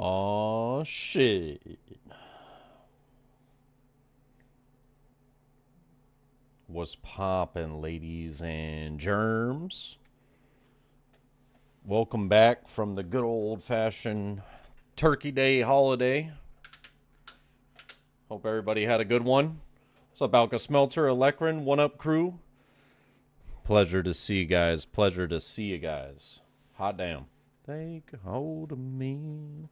Oh shit. What's poppin', ladies and germs? Welcome back from the good old-fashioned Turkey Day holiday. Hope everybody had a good one. What's up, Alka Smelter, Electrin, One Up Crew? Pleasure to see you guys. Pleasure to see you guys. Hot damn. Take hold of me.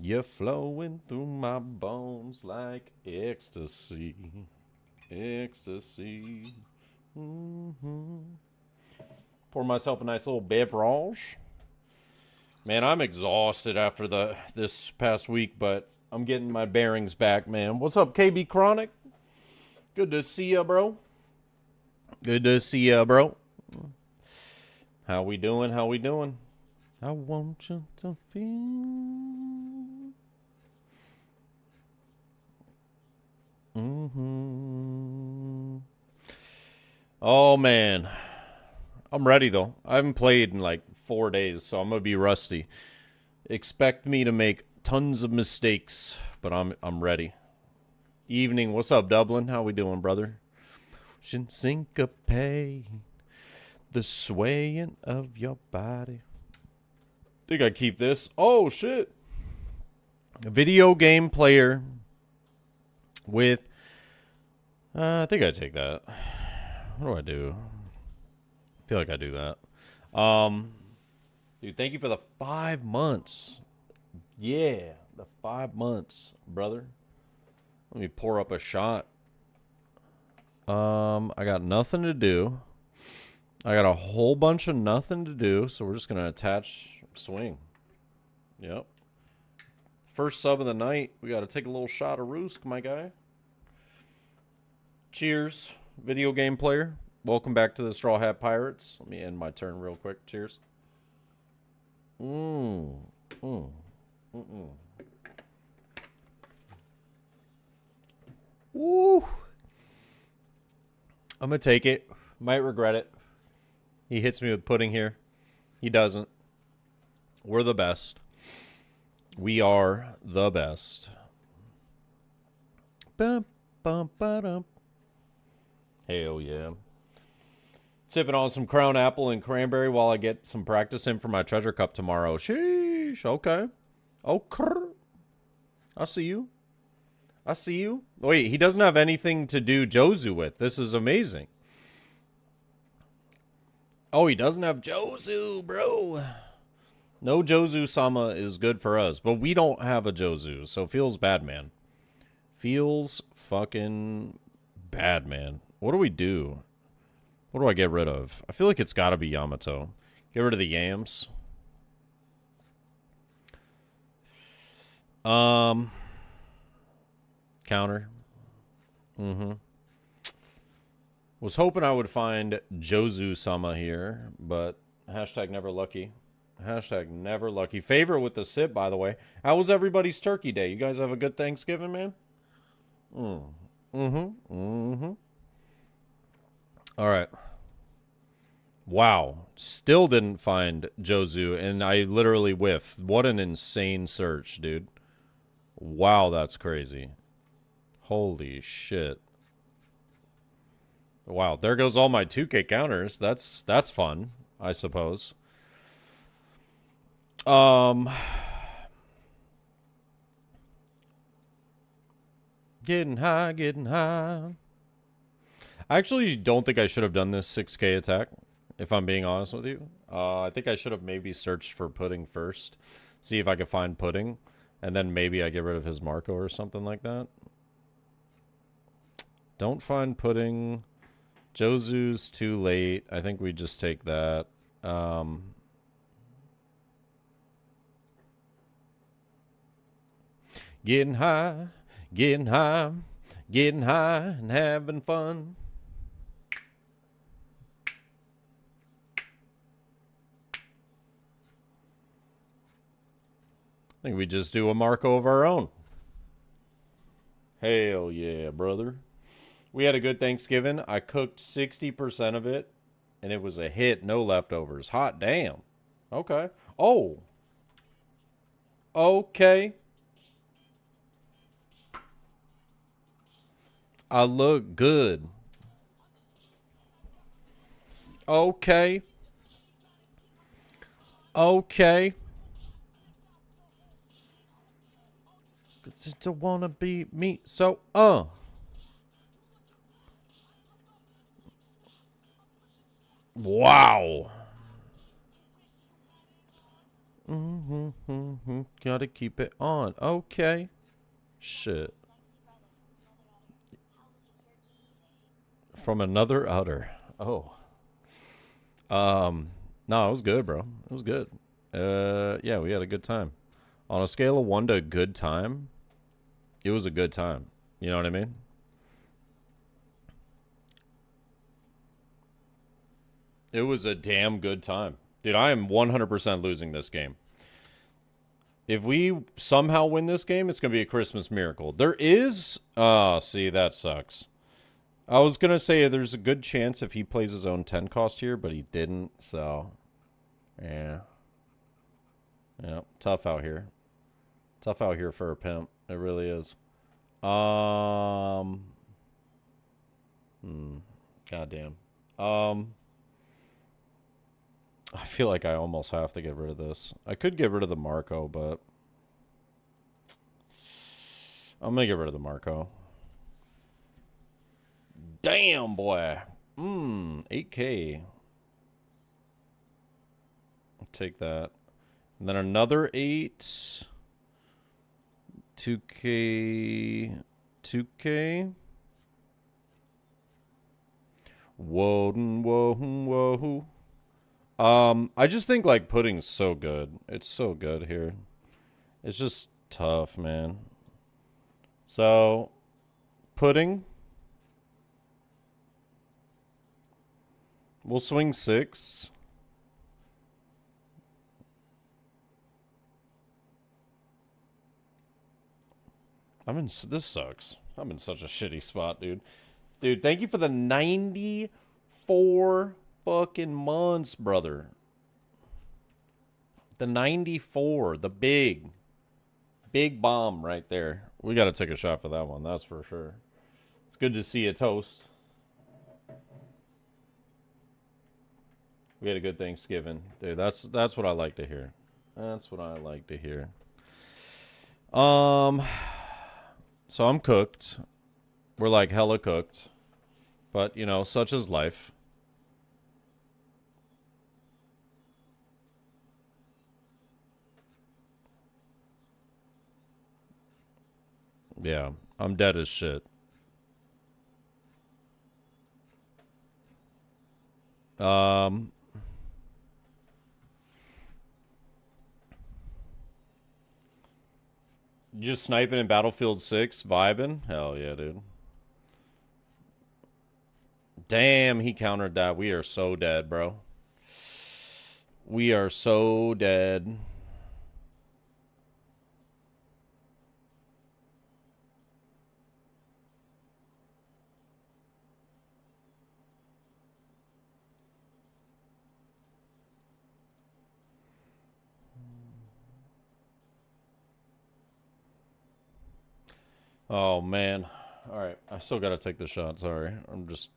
You're flowing through my bones like ecstasy. Ecstasy. Pour myself a nice little beverage. Man, I'm exhausted after this past week, but I'm getting my bearings back, man. What's up, KB Chronic? Good to see ya, bro. Good to see ya, bro. How we doing? How we doing? I want you to feel. Oh, man. I'm ready, though. I haven't played in like 4 days, so I'm going to be rusty. Expect me to make tons of mistakes, but I'm ready. Evening. What's up, Dublin? How we doing, brother? Syncopate the swaying of your body. Think I keep this. Oh, shit. A video game player with... I think I take that. What do I do? I feel like I do that. Dude, thank you for the 5 months. Yeah, the 5 months, brother. Let me pour up a shot. I got nothing to do. I got a whole bunch of nothing to do, so we're just going to attach swing. Yep. First sub of the night. We got to take a little shot of Roosk, my guy. Cheers, video game player. Welcome back to the Straw Hat Pirates. Let me end my turn real quick. Cheers. Woo. I'm going to take it. Might regret it. He hits me with pudding here. He doesn't. We're the best. We are the best. Bum, bum, ba-dum. Hell yeah. Sipping on some Crown Apple and cranberry while I get some practice in for my treasure cup tomorrow. Sheesh. Okay. Okay. I see you. I see you. Wait, he doesn't have anything to do Jozu with. This is amazing. Oh, he doesn't have Jozu, bro. No Jozu-sama is good for us, but we don't have a Jozu, so feels bad, man. Feels fucking bad, man. What do we do? What do I get rid of? I feel like it's got to be Yamato. Get rid of the yams. Counter. Was hoping I would find Jozu-sama here, but hashtag never lucky. Hashtag never lucky. Favorite with the sip, by the way. How was everybody's Turkey Day? You guys have a good Thanksgiving, man? All right. Wow. Still didn't find Jozu, and I literally whiffed. What an insane search, dude. Wow, that's crazy. Holy shit. Wow, there goes all my 2K counters. That's fun, I suppose. Getting high, getting high. I actually don't think I should have done this 6K attack, if I'm being honest with you. I think I should have maybe searched for pudding first. See if I could find pudding. And then maybe I get rid of his Marco or something like that. Don't find pudding. Jozu's too late. I think we just take that. Getting high, getting high, getting high and having fun. I think we just do a Marco of our own. Hell yeah, brother. We had a good Thanksgiving. I cooked 60% of it, and it was a hit. No leftovers. Hot damn. Okay. Oh. Okay. I look good. Okay. Okay. Just don't wanna be me. So, Wow. Gotta keep it on. Okay. Shit. From another udder. Oh. No, it was good, bro. It was good. Yeah, we had a good time. On a scale of 1 to good time, it was a good time. You know what I mean? It was a damn good time. Dude, I am 100% losing this game. If we somehow win this game, it's going to be a Christmas miracle. There is... Oh, see, that sucks. I was going to say there's a good chance if he plays his own 10 cost here, but he didn't, so... Yeah. Yeah, tough out here. Tough out here for a pimp. It really is. Goddamn. I feel like I almost have to get rid of this. I could get rid of the Marco, but I'm gonna get rid of the Marco. Damn, boy. 8K. I'll take that. And then another 8. 2K. 2K. Whoa, whoa, whoa. I just think like pudding's so good. It's so good here. It's just tough, man. So, pudding. We'll swing 6. This sucks. I'm in such a shitty spot, dude. Dude, thank you for the 94 fucking months, brother. The 94, the big bomb right there. We got to take a shot for that one, that's for sure. It's good to see a toast. We had a good Thanksgiving. Dude, that's what I like to hear. That's what I like to hear. So I'm cooked. We're like hella cooked. But, you know, such is life. Yeah, I'm dead as shit. You just sniping in Battlefield 6, vibing? Hell yeah, dude. Damn, he countered that. We are so dead, bro. We are so dead. Oh, man. All right. I still got to take the shot. Sorry. I'm just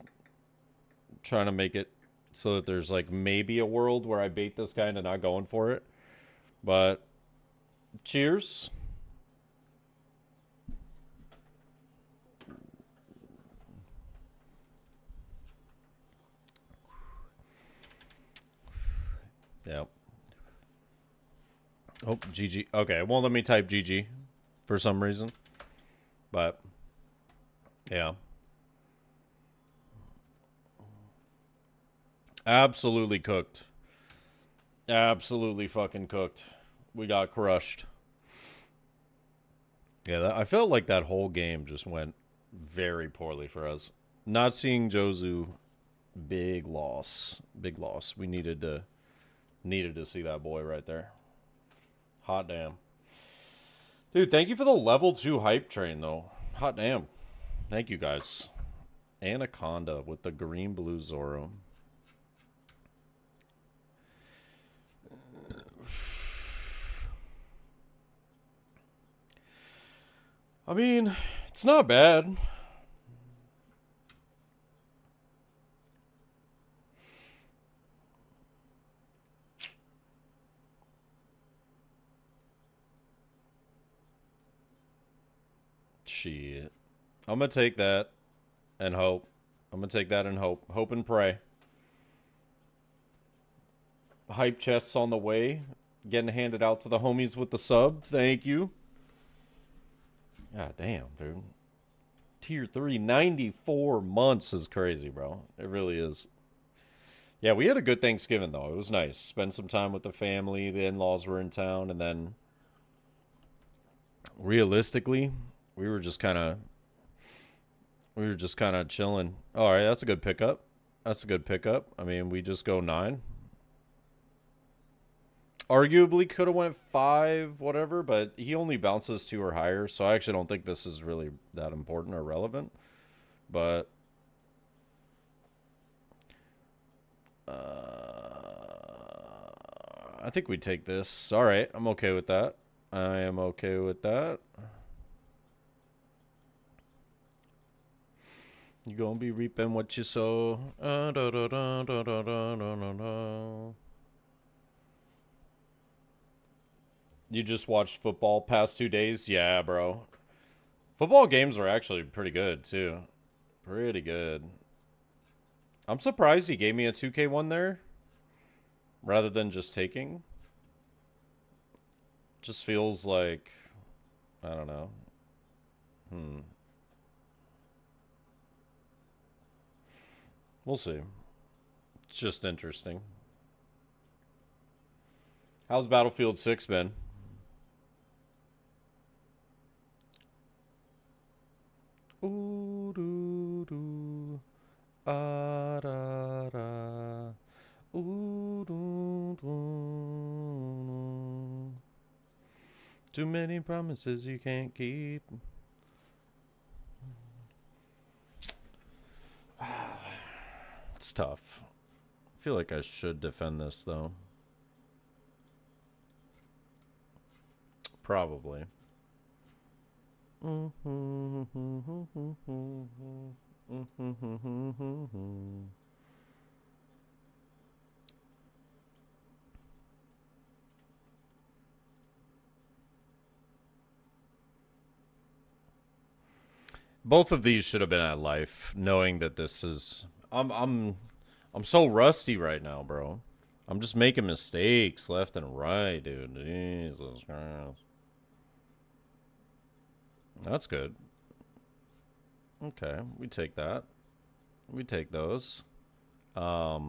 trying to make it so that there's like maybe a world where I bait this guy into not going for it. But cheers. Yep. Oh, GG. Okay, it won't let me type GG for some reason. But, yeah. Absolutely cooked. Absolutely fucking cooked. We got crushed. Yeah, I felt like that whole game just went very poorly for us. Not seeing Jozu, big loss. Big loss. We needed to see that boy right there. Hot damn. Dude, thank you for the level 2 hype train, though. Hot damn. Thank you, guys. Anaconda with the green-blue Zoro. I mean, it's not bad. Shit. I'm gonna take that and hope. I'm gonna take that and hope. Hope and pray. Hype chests on the way. Getting handed out to the homies with the sub. Thank you. God damn, dude. Tier 3, 94 months is crazy, bro. It really is. Yeah, we had a good Thanksgiving, though. It was nice. Spend some time with the family. The in-laws were in town, and then realistically, we were just kind of chilling. All right, that's a good pickup. That's a good pickup. I mean, we just go 9. Arguably could have went 5, whatever, but he only bounces 2 or higher, so I actually don't think this is really that important or relevant. But I think we take this. All right, I'm okay with that. I am okay with that. You gonna be reaping what you sow. You just watched football past 2 days? Yeah, bro. Football games are actually pretty good, too. Pretty good. I'm surprised he gave me a 2K one there. Rather than just taking. Just feels like... I don't know. We'll see. It's just interesting. How's Battlefield 6 been? Ooh, doo, doo. Ah, da, da. Ooh, doo, doo. Too many promises you can't keep. It's tough. I feel like I should defend this, though. Probably. Both of these should have been at life, knowing that this is... I'm so rusty right now, bro. I'm just making mistakes left and right, dude. Jesus Christ. That's good. Okay, we take that. We take those. Yeah,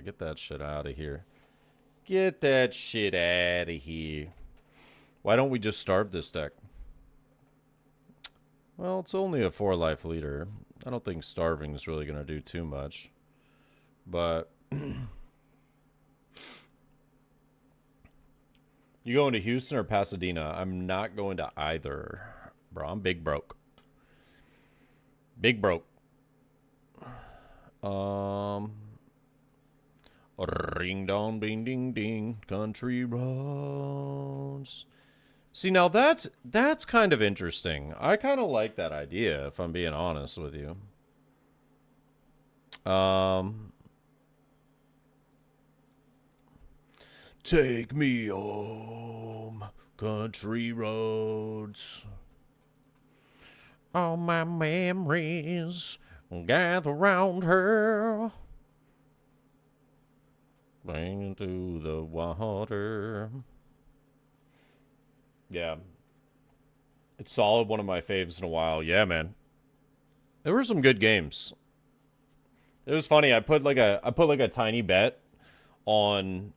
get that shit out of here. Get that shit out of here. Why don't we just starve this deck? Well, it's only a 4-life leader. I don't think starving is really going to do too much. But... You going to Houston or Pasadena? I'm not going to either. Bro, I'm big broke. Big broke. Ring dong ding ding ding. Country roads. See, now that's kind of interesting. I kind of like that idea, if I'm being honest with you. Take me home, country roads. All my memories gather round her. Bang through the water. Yeah. It's solid, one of my faves in a while. Yeah, man. There were some good games. It was funny. I put like a tiny bet on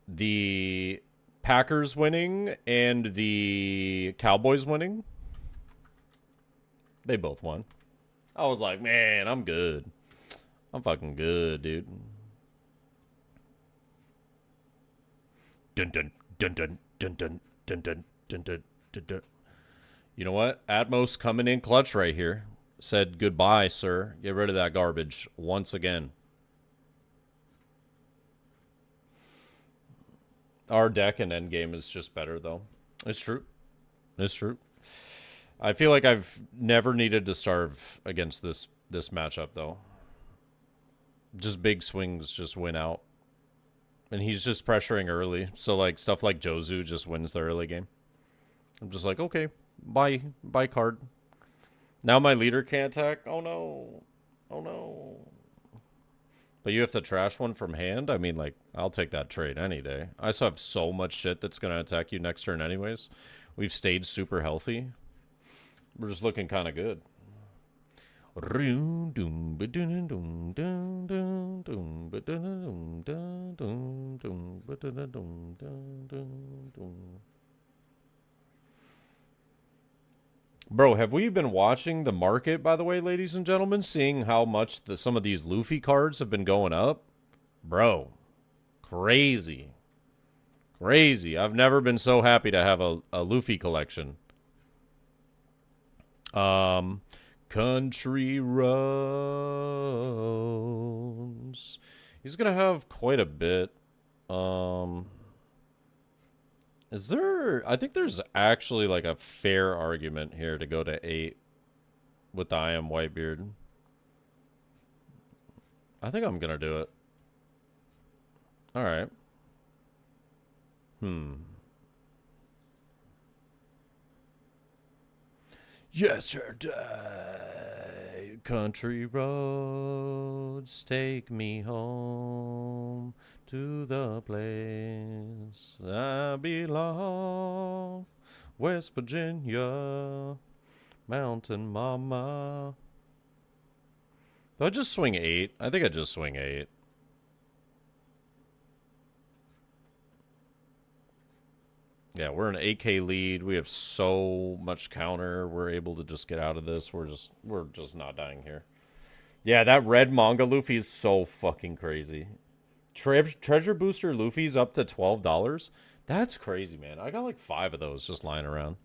the Packers winning and the Cowboys winning. They both won. I was like, man, I'm good. I'm fucking good, dude. Dun dun dun dun dun dun dun dun dun dun dun dun. You know what? Atmos coming in clutch right here. Said goodbye, sir. Get rid of that garbage once again. Our deck in endgame is just better, though. It's true. It's true. I feel like I've never needed to starve against this matchup, though. Just big swings just win out. And he's just pressuring early. So, like, stuff like Jozu just wins the early game. I'm just like, okay, buy card. Now my leader can't attack. Oh, no. Oh, no. But you have to trash one from hand? I mean, like, I'll take that trade any day. I still have so much shit that's going to attack you next turn anyways. We've stayed super healthy. We're just looking kind of good. Bro, have we been watching the market, by the way, ladies and gentlemen? Seeing how much some of these Luffy cards have been going up? Bro, crazy. Crazy. I've never been so happy to have a Luffy collection. Country roads. He's gonna have quite a bit. Is there... I think there's actually like a fair argument here to go to 8 with the I Am Whitebeard. I think I'm gonna do it. Alright. Yesterday, country roads take me home to the place I belong, West Virginia, Mountain Mama. Do I just swing 8? I think I just swing 8. Yeah, we're an 8K lead. We have so much counter. We're able to just get out of this. We're just not dying here. Yeah, that red manga Luffy is so fucking crazy. Treasure booster Luffy's up to $12. That's crazy, man. I got like 5 of those just lying around.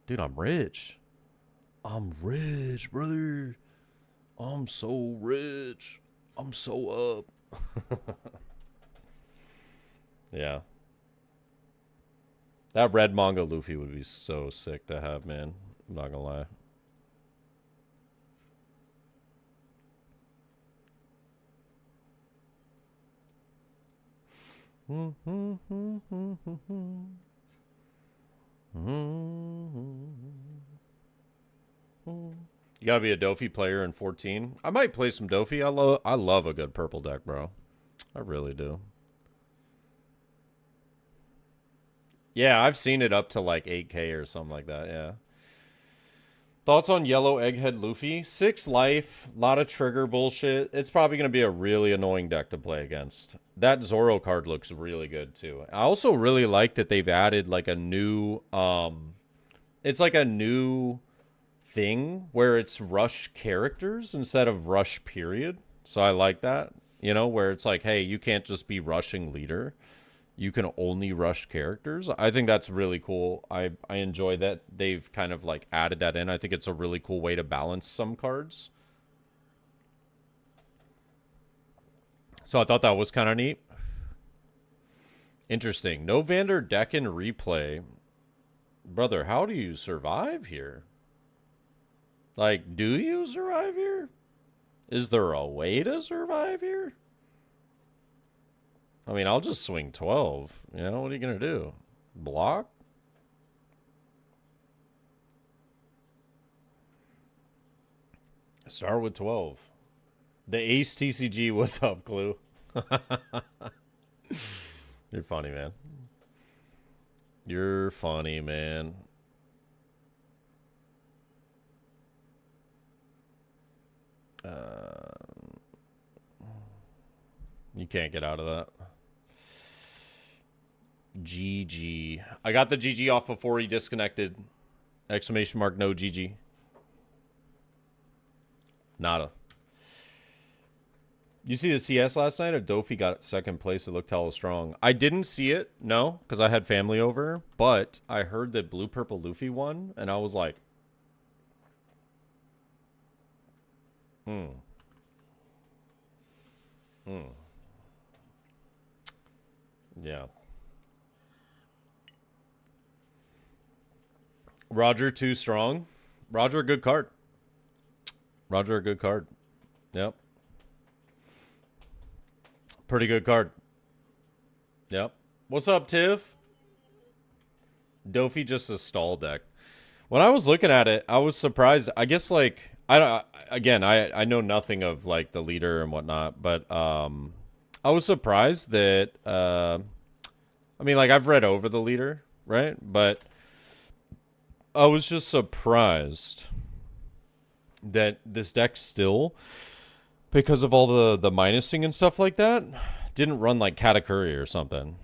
Dude, I'm rich. I'm rich, brother. I'm so rich. I'm so up. Yeah. That red manga Luffy would be so sick to have, man. I'm not gonna lie. You gotta be a Dofi player in 14. I might play some Dofi. I love a good purple deck, bro. I really do. Yeah, I've seen it up to like 8K or something like that, yeah. Thoughts on yellow Egghead Luffy? 6 life, a lot of trigger bullshit. It's probably going to be a really annoying deck to play against. That Zoro card looks really good, too. I also really like that they've added like a new... it's like a new thing where it's rush characters instead of rush period. So I like that. You know, where it's like, hey, you can't just be rushing leader. You can only rush characters. I think that's really cool. I enjoy that they've kind of like added that in. I think it's a really cool way to balance some cards. So I thought that was kind of neat. Interesting. No Vander Decken replay. Brother, how do you survive here? Like, do you survive here? Is there a way to survive here? I mean, I'll just swing 12. You know, what are you going to do? Block? Start with 12. The Ace TCG, what's up, Clue? You're funny, man. You're funny, man. You can't get out of that. GG. I got the GG off before he disconnected. Exclamation mark, no GG. Nada. You see the CS last night? If Dofi got second place, it looked hella strong. I didn't see it, no, because I had family over. But I heard that Blue Purple Luffy won, and I was like, Yeah. Roger too strong. Roger a good card. Roger a good card. Yep. Pretty good card. Yep. What's up, Tiff? Dofi just a stall deck. When I was looking at it, I was surprised. I guess like I know nothing of like the leader and whatnot, but I was surprised that I mean, like I've read over the leader, right? But I was just surprised that this deck still, because of all the minusing and stuff like that, didn't run like Katakuri or something.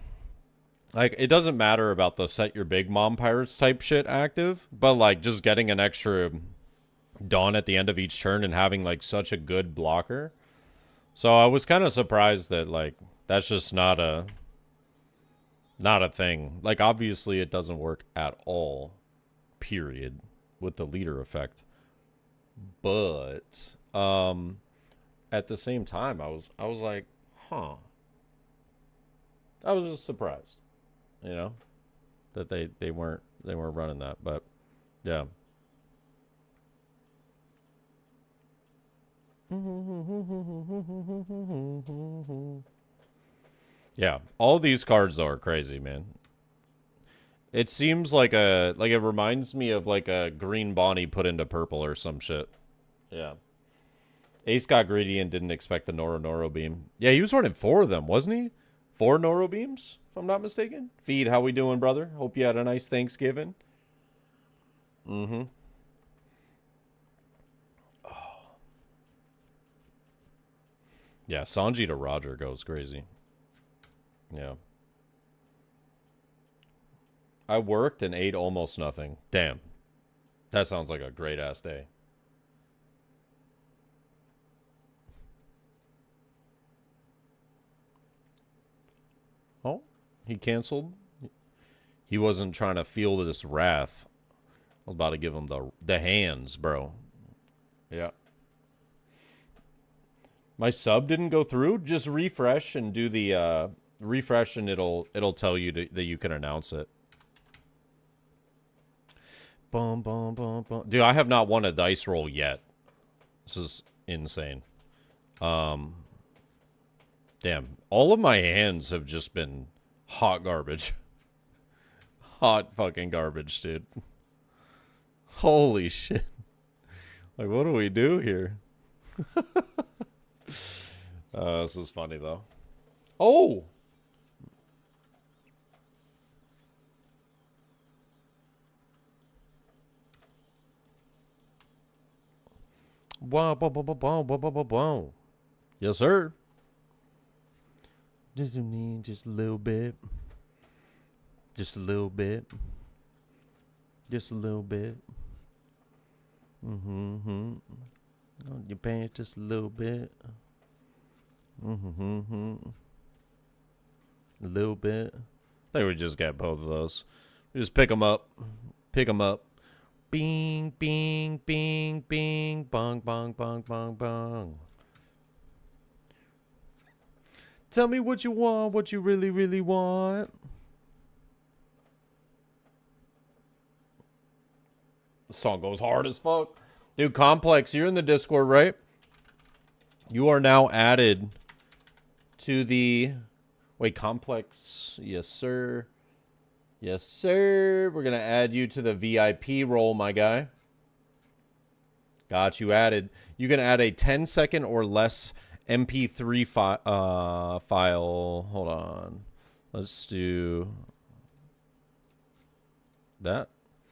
Like, it doesn't matter about the set your big mom pirates type shit active, but like just getting an extra Dawn at the end of each turn and having like such a good blocker. So I was kind of surprised that like that's just not a thing. Like, obviously it doesn't work at all, period, with the leader effect. But at the same time, I was like, huh. I was just surprised, you know, that they weren't running that. But yeah. Yeah, all these cards though are crazy, man. It seems like it reminds me of like a green Bonnie put into purple or some shit. Yeah. Ace got greedy and didn't expect the Noro beam. Yeah, he was running 4 of them, wasn't he? 4 Noro beams, if I'm not mistaken. Feed, how we doing, brother? Hope you had a nice Thanksgiving. Mm-hmm. Oh. Yeah, Sanji to Roger goes crazy. Yeah. I worked and ate almost nothing. Damn. That sounds like a great-ass day. Oh, he canceled? He wasn't trying to feel this wrath. I was about to give him the hands, bro. Yeah. My sub didn't go through? Just refresh and do the... refresh and it'll tell you that you can announce it. Boom, boom, boom, boom. Dude, I have not won a dice roll yet. This is insane. Damn. All of my hands have just been hot garbage. Hot fucking garbage, dude. Holy shit. Like, what do we do here? This is funny, though. Oh! Wow, wow, wow, wow, wow, wow, wow. Yes, sir. Just a little bit. Just a little bit. Just a little bit. Mm-hmm. On your pants just a little bit. Mm-hmm. A little bit. I think we just got both of those. We just pick them up. Pick them up. Bing, bing, bing, bing. Bong, bong, bong, bong, bong. Tell me what you want, what you really, really want. The song goes hard as fuck. Dude, Complex, you're in the Discord, right? You are now added to the... Wait, Complex. Yes, sir. Yes, sir. We're going to add you to the VIP role, my guy. Got you added. You can add a 10-second or less MP3 file. Hold on. Let's do that.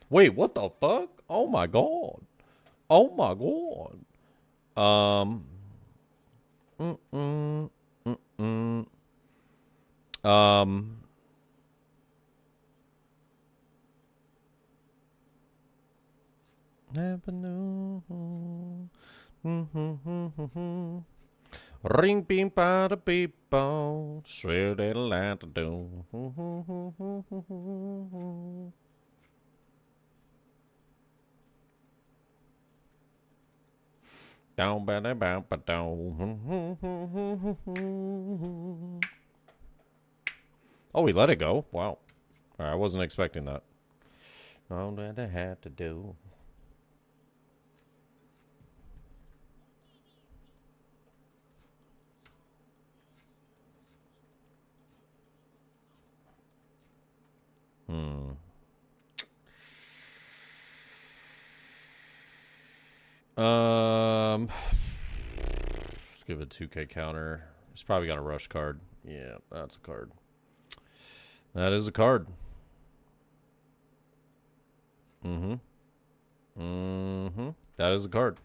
Wait, what the fuck? Oh, my God. Oh, my God. Never knew. Ring beam by the people. Swear they'll have to do. Down, ba da ba ba down. Oh, we let it go. Wow. All right, I wasn't expecting that. All that I had to do. Let's give it a 2K counter. He's probably got a rush card. Yeah, that's a card. That is a card. That is a card.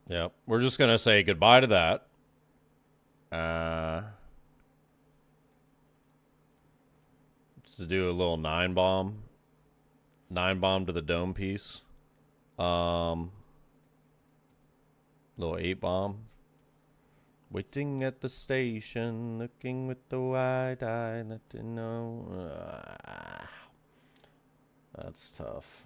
Yep. We're just gonna say goodbye to that. Just to do a little 9-bomb. 9-bomb to the dome piece. Little 8-bomb. Waiting at the station, looking with the wide eye, let to know. That's tough.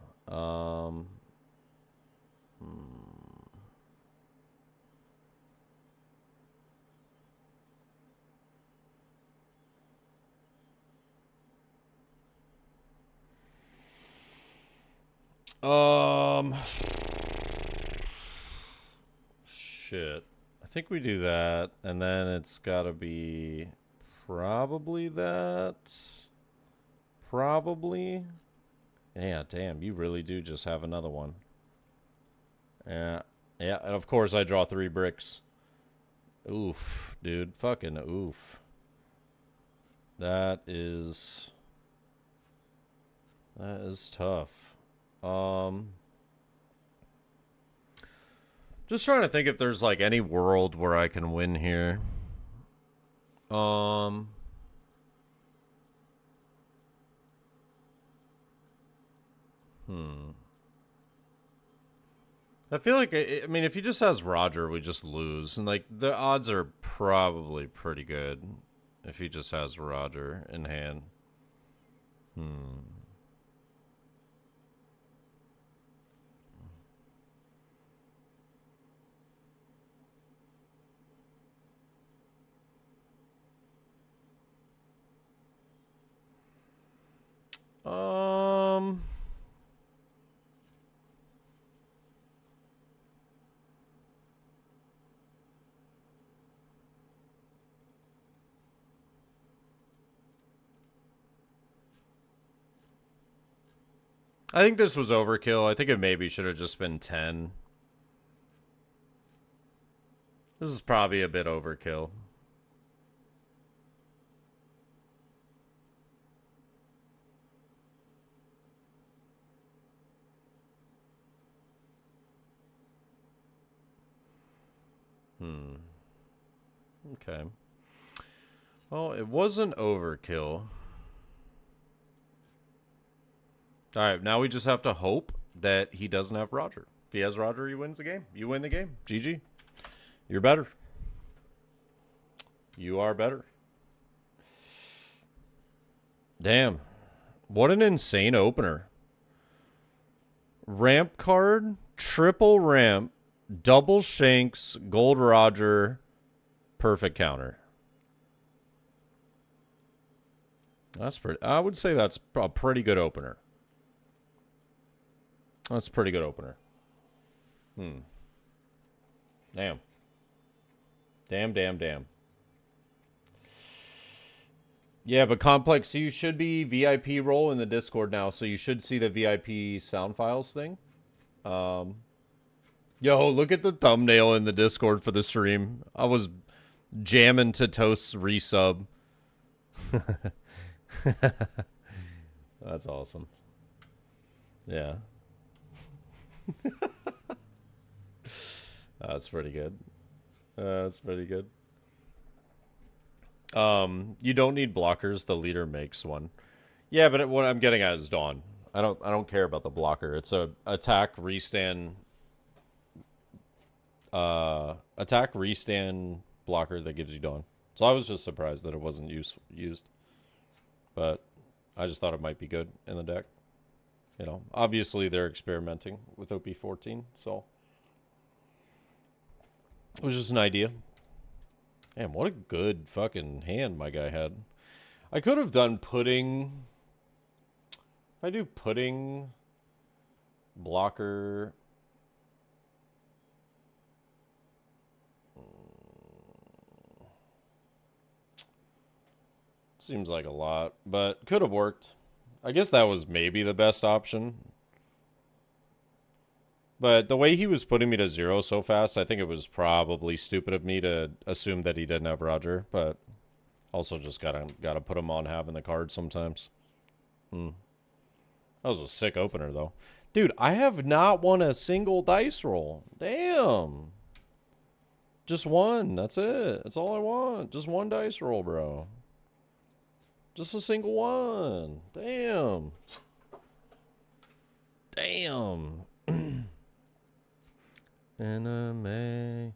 Shit. I think we do that, and then it's gotta be probably that. Probably. Yeah, damn, you really do just have another one. Yeah. Yeah, and of course I draw 3 bricks. Oof, dude. Fucking oof. That is tough. Just trying to think if there's like any world where I can win here. I feel like, I mean, if he just has Roger, we just lose. And, like, the odds are probably pretty good if he just has Roger in hand. I think this was overkill. I think it maybe should have just been 10. This is probably a bit overkill. Okay. Well, it wasn't overkill. Alright, now we just have to hope that he doesn't have Roger. If he has Roger, he wins the game. You win the game. GG. You're better. You are better. Damn. What an insane opener. Ramp card, triple ramp, double Shanks, gold Roger, perfect counter. That's pretty. I would say that's a pretty good opener. That's a pretty good opener. Damn. Damn. Yeah, but Complex, you should be VIP role in the Discord now, so you should see the VIP sound files thing. Yo, look at the thumbnail in the Discord for the stream. I was jamming to Toast's resub. That's awesome. Yeah. That's pretty good. That's pretty good. You don't need blockers. The leader makes one. Yeah, but what I'm getting at is Dawn. I don't care about the blocker. It's a attack restand blocker that gives you Dawn. So I was just surprised that it wasn't used. But I just thought it might be good in the deck. You know, obviously they're experimenting with OP14, so it was just an idea. Damn, what a good fucking hand my guy had. I could have done pudding If I do pudding, blocker... Seems like a lot, but could have worked. I guess that was maybe the best option. But the way he was putting me to 0 so fast, I think it was probably stupid of me to assume that he didn't have Roger, but also just gotta put him on having the card sometimes. That was a sick opener, though. Dude, I have not won a single dice roll. Damn. Just one. That's it. That's all I want. Just one dice roll, bro. Just a single one. Damn. Damn. Anime.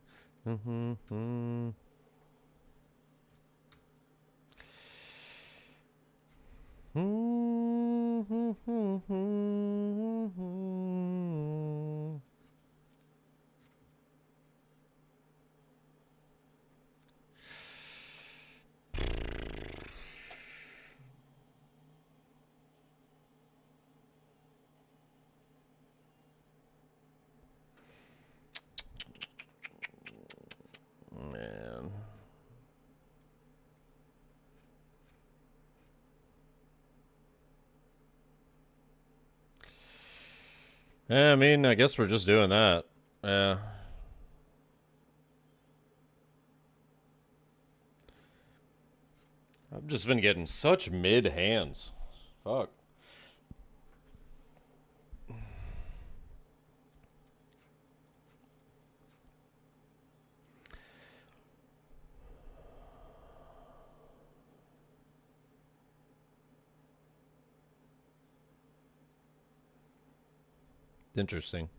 Man. Yeah, I mean, I guess we're just doing that. Yeah. I've just been getting such mid hands. Fuck. Interesting.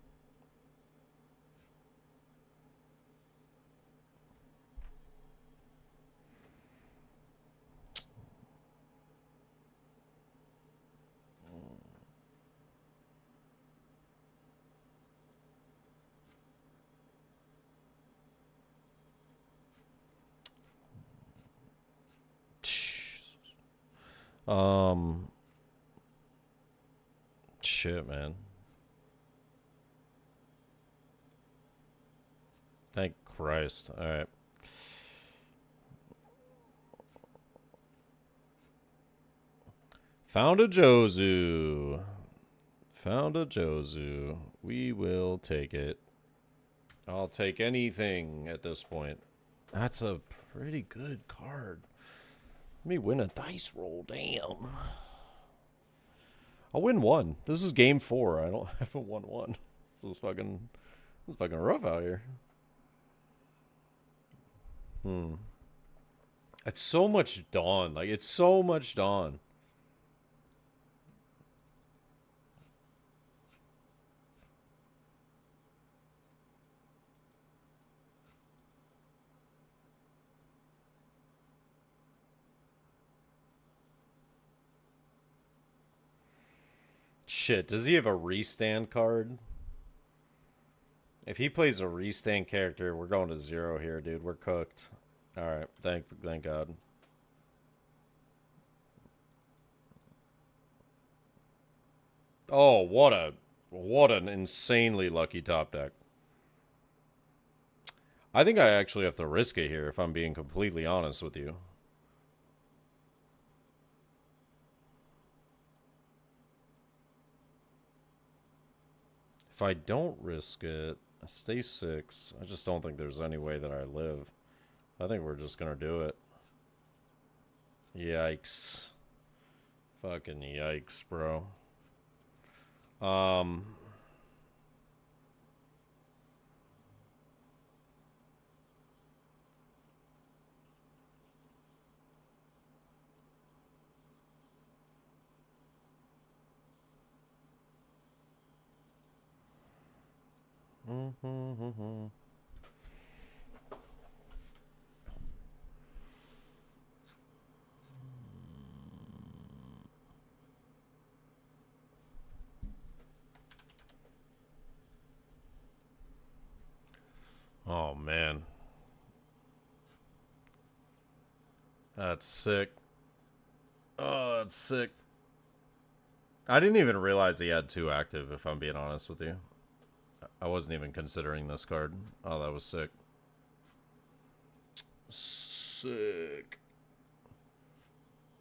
Shit, man. Thank Christ. All right. Found a Jozu. Found a Jozu. We will take it. I'll take anything at this point. That's a pretty good card. Let me win a dice roll. Damn. I'll win one. This is game 4. I haven't won one. This is fucking rough out here. It's so much Dawn. Like, it's so much Dawn. Shit, does he have a restand card? If he plays a restand character, we're going to 0 here, dude. We're cooked. Alright, thank God. Oh, what an insanely lucky top deck. I think I actually have to risk it here if I'm being completely honest with you. If I don't risk it, I stay 6. I just don't think there's any way that I live. I think we're just gonna do it. Yikes. Fucking yikes, bro. Oh, man. That's sick. Oh, that's sick. I didn't even realize he had 2 active, if I'm being honest with you. I wasn't even considering this card. Oh, that was sick. Sick.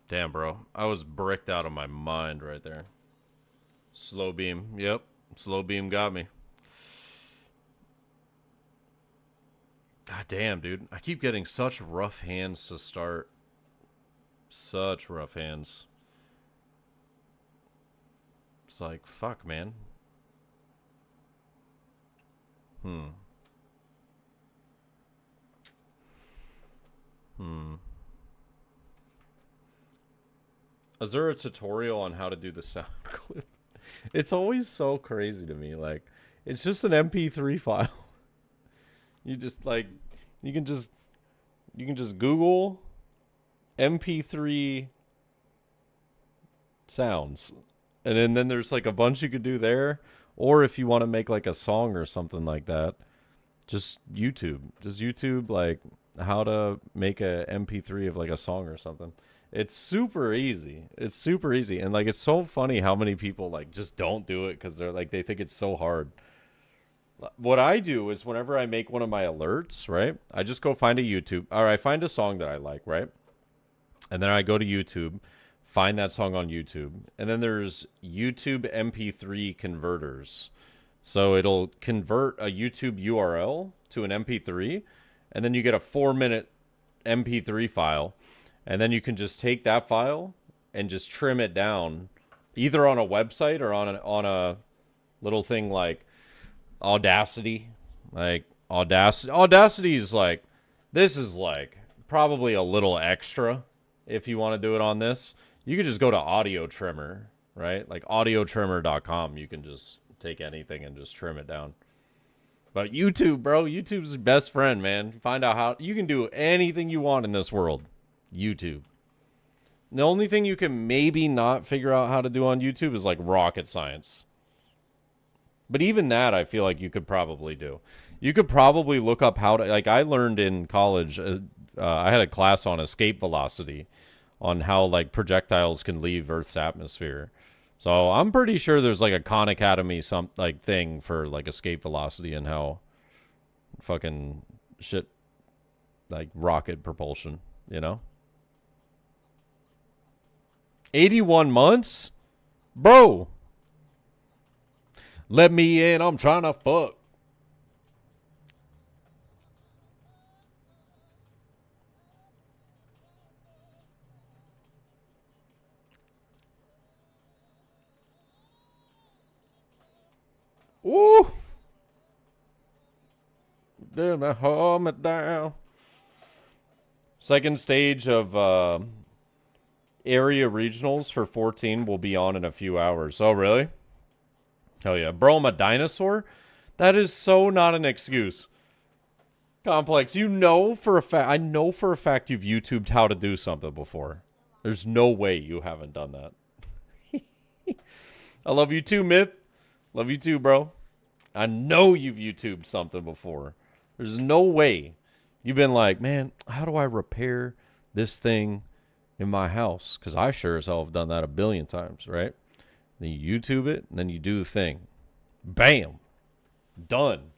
Damn, bro. I was bricked out of my mind right there. Slow beam. Yep. Slow beam got me. God damn, dude. I keep getting such rough hands to start. Such rough hands. It's like, fuck, man. Is there a tutorial on how to do the sound clip? It's always so crazy to me. Like, it's just an MP3 file. You just like, you can just Google MP3 sounds, and then there's like a bunch you could do there. Or if you want to make like a song or something like that, just YouTube like how to make a MP3 of like a song or something. It's super easy. It's super easy. And like, it's so funny how many people like just don't do it because they're like, they think it's so hard. What I do is whenever I make one of my alerts, right, I just go find a YouTube, or I find a song that I like, right? And then I go to YouTube, find that song on YouTube. And then there's YouTube MP3 converters. So it'll convert a YouTube URL to an MP3. And then you get a 4-minute MP3 file. And then you can just take that file and just trim it down, either on a website or on a little thing like Audacity. Like Audacity is like, this is like probably a little extra if you want to do it on this. You could just go to Audio Trimmer, right? Like audiotrimmer.com. You can just take anything and just trim it down. But YouTube, bro, YouTube's your best friend, man. Find out how you can do anything you want in this world. YouTube. The only thing you can maybe not figure out how to do on YouTube is like rocket science. But even that, I feel like you could probably do. You could probably look up how to, like I learned in college, I had a class on escape velocity, on how like projectiles can leave Earth's atmosphere. So I'm pretty sure there's like a Khan Academy thing for like escape velocity and how fucking shit like rocket propulsion, you know? 81 months? Bro. Let me in, I'm trying to fuck. Ooh. Damn, that hold me down. Second stage of area regionals for 14 will be on in a few hours. Oh, really? Hell yeah. Bro, I'm a dinosaur? That is so not an excuse. Complex, you know for a fact, I know for a fact you've YouTubed how to do something before. There's no way you haven't done that. I love you too, Myth. Love you too, bro. I know you've YouTubed something before. There's no way you've been like, man, how do I repair this thing in my house? Because I sure as hell have done that a billion times, right? Then you YouTube it, and then you do the thing. Bam. Done.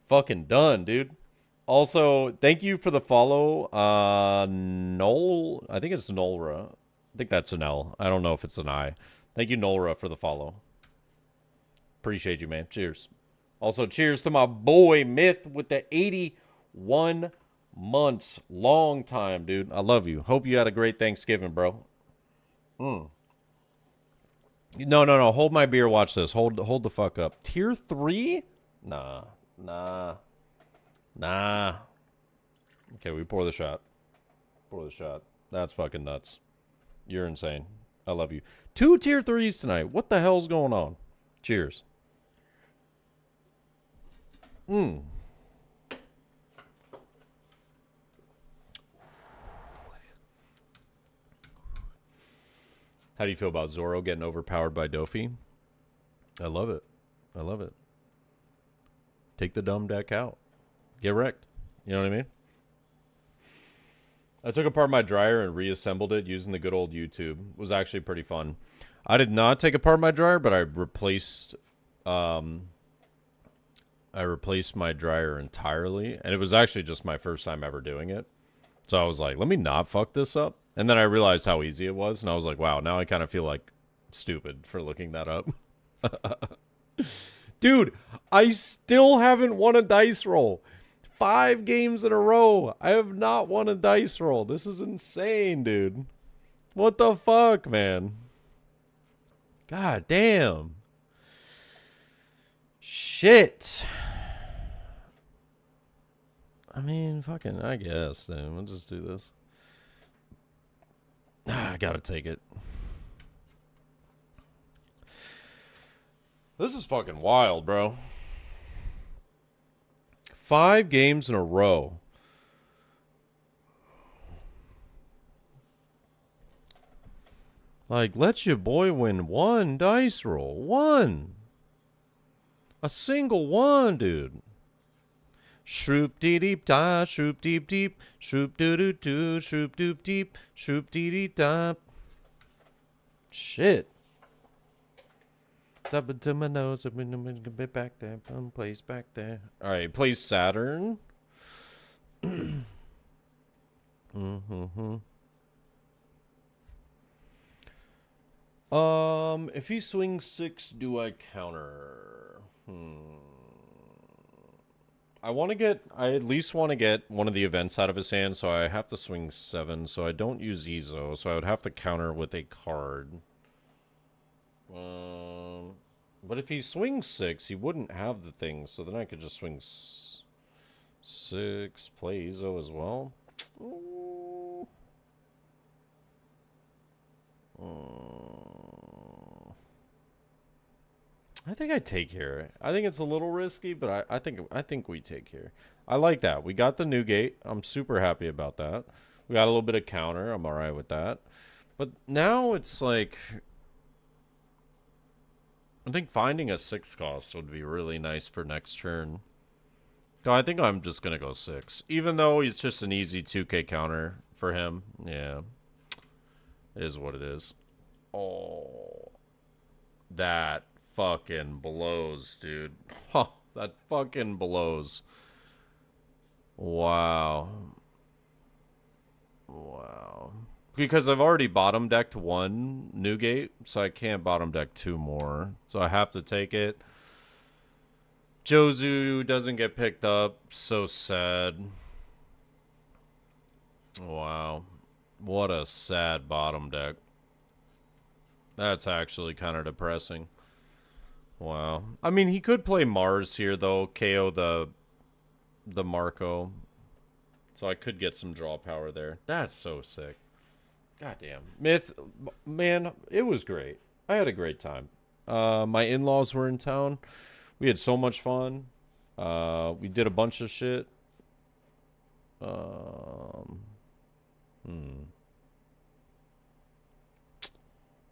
Fucking done, dude. Also, thank you for the follow. Nol, I think it's Nolra. I think that's an L. I don't know if it's an I. Thank you, Nolra, for the follow. Appreciate you, man. Cheers. Also, cheers to my boy Myth with the 81 months. Long time, dude. I love you. Hope you had a great Thanksgiving, bro. No. Hold my beer. Watch this. Hold the fuck up. Tier 3? Nah. Okay, we pour the shot. That's fucking nuts. You're insane. I love you. 2 tier 3s tonight. What the hell's going on? Cheers. How do you feel about Zoro getting overpowered by Dofi? I love it. Take the dumb deck out. Get wrecked. You know what I mean? I took apart my dryer and reassembled it using the good old YouTube. It was actually pretty fun. I did not take apart my dryer, but I replaced my dryer entirely, and it was actually just my first time ever doing it. So I was like, let me not fuck this up. And then I realized how easy it was, and I was like, wow, now I kind of feel like stupid for looking that up. Dude, I still haven't won a dice roll. 5 games in a row. I have not won a dice roll. This is insane, dude. What the fuck, man? God damn. Shit. I mean, fucking, I guess, dude. We'll just do this. I gotta take it. This is fucking wild, bro. 5 games in a row. Like, let your boy win 1 dice roll. 1. A single 1, dude. Shroop dee deep da, shroop deep deep, shroop doo doo doo, shroop doop deep, shroop dee dee da. Shit. Up into my nose, I'm gonna be back there, place back there. All right, plays Saturn. If he swings 6, do I counter? I at least want to get one of the events out of his hand, so I have to swing 7, so I don't use Ezo, so I would have to counter with a card. But if he swings 6, he wouldn't have the thing, so then I could just swing 6, play Ezo as well. I think I take here. I think it's a little risky, but I think we take here. I like that. We got the new gate. I'm super happy about that. We got a little bit of counter. I'm all right with that. But now it's like, I think finding a 6 cost would be really nice for next turn. So I think I'm just going to go 6. Even though it's just an easy 2k counter for him. Yeah. It is what it is. Oh. That fucking blows, dude. Oh, that fucking blows. Wow. Wow. Because I've already bottom decked 1 Newgate, so I can't bottom deck 2 more. So I have to take it. Jozu doesn't get picked up. So sad. Wow. What a sad bottom deck. That's actually kind of depressing. Wow. I mean, he could play Mars here, though. KO the Marco. So I could get some draw power there. That's so sick. Goddamn. Myth, man, it was great. I had a great time. My in-laws were in town. We had so much fun. We did a bunch of shit.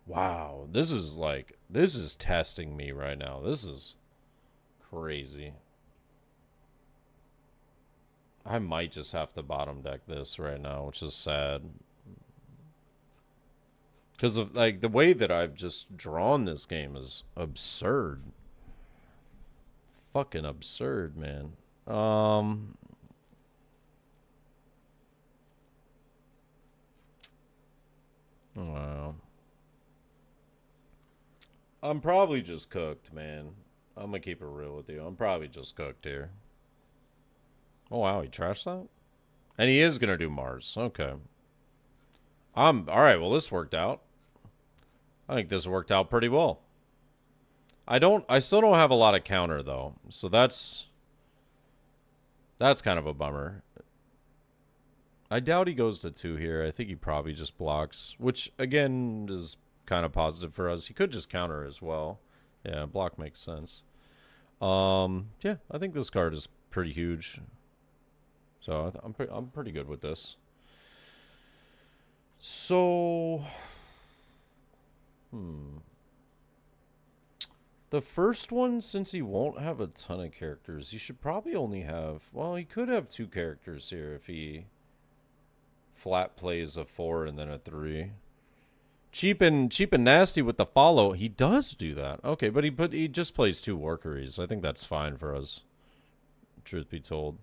Wow. This is testing me right now. This is crazy. I might just have to bottom deck this right now, which is sad. Because of, like, the way that I've just drawn this game is absurd. Fucking absurd, man. Wow. I'm probably just cooked, man. I'm gonna keep it real with you. I'm probably just cooked here. Oh, wow, he trashed that? And he is gonna do Mars. Okay. Alright, well, this worked out. I think this worked out pretty well. I still don't have a lot of counter, though. So that's kind of a bummer. I doubt he goes to 2 here. I think he probably just blocks, which, again, is kind of positive for us. He could just counter as well. Yeah, block makes sense. Yeah, I think this card is pretty huge. So I'm pretty good with this. So, the first one, since he won't have a ton of characters, he should probably only have, well, he could have 2 characters here if he flat plays a 4 and then a 3. Cheap and nasty with the follow. He does do that. Okay, but he just plays 2 workeries. I think that's fine for us. Truth be told.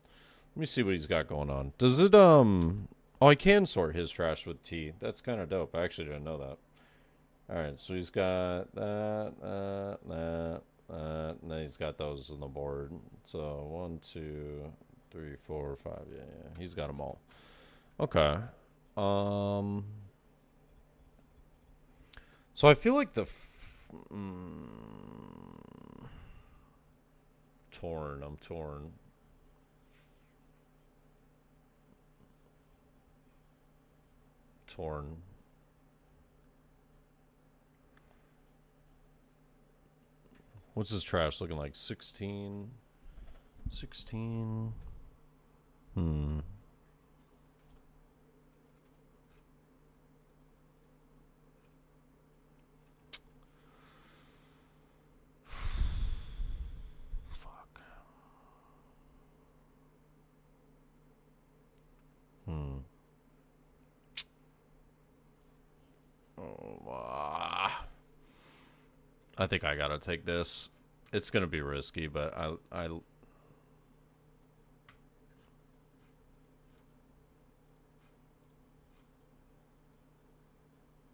Let me see what he's got going on. Does it Oh, I can sort his trash with T. That's kind of dope. I actually didn't know that. Alright, so he's got that. And then he's got those on the board. So 1, 2, 3, 4, 5. Yeah. He's got them all. Okay. So I feel like the torn. I'm torn. What's his trash looking like? 16. Fuck. I think I gotta take this. It's gonna be risky, but I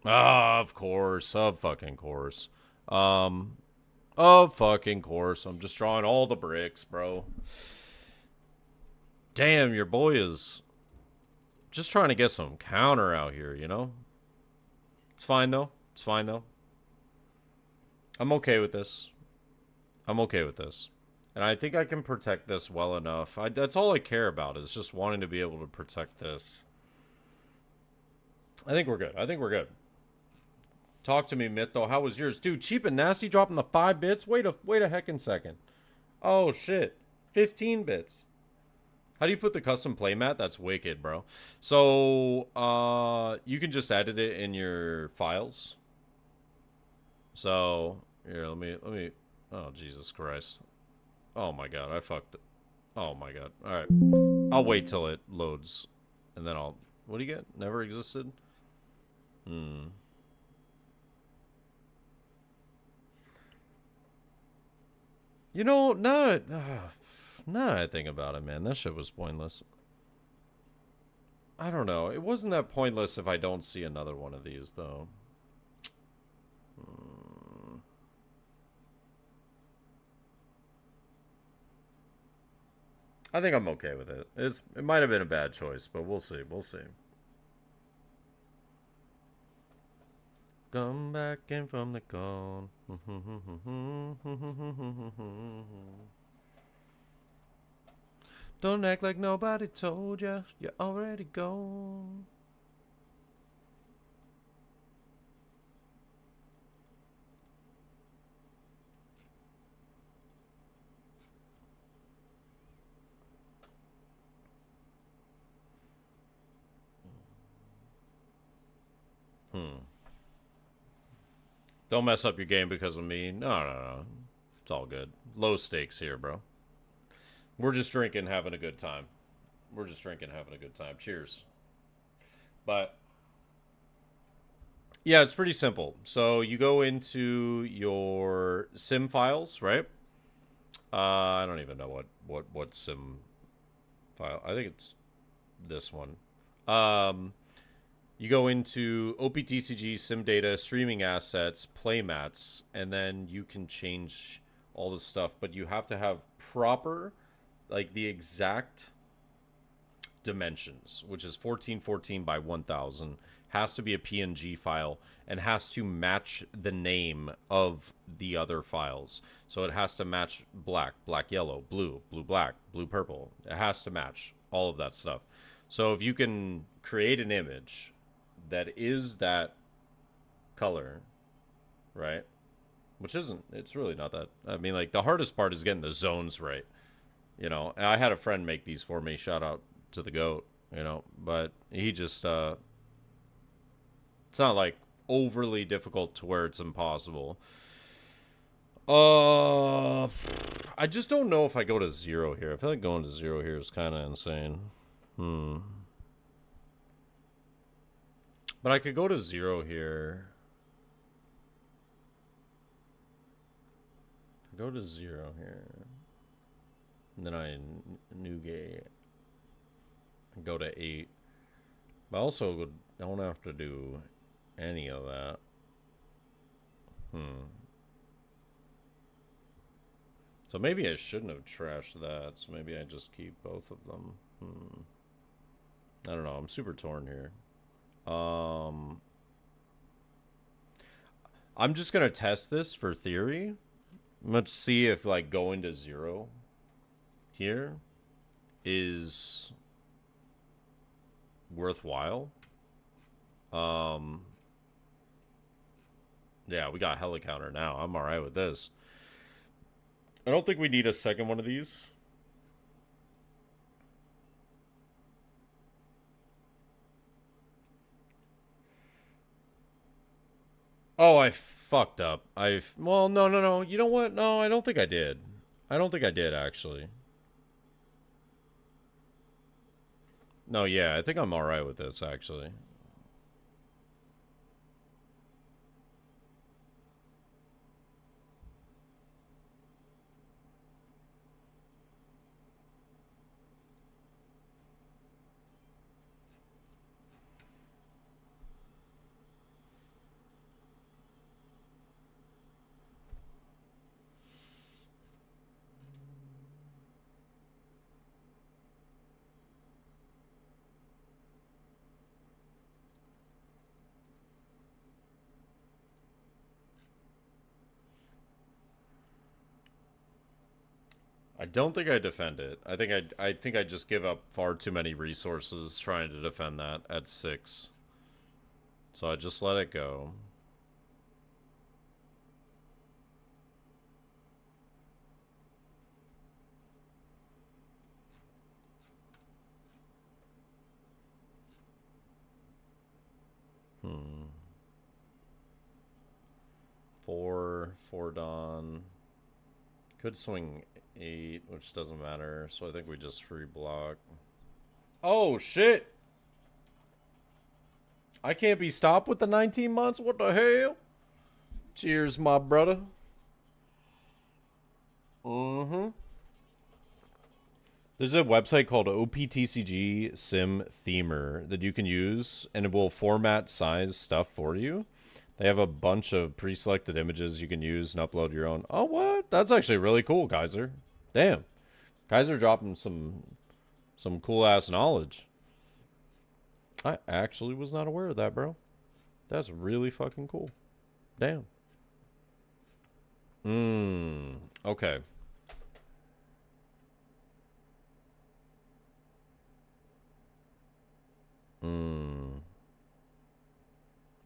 of course. Of fucking course. Of fucking course. I'm just drawing all the bricks, bro. Damn, your boy is just trying to get some counter out here, you know? It's fine, though. I'm okay with this. And I think I can protect this well enough. That's all I care about, is just wanting to be able to protect this. I think we're good. Talk to me, Mytho. How was yours? Dude, cheap and nasty dropping the 5 bits? Wait a heckin' second. Oh, shit. 15 bits. How do you put the custom playmat? That's wicked, bro. So, you can just edit it in your files. So, here, let me... Oh, Jesus Christ. Oh, my God. I fucked it. Oh, my God. All right. I'll wait till it loads. And then I'll... What do you get? Never existed? You know, now that I think about it, man, that shit was pointless. I don't know. It wasn't that pointless if I don't see another one of these, though. I think I'm okay with it. It might have been a bad choice, but we'll see. Come back in from the gone. Don't act like nobody told you. You're already gone. Don't mess up your game because of me. No. It's all good. Low stakes here, bro. We're just drinking, having a good time. Cheers. But, yeah, it's pretty simple. So you go into your sim files, right? I don't even know what sim file. I think it's this one. You go into OP13 sim data, streaming assets, playmats, and then you can change all this stuff. But you have to have proper, like the exact dimensions, which is 1414 by 1000. Has to be a PNG file and has to match the name of the other files. So it has to match black, black, yellow, blue, blue, black, blue, purple. It has to match all of that stuff. So if you can create an image that is that color, right? Which isn't, it's really not that. I mean, like, the hardest part is getting the zones right. You know, and I had a friend make these for me. Shout out to the GOAT, you know, but he just, it's not like overly difficult to where it's impossible. I just don't know if I go to 0 here. I feel like going to 0 here is kind of insane. But I could go to 0 here. go to 0 here. And then I Newgate. Go to 8. But I also don't have to do any of that. So maybe I shouldn't have trashed that. So maybe I just keep both of them. I don't know. I'm super torn here. I'm just going to test this for theory. Let's see if, like, going to 0 here is worthwhile. Yeah, we got heli counter now. I'm alright with this. I don't think we need a second one of these. Oh, I fucked up. Well, no. You know what? No, I don't think I did. I don't think I did, actually. No, yeah, I think I'm alright with this, actually. I don't think I defend it. I think I just give up far too many resources trying to defend that at 6. So I just let it go. Four Dawn. Could swing 8, which doesn't matter. So I think we just free block. Oh, shit! I can't be stopped with the 19 months? What the hell? Cheers, my brother. There's a website called OP13 Sim Themer that you can use, and it will format size stuff for you. They have a bunch of pre-selected images you can use and upload your own. Oh, what? That's actually really cool, Kaiser. Damn. Kaiser dropping some cool-ass knowledge. I actually was not aware of that, bro. That's really fucking cool. Damn. Okay.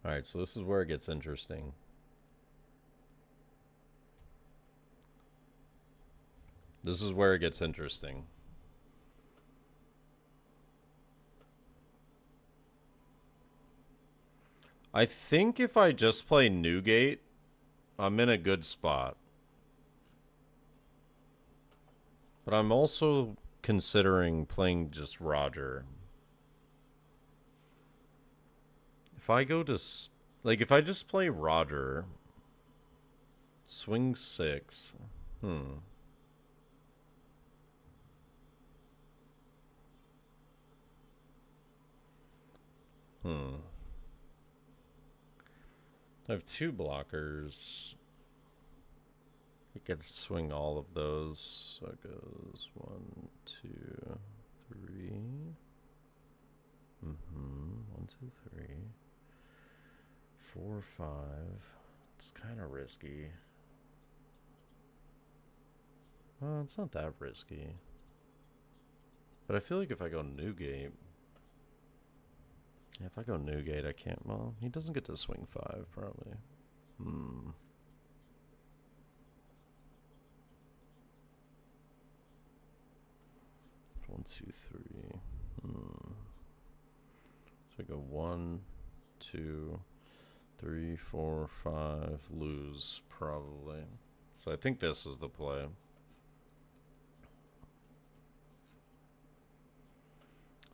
Alright, so this is where it gets interesting. This is where it gets interesting. I think if I just play Newgate, I'm in a good spot. But I'm also considering playing just Roger. If I go to... Like, if I just play Roger... Swing 6... I have 2 blockers. I could swing all of those. So it goes 1, 2, 3. 1, 2, 3. 4, 5. It's kind of risky. Well, it's not that risky. But I feel like if I go Newgate... Yeah, if I go Newgate, I can't... Well, he doesn't get to swing 5, probably. 1, 2, 3. So I go 1, 2, 3, 4, 5. Lose, probably. So I think this is the play.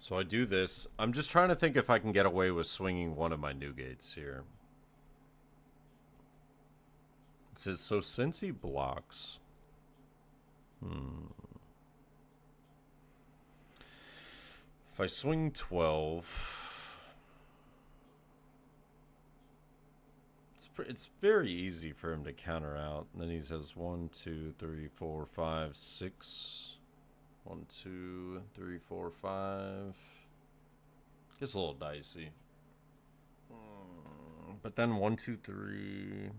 So I do this. I'm just trying to think if I can get away with swinging one of my Newgates here. It says, so since he blocks, If I swing 12... It's very easy for him to counter out. And then he says 1, 2, 3, 4, 5, 6. 1, 2, 3, 4, 5. Gets a little dicey. But then 1, 2, 3.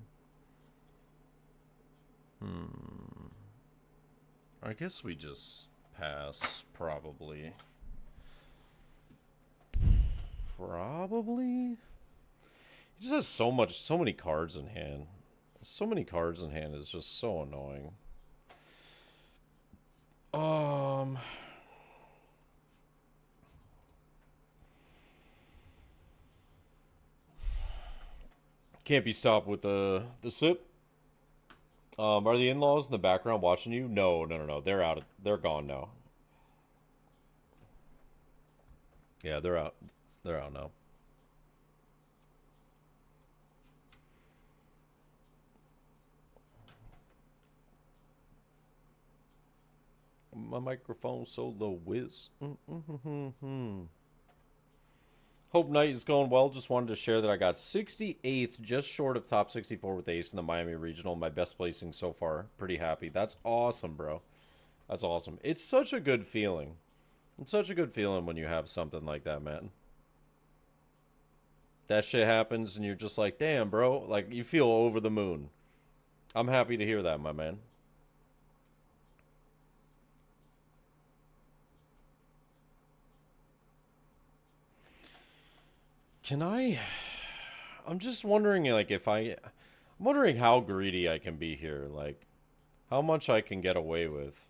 I guess we just pass, probably. Probably? He just has so many cards in hand. So many cards in hand is just so annoying. Can't be stopped with the sip. Are the in-laws in the background watching you? No. They're out. They're gone now. Yeah, they're out. They're out now. My microphone's so low, whiz. Hope night is going well. Just wanted to share that I got 68th, just short of top 64 with Ace in the Miami Regional. My best placing so far. Pretty happy. That's awesome, bro. That's awesome. It's such a good feeling. It's such a good feeling when you have something like that, man. That shit happens and you're just like, damn, bro. Like, you feel over the moon. I'm happy to hear that, my man. I'm just wondering, like, I'm wondering how greedy I can be here. Like, how much I can get away with.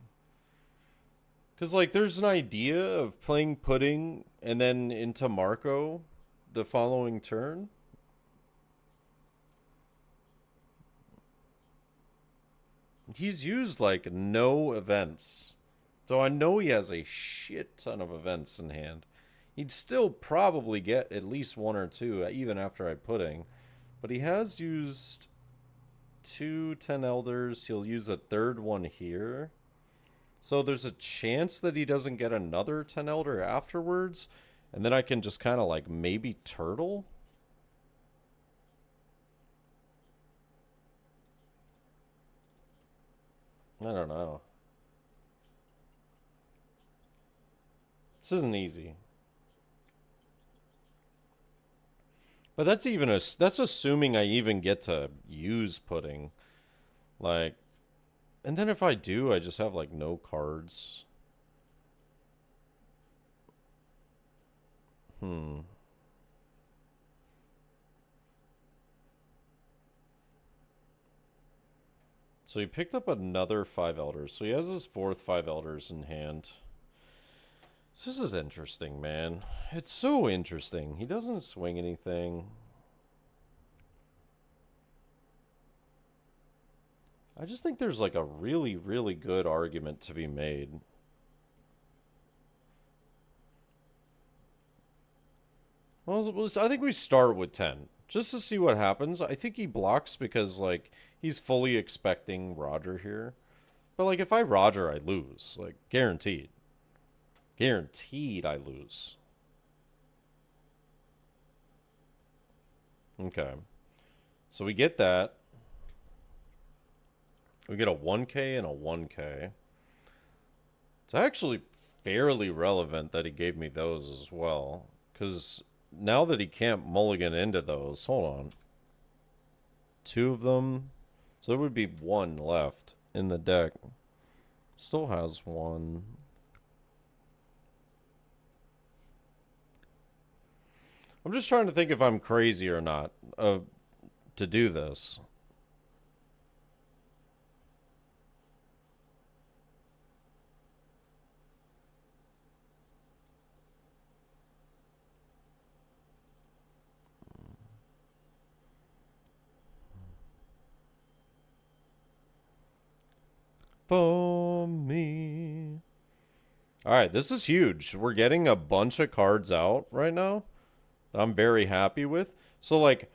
Because, like, there's an idea of playing Pudding and then into Marco the following turn. He's used, like, no events. So I know he has a shit ton of events in hand. He'd still probably get at least 1 or 2, even after I Pudding. But he has used 2 10 Elders. He'll use a 3rd one here. So there's a chance that he doesn't get another 10 Elder afterwards. And then I can just kind of like maybe turtle. I don't know. This isn't easy. But that's assuming I even get to use Pudding. Like, and then if I do, I just have like no cards. So he picked up another 5 Elders. So he has his 4th 5 Elders in hand. So this is interesting, man. It's so interesting. He doesn't swing anything. I just think there's like a really, really good argument to be made. Well, I think we start with 10. Just to see what happens. I think he blocks because, like, he's fully expecting Roger here. But, like, if I Roger, I lose. Like, guaranteed. Guaranteed I lose. Okay. So we get that. We get a 1K and a 1K. It's actually fairly relevant that he gave me those as well. Because now that he can't mulligan into those, hold on. 2 of them. So there would be 1 left in the deck. Still has 1. I'm just trying to think if I'm crazy or not to do this. For me. Alright, this is huge. We're getting a bunch of cards out right now that I'm very happy with. So, like,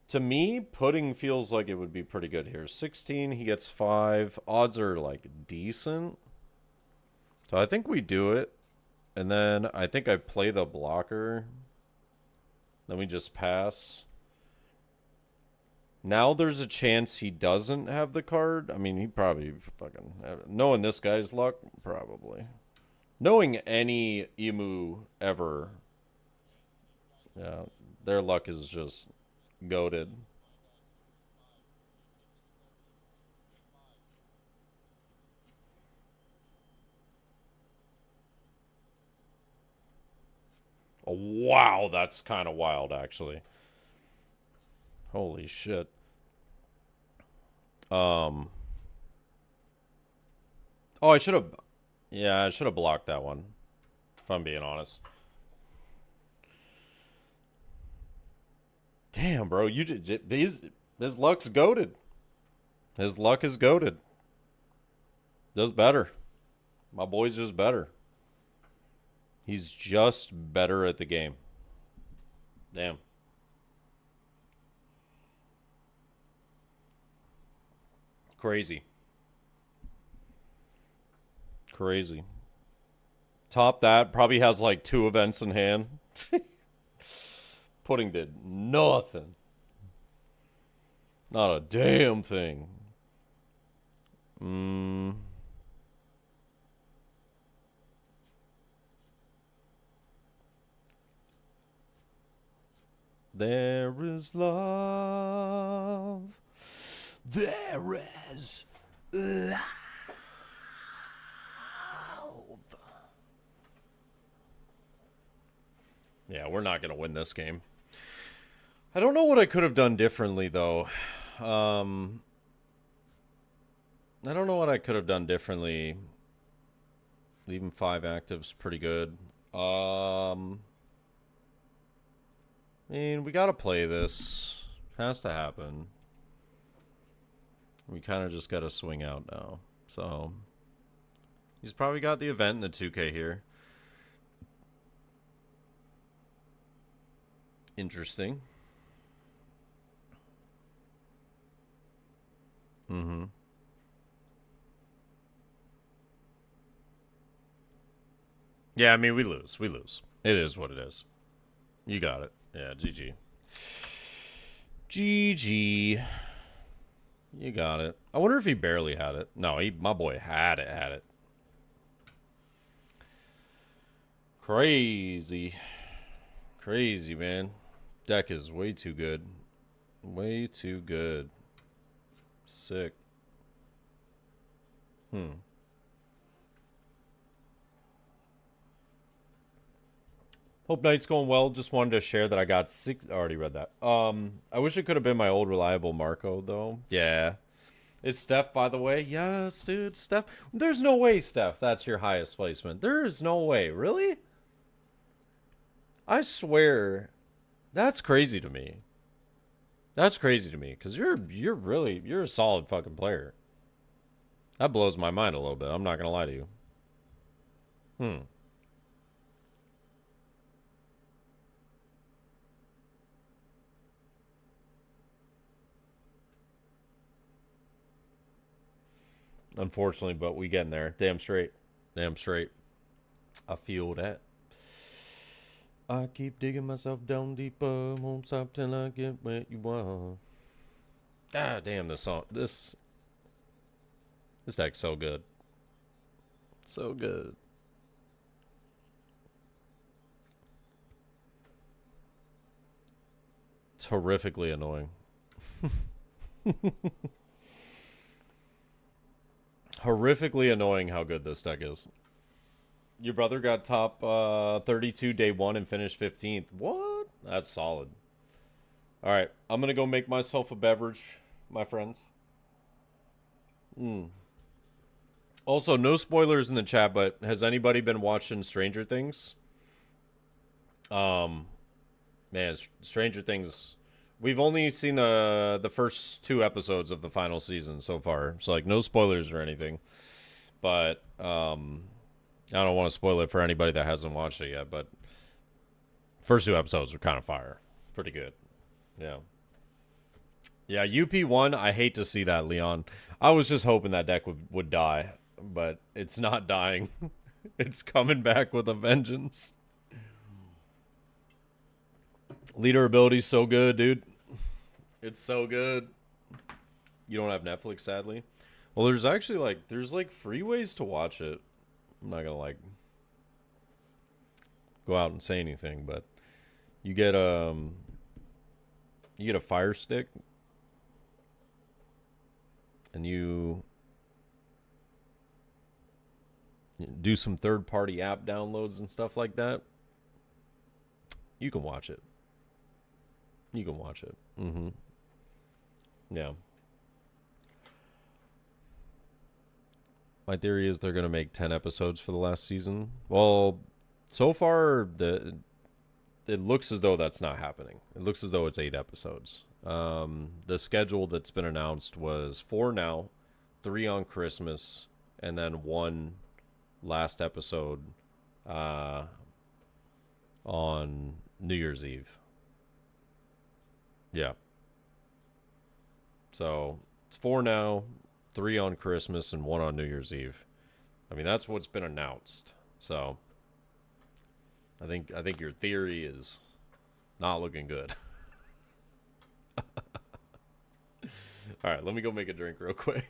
To me, pudding feels like it would be pretty good here. 16, he gets 5. Odds are, like, decent. So I think we do it. And then I think I play the blocker. Then we just pass. Now there's a chance he doesn't have the card. I mean, he probably fucking... Knowing this guy's luck, probably. Knowing any emu ever... Yeah, their luck is just goated. Oh, wow, that's kind of wild, actually. Holy shit. Oh, I should have... Yeah, I should have blocked that one, if I'm being honest. Damn, bro, you just... His luck's goated. His luck is goated. Does better. My boy's just better. He's just better at the game. Damn. Crazy. Crazy. Top that, probably has like 2 events in hand. Pudding did nothing. Not a damn thing. There is love. There is love. Yeah, we're not going to win this game. I don't know what I could have done differently, though. I don't know what I could have done differently. Leaving 5 actives pretty good. I mean, we got to play this. Has to happen. We kind of just got to swing out now. So, he's probably got the event in the 2K here. Interesting. Yeah, I mean, we lose. We lose. It is what it is. You got it. Yeah, GG. GG. You got it. I wonder if he barely had it. No, my boy had it. Crazy. Crazy, man. Deck is way too good. Way too good. Sick. Hope night's going well. Just wanted to share that I got 6... Already read that. I wish it could have been my old reliable Marco, though. Yeah. It's Steph, by the way. Yes, dude. Steph. There's no way, Steph, that's your highest placement. There is no way. Really? I swear. That's crazy to me. That's crazy to me. Because you're a solid fucking player. That blows my mind a little bit. I'm not going to lie to you. Unfortunately, but we getting there. Damn straight. Damn straight. I feel that. I keep digging myself down deeper. Won't stop till I get where you are. God damn, this song. This deck's so good. So good. It's horrifically annoying. Horrifically annoying how good this deck is. Your brother got top 32 day 1 and finished 15th. What? That's solid. Alright, I'm going to go make myself a beverage, my friends. Also, no spoilers in the chat, but has anybody been watching Stranger Things? Man, Stranger Things... We've only seen the first 2 episodes of the final season so far. So, like, no spoilers or anything. But, I don't want to spoil it for anybody that hasn't watched it yet, but first 2 episodes were kind of fire. Pretty good. Yeah. Yeah, UP1, I hate to see that, Leon. I was just hoping that deck would die, but it's not dying. It's coming back with a vengeance. Leader ability's so good, dude. It's so good. You don't have Netflix, sadly. Well, there's actually there's free ways to watch it. I'm not gonna go out and say anything, but you get a Fire Stick, and you do some third-party app downloads and stuff like that. You can watch it. You can watch it. Mm-hmm. Yeah. My theory is they're gonna make 10 episodes for the last season. Well, so far it looks as though that's not happening. It looks as though it's 8 episodes. The schedule that's been announced was 4 now, 3 on Christmas, and then 1 last episode on New Year's Eve. Yeah. So it's 4 now, 3 on Christmas, and 1 on New Year's Eve. I mean, that's what's been announced. So I think your theory is not looking good. All right, let me go make a drink real quick.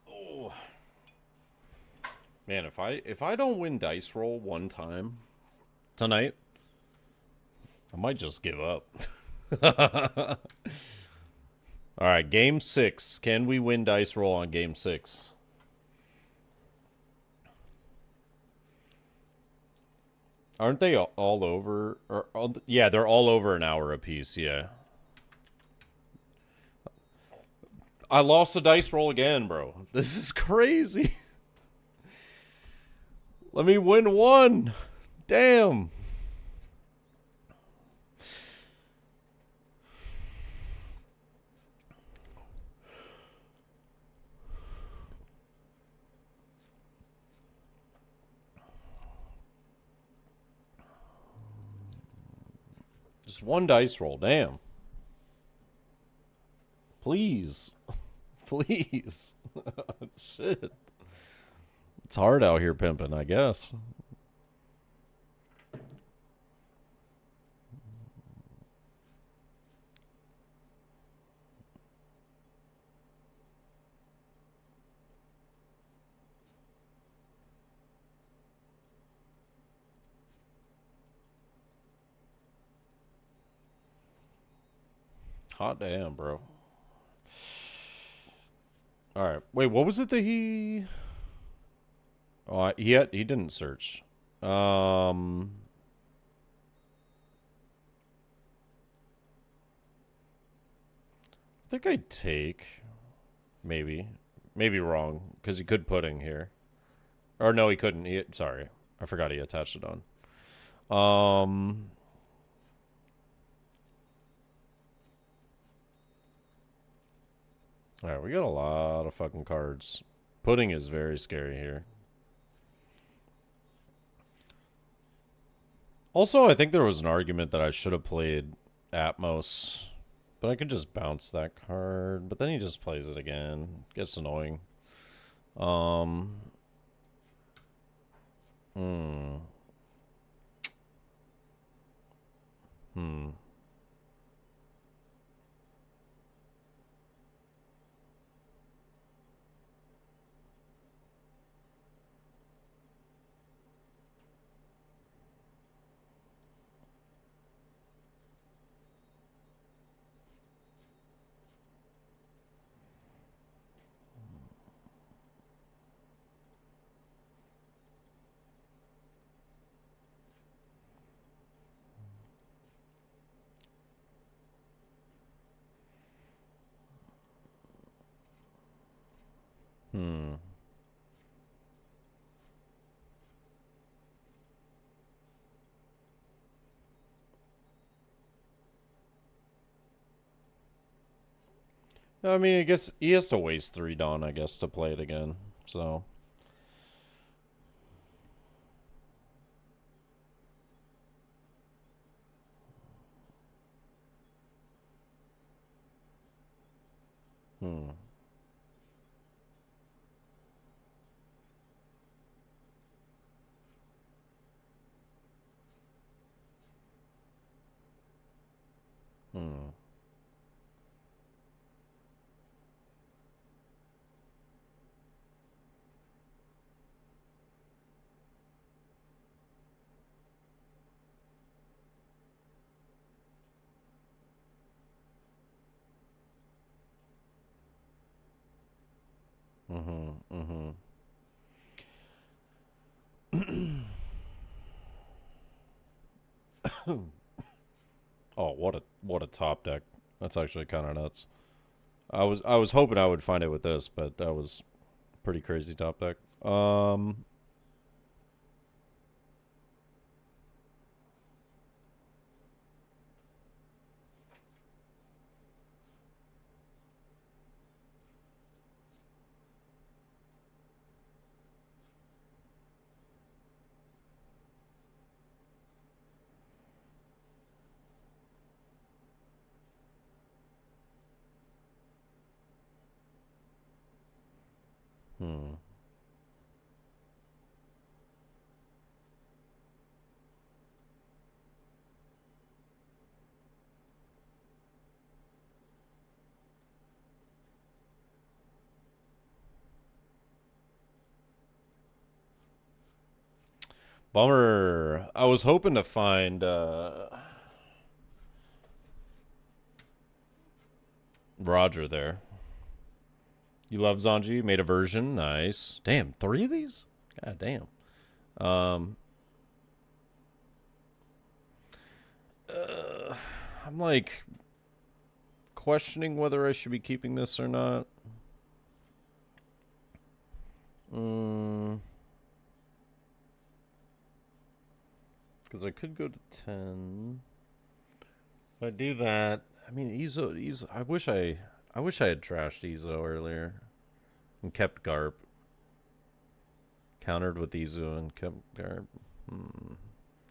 Oh. Man, if I don't win dice roll one time tonight, I might just give up. All right, game 6. Can we win dice roll on game 6? Aren't they all over? Yeah, they're all over an hour apiece. Yeah. I lost the dice roll again, bro. This is crazy. Let me win one. Damn. Just one dice roll. Damn. Please. Please. Shit. It's hard out here pimping, I guess. Hot damn, bro. All right. Wait, what was it that he... Oh, he didn't search. I think I'd take. Maybe. Maybe wrong, because he could pudding here. Or no, he couldn't. Sorry. I forgot he attached it on. Alright, we got a lot of fucking cards. Pudding is very scary here. Also, I think there was an argument that I should have played Atmos. But I could just bounce that card. But then he just plays it again. Gets annoying. Hmm. I mean, I guess he has to waste 3 Dawn, I guess, to play it again. So. Hmm. Oh, what a top deck. That's actually kind of nuts. I was hoping I would find it with this, but that was pretty crazy top deck. Bummer. I was hoping to find Roger there. You love Zanji? Made a version. Nice. Damn, 3 of these? God damn. I'm like questioning whether I should be keeping this or not. Because I could go to 10. If I do that, I mean, Izo. I wish I had trashed Izo earlier and kept Garp. Countered with Izo and kept Garp.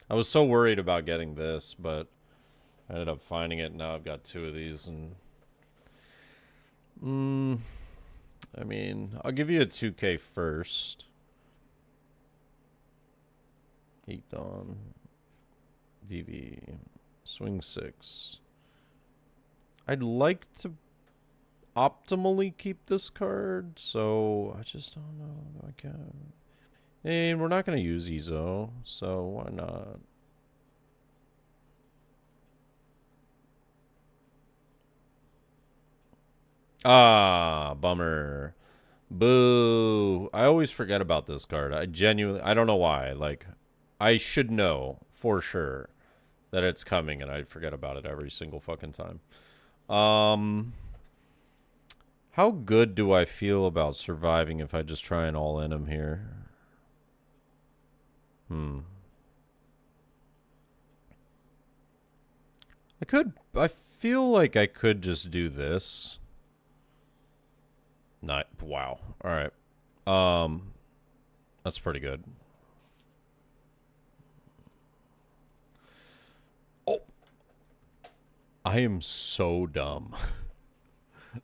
I was so worried about getting this, but I ended up finding it. And now I've got 2 of these, and I mean, I'll give you a 2K first. 8 Dawn. VV. Swing 6. I'd like to optimally keep this card, so I just don't know. I can't. And we're not going to use Izo, so why not? Ah, bummer. Boo. I always forget about this card. I don't know why. Like, I should know for sure that it's coming, and I forget about it every single fucking time. How good do I feel about surviving if I just try and all in him here? I feel like I could just do this. Not, wow. All right. That's pretty good. Oh. I am so dumb.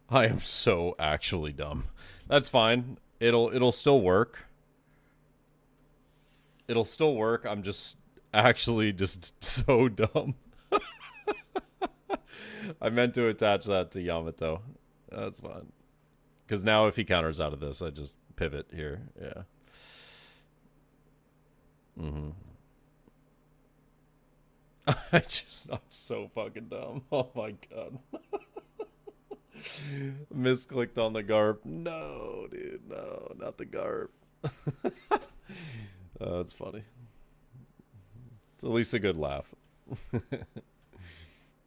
I am so actually dumb. That's fine. It'll still work. It'll still work. I'm just actually just so dumb. I meant to attach that to Yamato. That's fine. Because now if he counters out of this, I just pivot here. Yeah. I'm so fucking dumb. Oh my god. Misclicked on the garp. No, dude. No, not the garp. That's funny. It's at least a good laugh.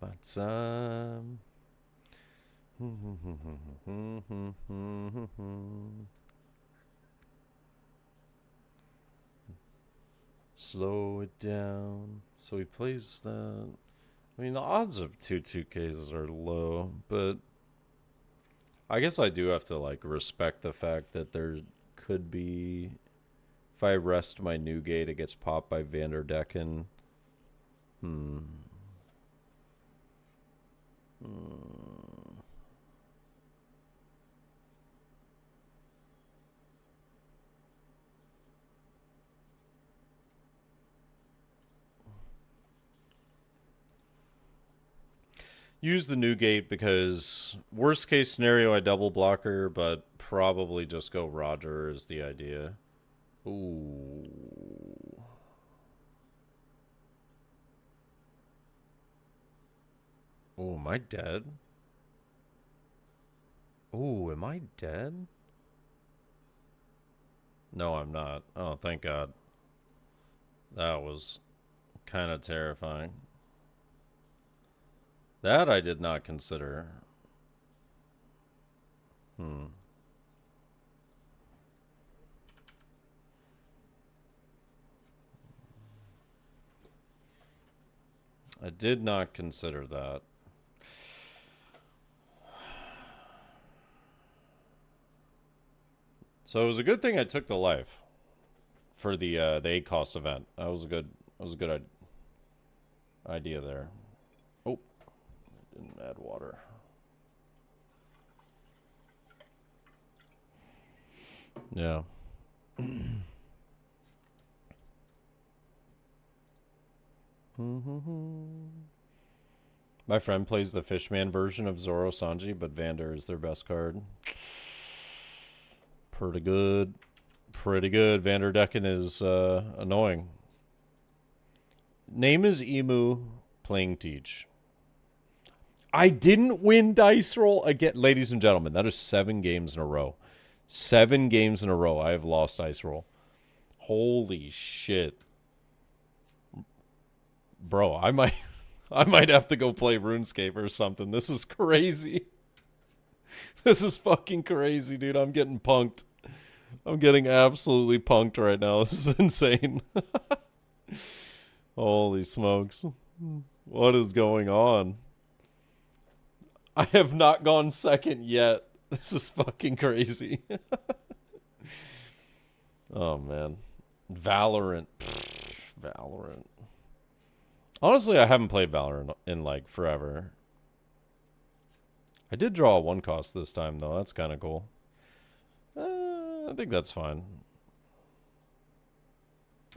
But, slow it down. So he plays that. I mean, the odds of 2-2Ks are low, but I guess I do have to, like, respect the fact that there could be... If I rest my Newgate, it gets popped by Vanderdecken. Use the Newgate because worst case scenario I double blocker, but probably just go Roger is the idea. Ooh. Oh, am I dead? Oh, am I dead? No, I'm not. Oh, thank God. That was kind of terrifying. That I did not consider. I did not consider that. So it was a good thing I took the life for the 8-cost event. That was a good idea there. Oh, didn't add water. Yeah. My friend plays the Fishman version of Zoro Sanji, but Vander is their best card. Pretty good. Pretty good. Vanderdecken is annoying. Name is Emu, playing Teach. I didn't win dice roll again. Ladies and gentlemen, that is 7 games in a row. 7 games in a row I have lost dice roll. Holy shit. Bro, I might have to go play RuneScape or something. This is crazy. This is fucking crazy, dude. I'm getting punked. I'm getting absolutely punked right now. This is insane. Holy smokes. What is going on? I have not gone second yet. This is fucking crazy. Oh, man. Valorant. Valorant. Honestly, I haven't played Valorant in, like, forever. I did draw a 1-cost this time, though. That's kind of cool. I think that's fine.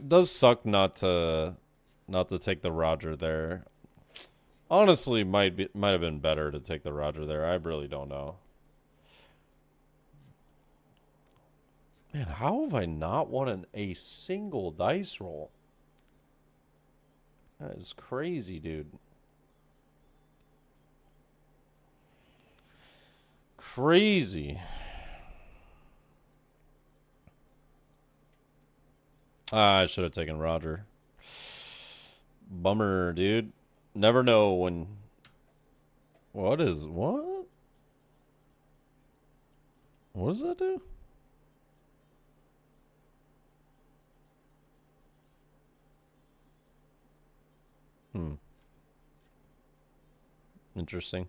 It does suck not to take the Roger there. Honestly, might have been better to take the Roger there. I really don't know. Man, how have I not won a single dice roll? That is crazy, dude. Crazy. I should have taken Roger. Bummer, dude. Never know when... What? What does that do? Interesting.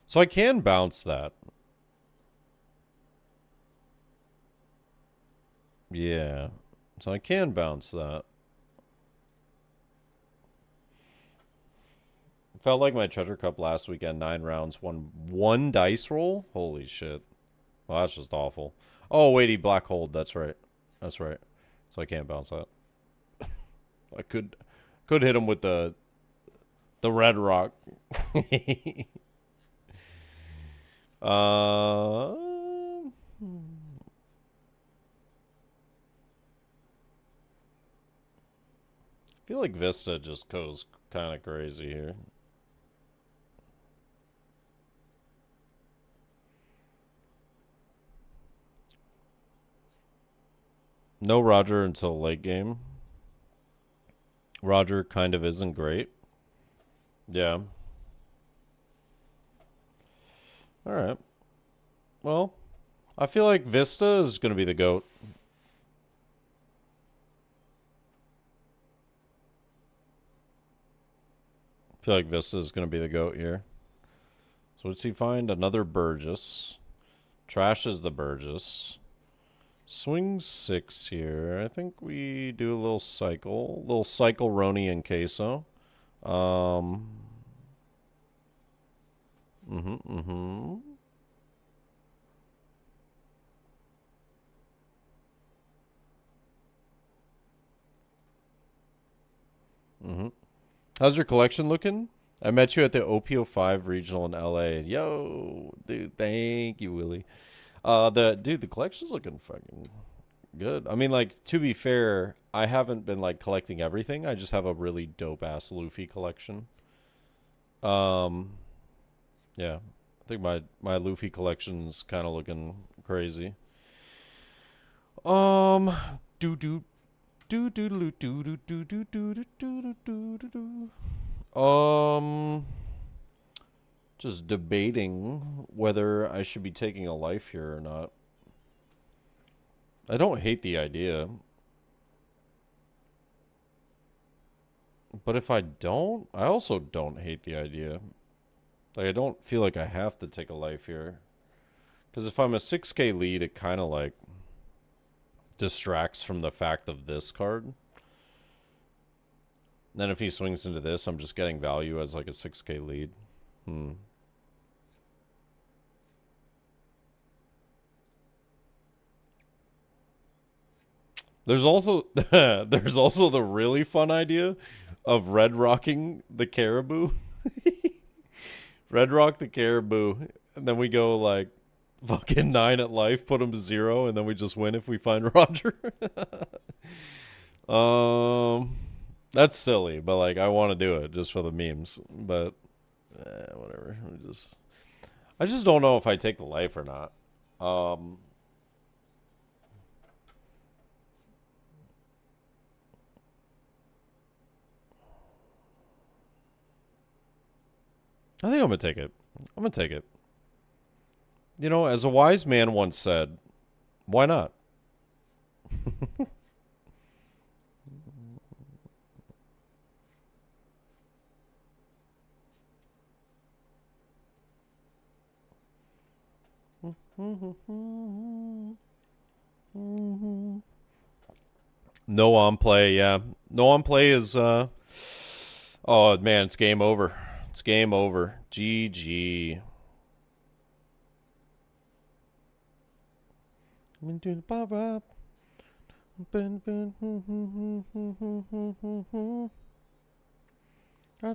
So I can bounce that. Yeah. So I can bounce that. Felt like my treasure cup last weekend, 9 rounds, won 1 dice roll. Holy shit. Well, that's just awful. Oh, wait, he black holed. That's right. That's right. So I can't bounce that. I could hit him with the red rock. I feel like Vista just goes kind of crazy here. No Roger until late game. Roger kind of isn't great. Yeah. Alright. Well, I feel like Vista is going to be the GOAT. I feel like Vista is going to be the GOAT here. So what's he find? Another Burgess. Trashes the Burgess. Swings 6 here. I think we do a little cycle. A little cycle Roni and Queso. How's your collection looking? I met you at the OP13 regional in LA. Yo, dude, thank you, Willie. The collection's looking fucking good. I mean, like, to be fair, I haven't been like collecting everything. I just have a really dope ass Luffy collection. Yeah. I think my Luffy collection's kind of looking crazy. Just debating whether I should be taking a life here or not. I don't hate the idea. But if I don't, I also don't hate the idea. Like, I don't feel like I have to take a life here. Because if I'm a 6K lead, it kind of, like, distracts from the fact of this card. Then if he swings into this, I'm just getting value as, like, a 6K lead. There's also the really fun idea of red rocking the caribou. Red rock the caribou, and then we go like fucking 9 at life, put him to 0, and then we just win if we find Roger. That's silly, but like I want to do it just for the memes. But whatever. I just don't know if I take the life or not. I think I'm gonna take it. I'm gonna take it. You know, as a wise man once said, why not? No on play, yeah. No on play is oh man, it's game over. It's game over. GG. I'll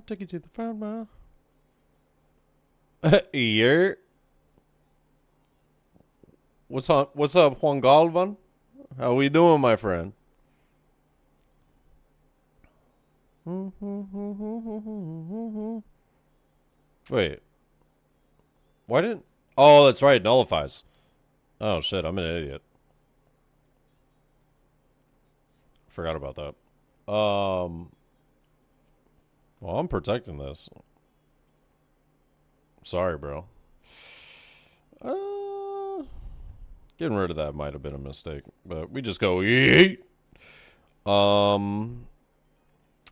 take you to the front mile. Yeah. What's up, Juan Galvan? How we doing, my friend? Wait. Why didn't... Oh, that's right. Nullifies. Oh, shit. I'm an idiot. Forgot about that. Well, I'm protecting this. Sorry, bro. Getting rid of that might have been a mistake, but we just go yeet. And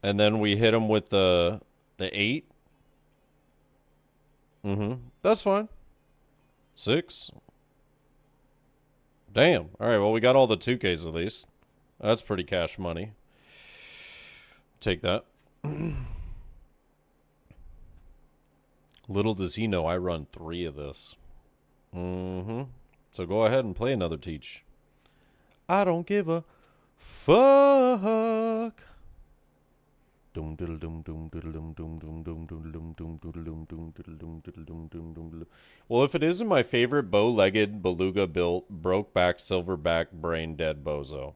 then we hit him with the 8. That's fine. 6. Damn. All right, well, we got all the 2Ks at least. That's pretty cash money. Take that. Little does he know I run 3 of this. So go ahead and play another teach. I don't give a fuck. Well, if it isn't my favorite bow-legged, beluga-built, broke-back, silverback, brain-dead bozo.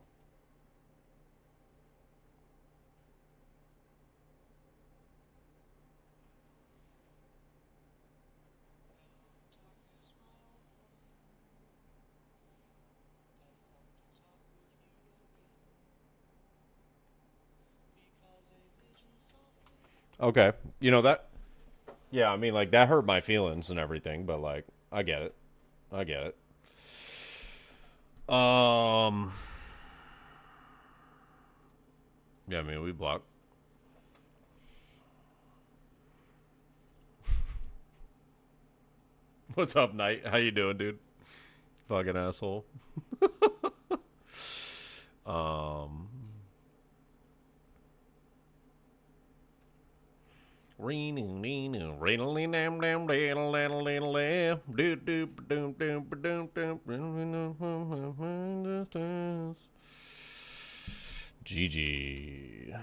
Okay. You know that... Yeah, I mean, like, that hurt my feelings and everything, but, like, I get it. I get it. Yeah, I mean, we block. What's up, Knight? How you doing, dude? Fucking asshole. GG.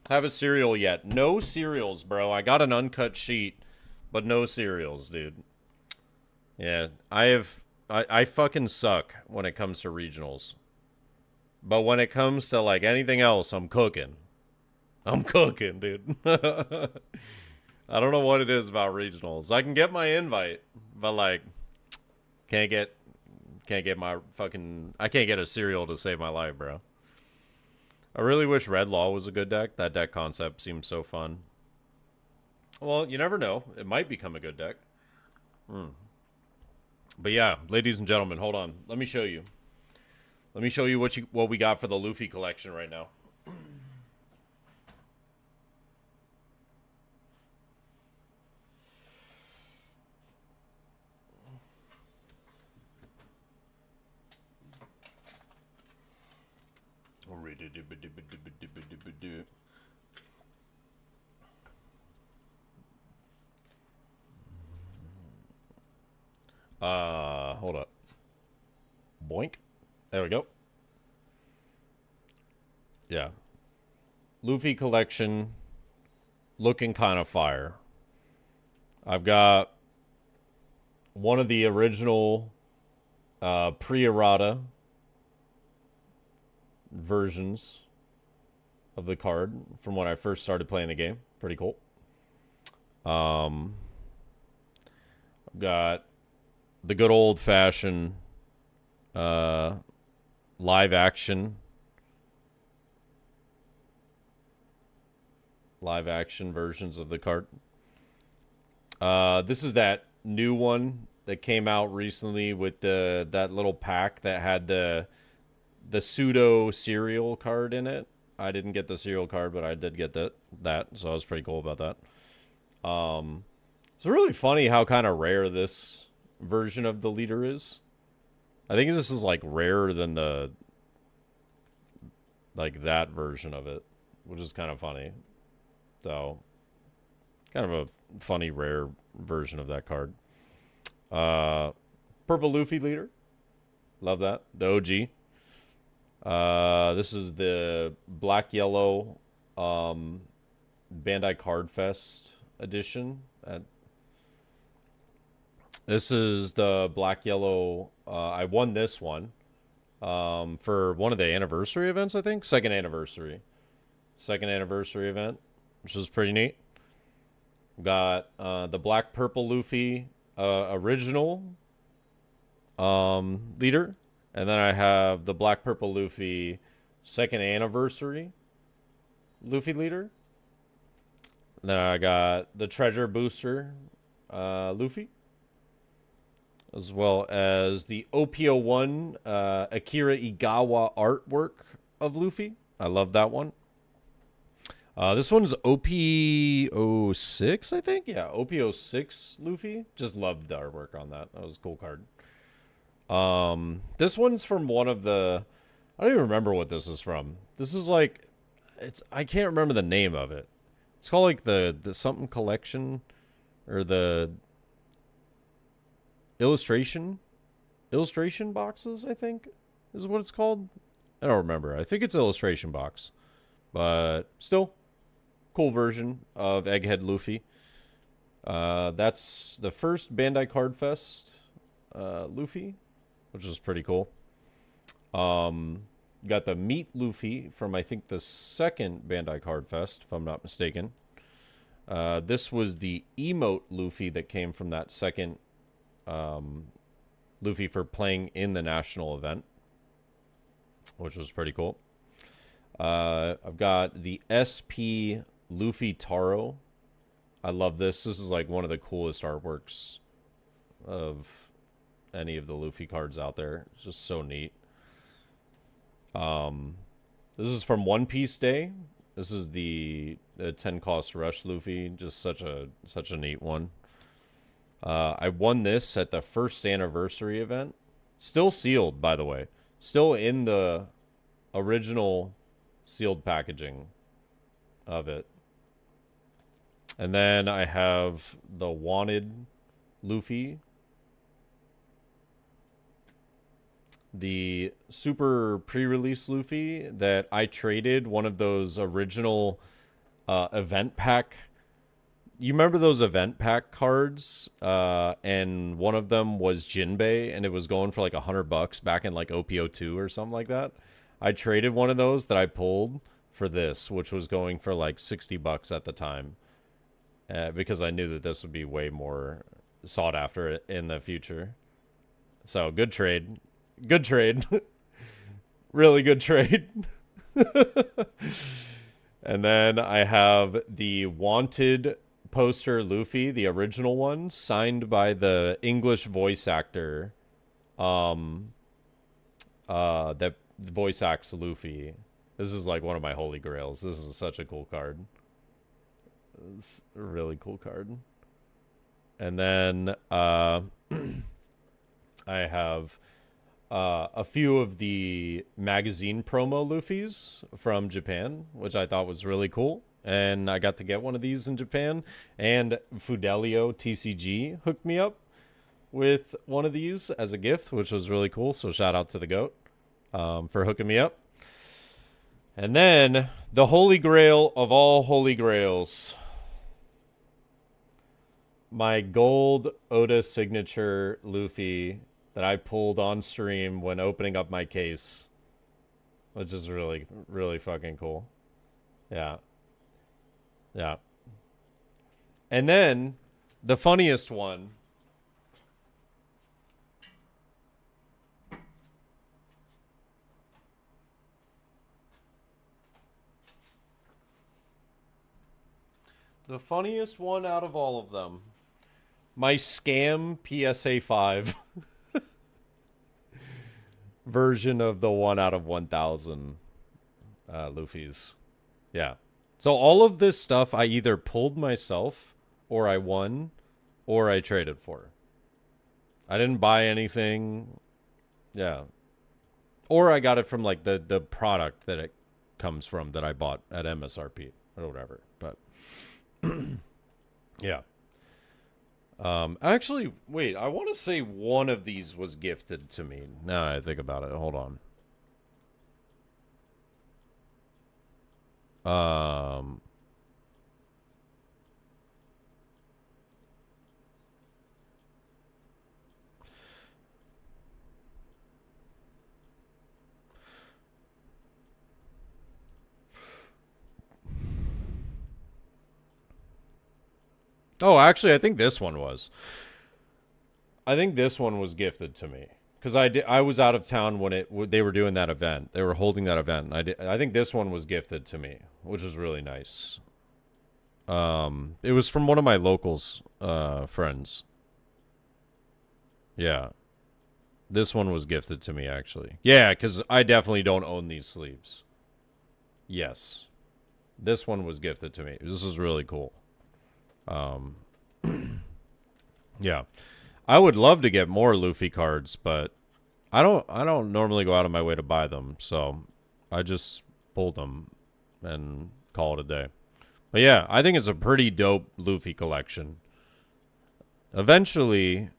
Have a cereal yet? No cereals, bro. I got an uncut sheet, but no cereals, dude. Yeah, I fucking suck when it comes to regionals. But when it comes to, like, anything else, I'm cooking. I'm cooking, dude. I don't know what it is about regionals. I can get my invite, but, like, can't get my fucking... I can't get a cereal to save my life, bro. I really wish Red Law was a good deck. That deck concept seems so fun. Well, you never know. It might become a good deck. But yeah, ladies and gentlemen, hold on. Let me show you. Let me show you what we got for the Luffy collection right now. Hold up. Boink. There we go. Yeah. Luffy collection looking kind of fire. I've got one of the original pre-errata versions of the card from when I first started playing the game. Pretty cool. I've got the good old-fashioned live action versions of the card. This is that new one that came out recently with that little pack that had the pseudo serial card in it. I didn't get the serial card, but I did get that, so I was pretty cool about that. It's really funny how kind of rare this version of the leader is. I think this is like rarer than that version of it, which is kind of funny. So, kind of a funny rare version of that card. Purple Luffy leader. Love that. The OG. This is the black yellow Bandai Card Fest edition. This is the black yellow. I won this one for one of the anniversary events, I think. Second anniversary event, which is pretty neat. Got the black purple Luffy original leader, and then I have the black purple Luffy second anniversary Luffy leader. And then I got the treasure booster Luffy, as well as the OP01 Akira Igawa artwork of Luffy. I love that one. This one's OP06, I think. Yeah, OP06 Luffy. Just loved the artwork on that. That was a cool card. This one's from one of the... I don't even remember what this is from. This is like... I can't remember the name of it. It's called like the something collection, or the illustration boxes, I think is what it's called. I don't remember. I think it's illustration box, but still cool version of Egghead Luffy. That's the first Bandai Card Fest Luffy, which is pretty cool. Got the Meat Luffy from, I think, the second Bandai Card Fest, if I'm not mistaken. This was the emote Luffy that came from that second Luffy for playing in the national event, which was pretty cool. I've got the SP Luffy Taro. I love this. This is like one of the coolest artworks of any of the Luffy cards out there. It's just so neat. This is from One Piece Day. This is the 10 cost rush Luffy. Just such a neat one. I won this at the first anniversary event. Still sealed, by the way. Still in the original sealed packaging of it. And then I have the Wanted Luffy. The super pre-release Luffy that I traded one of those original event pack. You remember those event pack cards? And one of them was Jinbei, and it was going for like $100 back in like OP02 or something like that. I traded one of those that I pulled for this, which was going for like $60 at the time, because I knew that this would be way more sought after in the future. So good trade. Good trade. Really good trade. And then I have the Wanted poster Luffy, the original one, signed by the English voice actor that voice acts Luffy. This is like one of my holy grails. This is such a cool card. It's a really cool card. And then I have a few of the magazine promo Luffys from Japan, which I thought was really cool. And I got to get one of these in Japan. And Fidelio TCG hooked me up with one of these as a gift, which was really cool. So shout out to the GOAT for hooking me up. And then the holy grail of all holy grails. My gold Oda signature Luffy that I pulled on stream when opening up my case, which is really, really fucking cool. Yeah. Yeah. And then the funniest one. The funniest one out of all of them. My scam PSA 5 version of the 1 out of 1,000 Luffy's. Yeah. So all of this stuff I either pulled myself, or I won, or I traded for. I didn't buy anything. Yeah. Or I got it from like the product that it comes from that I bought at MSRP or whatever. But yeah. Actually, wait, I want to say one of these was gifted to me. Now I think about it. Hold on. Oh, actually, I think this one was. I think this one was gifted to me because I was out of town when they were doing that event. They were holding that event. And I think this one was gifted to me, which was really nice. It was from one of my locals friends. Yeah. This one was gifted to me, actually. Yeah, because I definitely don't own these sleeves. Yes. This one was gifted to me. This is really cool. Yeah. I would love to get more Luffy cards, but I don't normally go out of my way to buy them, so I just pulled them and call it a day. But yeah, I think it's a pretty dope Luffy collection. Eventually,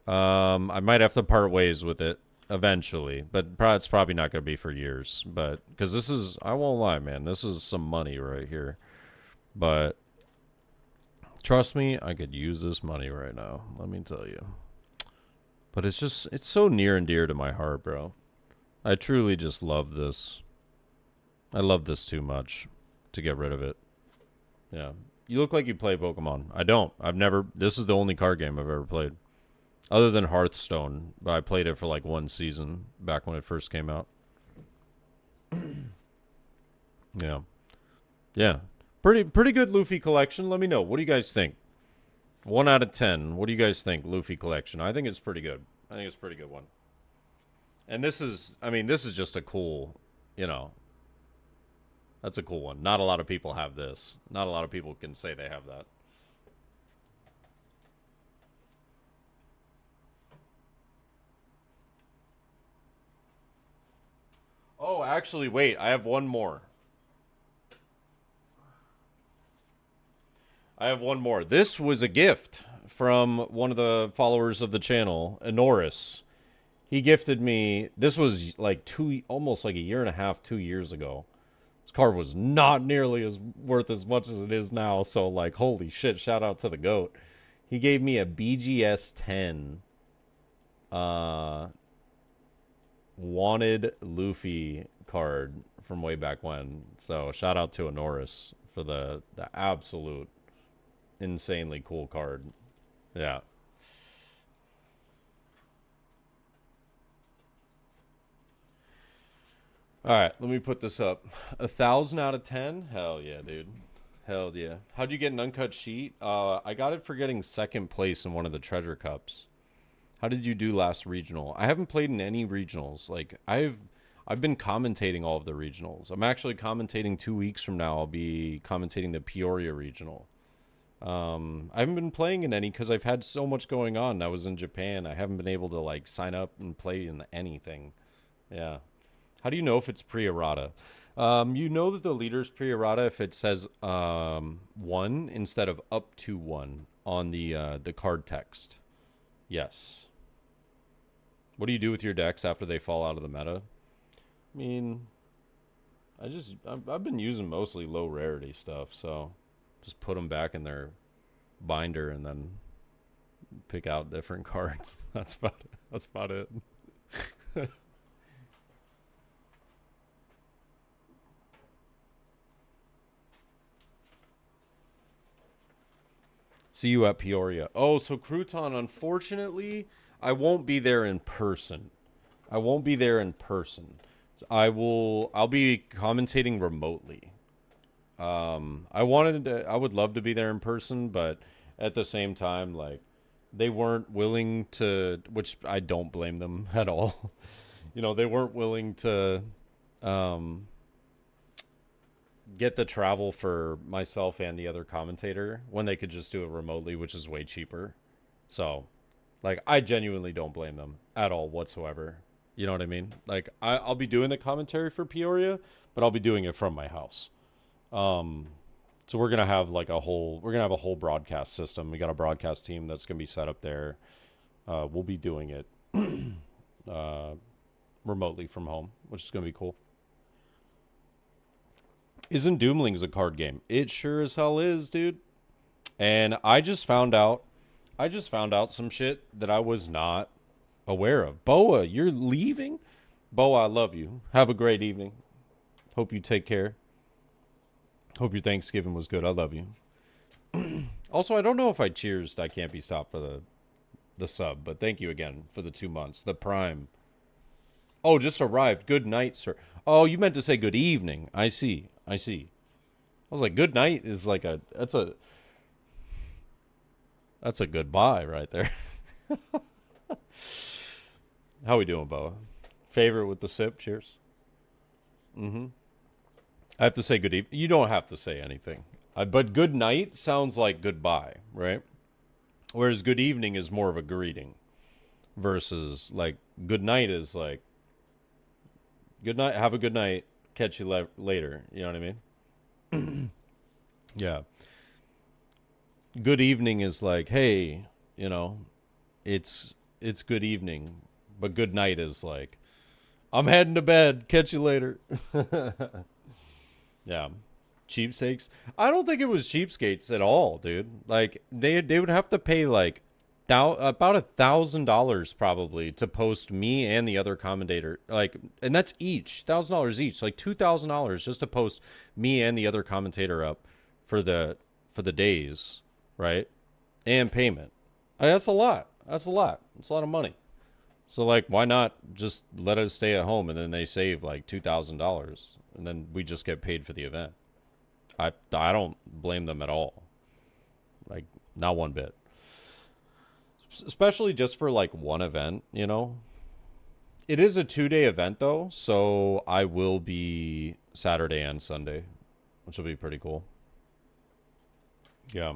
I might have to part ways with it eventually, but it's probably not going to be for years. But because this is, I won't lie, man, this is some money right here. But trust me, I could use this money right now. Let me tell you. But it's just, it's so near and dear to my heart, bro. I truly just love this. I love this too much to get rid of it. Yeah. You look like you play Pokemon. I don't. I've never, this is the only card game I've ever played. Other than Hearthstone, but I played it for like one season back when it first came out. Yeah. Yeah. Pretty good Luffy collection. Let me know. What do you guys think? 1 out of 10. What do you guys think, Luffy collection? I think it's pretty good. I think it's a pretty good one. And this is, I mean, this is just a cool, you know, that's a cool one. Not a lot of people have this. Not a lot of people can say they have that. Oh, actually, wait. I have one more. I have one more. This was a gift from one of the followers of the channel, Enoris. He gifted me, this was like almost like a year and a half, 2 years ago. This card was not nearly as worth as much as it is now, so like, holy shit, shout out to the GOAT. He gave me a BGS 10 wanted Luffy card from way back when. So shout out to Enoris for the absolute insanely cool card. Yeah. All right, let me put this up. 1,000 out of 10? Hell yeah, dude. Hell yeah. How'd you get an uncut sheet? I got it for getting second place in one of the treasure cups. How did you do last regional? I haven't played in any regionals. Like I've been commentating all of the regionals. I'm actually commentating 2 weeks from now. I'll be commentating the Peoria regional. I haven't been playing in any because I've had so much going on. I was in Japan. I haven't been able to like sign up and play in anything. Yeah. How do you know if it's pre-errata? You know that the leader's pre-errata if it says 1 instead of up to 1 on the card text. Yes. What do you do with your decks after they fall out of the meta? I mean, I've been using mostly low rarity stuff, so just put them back in their binder and then pick out different cards. That's about it. See you at Peoria. Oh, so Crouton, unfortunately, I won't be there in person. I won't be there in person. I'll be commentating remotely. I would love to be there in person, but at the same time, like, they weren't willing to, which I don't blame them at all. You know, they weren't willing to, get the travel for myself and the other commentator when they could just do it remotely, which is way cheaper. So, like, I genuinely don't blame them at all whatsoever. You know what I mean? Like, I'll be doing the commentary for Peoria, but I'll be doing it from my house. So we're gonna have like a whole broadcast system. We got a broadcast team that's gonna be set up there. We'll be doing it remotely from home, which is gonna be cool. Isn't Doomlings a card game? It sure as hell is, dude. And I just found out some shit that I was not aware of. Boa, you're leaving? Boa, I love you. Have a great evening. Hope you take care. Hope your Thanksgiving was good. I love you. Also, I don't know if I cheersed I Can't Be Stopped for the sub, but thank you again for the 2 months. The Prime. Oh, just arrived. Good night, sir. Oh, you meant to say good evening. I see. I see. I was like, good night is like that's a goodbye right there. How we doing, Boa? Favorite with the sip. Cheers. Mm-hmm. I have to say good evening. You don't have to say anything. But good night sounds like goodbye, right? Whereas good evening is more of a greeting versus like good night is like good night, have a good night, catch you later. You know what I mean? Yeah. Good evening is like, hey, you know, it's good evening, but good night is like, I'm heading to bed, catch you later. Yeah. Cheapskates. I don't think it was cheapskates at all, dude. Like they would have to pay like about $1,000 probably to post me and the other commentator. Like, and that's each $1,000 each, like $2,000 just to post me and the other commentator up for the days, right? And payment. That's a lot. That's a lot. It's a lot of money. So like, why not just let us stay at home and then they save like $2,000 and then we just get paid for the event. I don't blame them at all. Like, not one bit. Especially just for like one event, you know. It is a 2-day event though, so I will be Saturday and Sunday, which will be pretty cool. Yeah.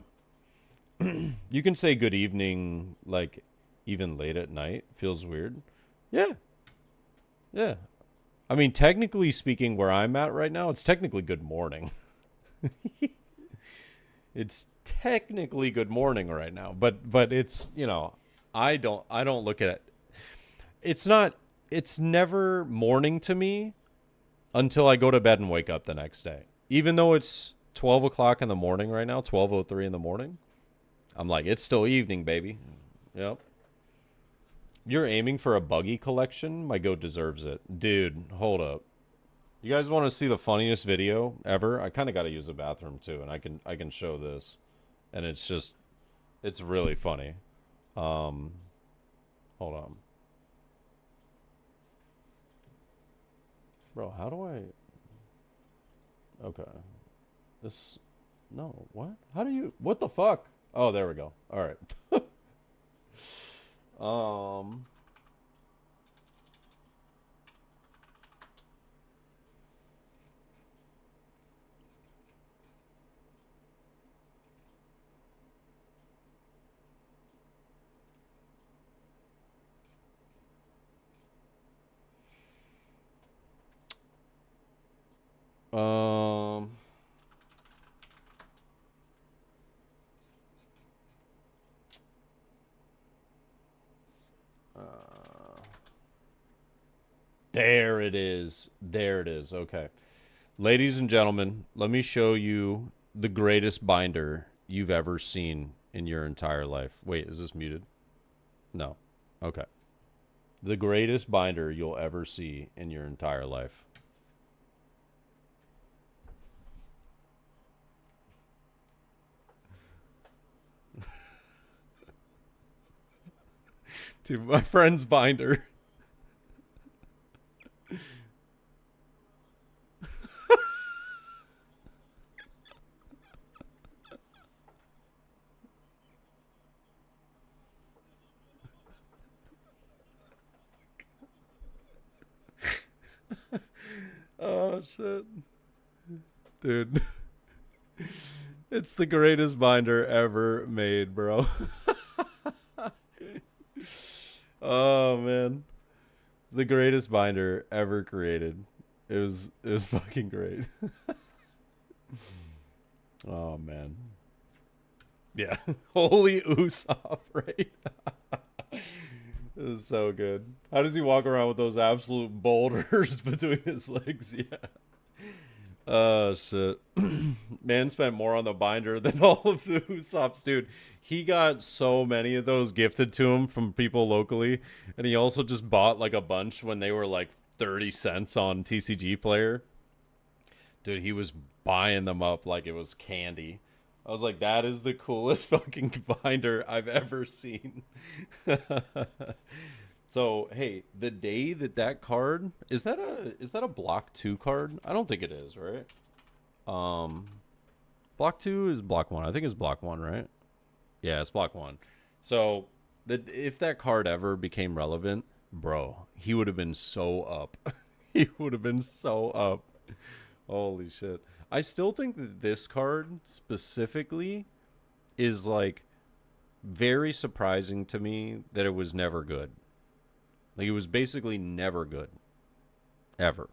You can say good evening like even late at night. Feels weird. Yeah. Yeah. I mean, technically speaking, where I'm at right now, it's technically good morning. It's technically good morning right now, but it's, you know, I don't look at it. It's never morning to me until I go to bed and wake up the next day. Even though it's 12 o'clock in the morning right now, 12:03 in the morning, I'm like, it's still evening, baby. Yep. You're aiming for a buggy collection? My goat deserves it. Dude, hold up. You guys want to see the funniest video ever? I kind of got to use the bathroom too, and I can show this, and it's really funny. Hold on, bro. How do I? Okay, no, what? How do you? What the fuck? Oh, there we go. All right. Um, there it is. There it is. Okay. Ladies and gentlemen, let me show you the greatest binder you've ever seen in your entire life. Wait, is this muted? No. Okay. The greatest binder you'll ever see in your entire life. To my friend's binder. Oh, shit. Dude. It's the greatest binder ever made, bro. Oh, man. The greatest binder ever created. It was fucking great. Oh, man. Yeah. Holy Usopp, right? This is so good. How does he walk around with those absolute boulders between his legs? Yeah. Oh, shit. Man spent more on the binder than all of the Usopps, dude. He got so many of those gifted to him from people locally, and he also just bought like a bunch when they were like 30 cents on TCG Player. Dude, he was buying them up like it was candy. I was like, that is the coolest fucking binder I've ever seen. So, hey, the day that card is that a block 2 card? I don't think it is, right? Block 2 is block 1. I think it's block 1, right? Yeah, it's block 1. So, if that card ever became relevant, bro, he would have been so up. He would have been so up. Holy shit. I still think that this card specifically is like very surprising to me that it was never good. Like it was basically never good. Ever.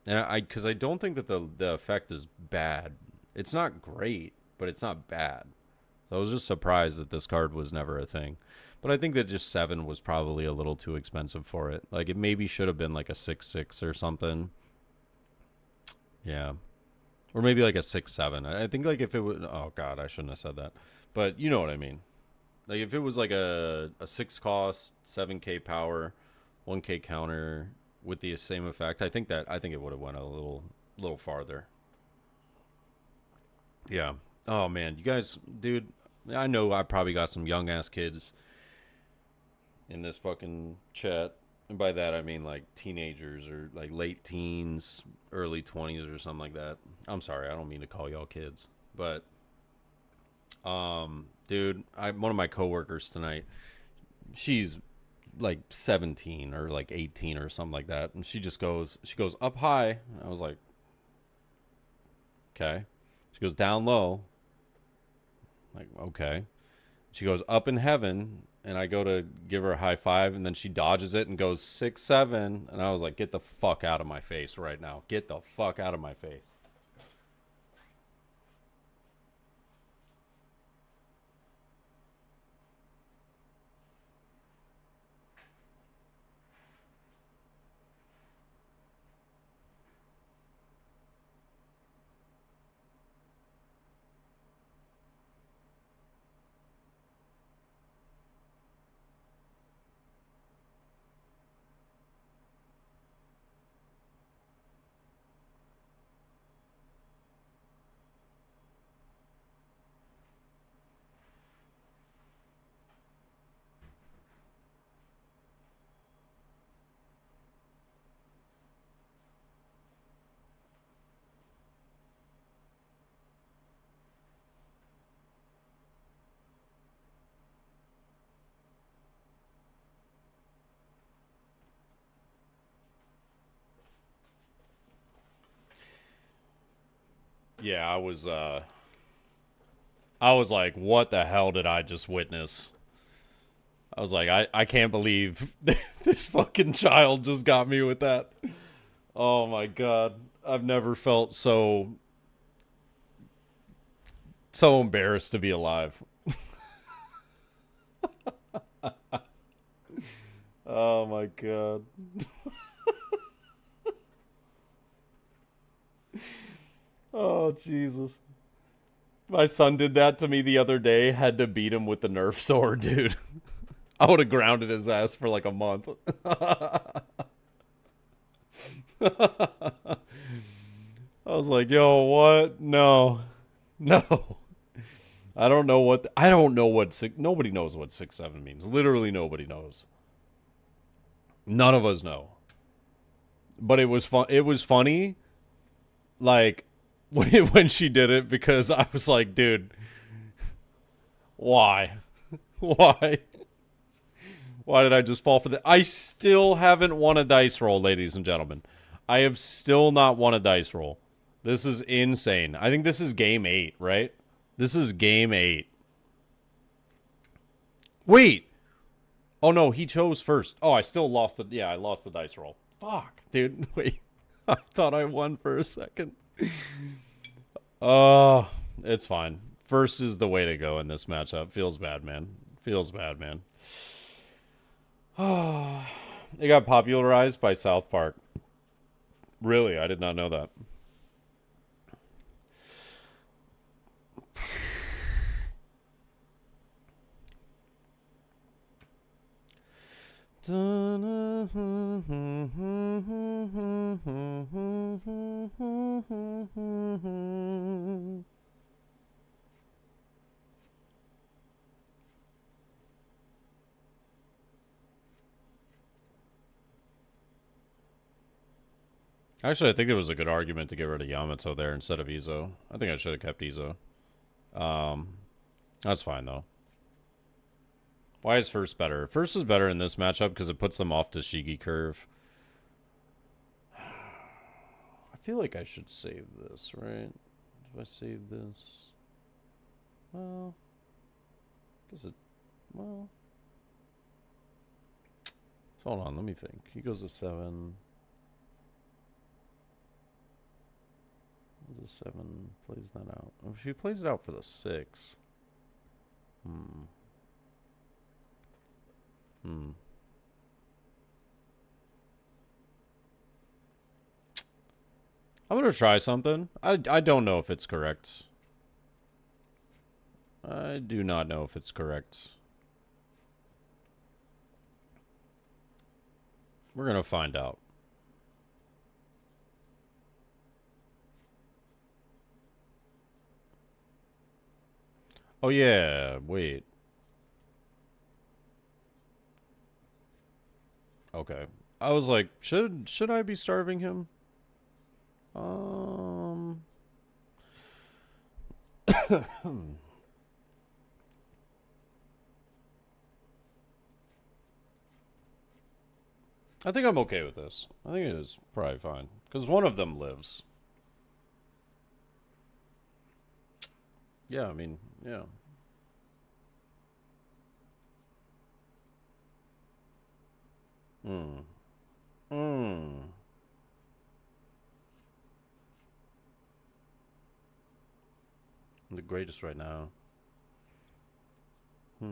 And because I don't think that the effect is bad. It's not great, but it's not bad. So I was just surprised that this card was never a thing. But I think that just 7 was probably a little too expensive for it. Like it maybe should have been like a 6/6 or something. Yeah. Or maybe like a 6/7. I think like if it was, oh god, I shouldn't have said that. But you know what I mean. Like if it was like a 6 cost, 7k power, 1k counter with the same effect, I think it would have went a little farther. Yeah. Oh man, you guys, dude, I know I probably got some young ass kids in this fucking chat. And by that I mean like teenagers or like late teens, early 20s or something like that. I'm sorry, I don't mean to call y'all kids, but dude, one of my coworkers tonight, she's like 17 or like 18 or something like that, and she goes up high. I was like, okay. She goes down low. Like, okay. She goes up in heaven, and I go to give her a high five, and then she dodges it and goes 6/7, and I was like, get the fuck out of my face right now. Get the fuck out of my face. Yeah, I was like, what the hell did I just witness? I was like, I can't believe this fucking child just got me with that. Oh my god. I've never felt so embarrassed to be alive. Oh my god. Oh Jesus. My son did that to me the other day. Had to beat him with the Nerf sword, dude. I would have grounded his ass for like a month. I was like, yo, what? No. No. I don't know what nobody knows what 6/7 means. Literally nobody knows. None of us know. But it was fun. It was funny, like when she did it, because I was like, dude, why, why, why did I just fall for that? I still haven't won a dice roll, ladies and gentlemen. I have still not won a dice roll. This is insane. I think this is game 8, right? This is game 8. Wait. Oh, no, he chose first. Oh, I still lost the... Yeah, I lost the dice roll. Fuck, dude. Wait. I thought I won for a second. Oh, it's fine. First is the way to go in this matchup. Feels bad, man. Feels bad, man. Oh, it got popularized by South Park. Really? I did not know that. Actually, I think there was a good argument to get rid of Yamato there instead of Izo. I think I should have kept Izo. That's fine, though. Why is first better? First is better in this matchup because it puts them off the Shigi curve. I feel like I should save this, right? If I save this... Well... Because it... Well... Hold on, let me think. He goes to 7... The 7 plays that out. If he plays it out for the 6. I'm gonna try something. I don't know if it's correct. I do not know if it's correct. We're gonna find out. Oh yeah, wait. Okay. I was like, should I be starving him? I think I'm okay with this. I think it is probably fine. Because one of them lives. Yeah, I mean, yeah. I'm the greatest right now. I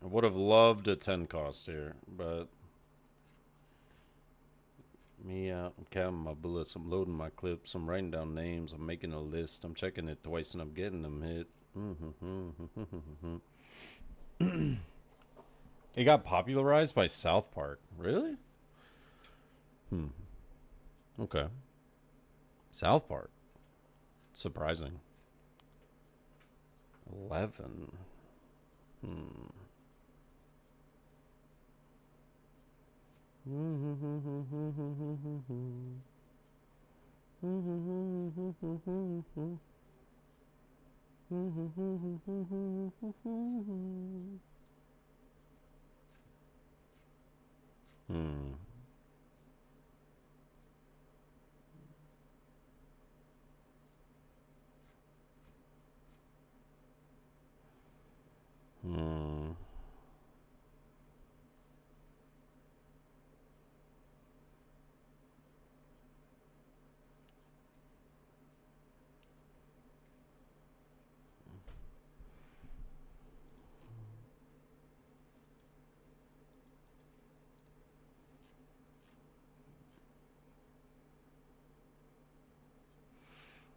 would have loved a 10 cost here, but... Me out, I'm counting my bullets, I'm loading my clips, I'm writing down names, I'm making a list, I'm checking it twice and I'm getting them hit. It got popularized by South Park. Really? Okay. South Park. Surprising. 11.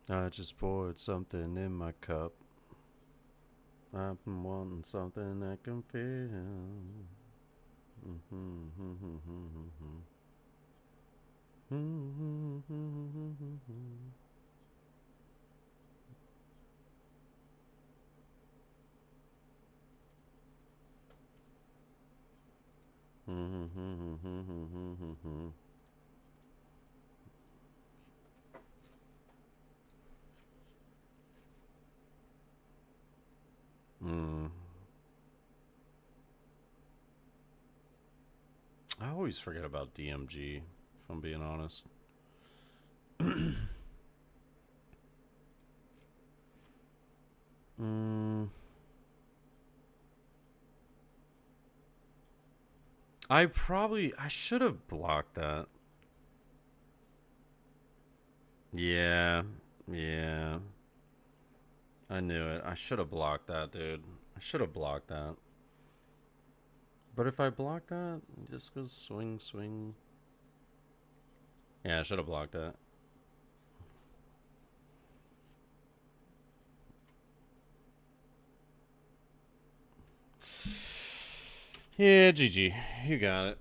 I just poured something in my cup. I've been wanting something I can feel. I always forget about DMG, if I'm being honest. I should have blocked that. Yeah. I knew it. I should have blocked that, dude. I should have blocked that. But if I block that, it just goes swing, swing. Yeah, I should have blocked that. Yeah, GG. You got it.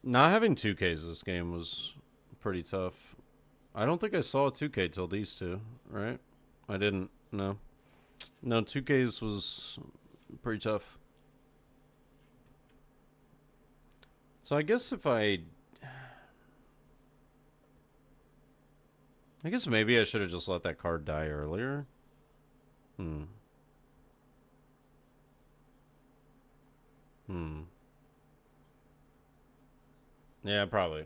Not having 2Ks this game was pretty tough. I don't think I saw a 2K till these two, right? I didn't. No. No, 2Ks was pretty tough. So I guess if I guess maybe I should have just let that card die earlier. Hmm. Yeah, probably.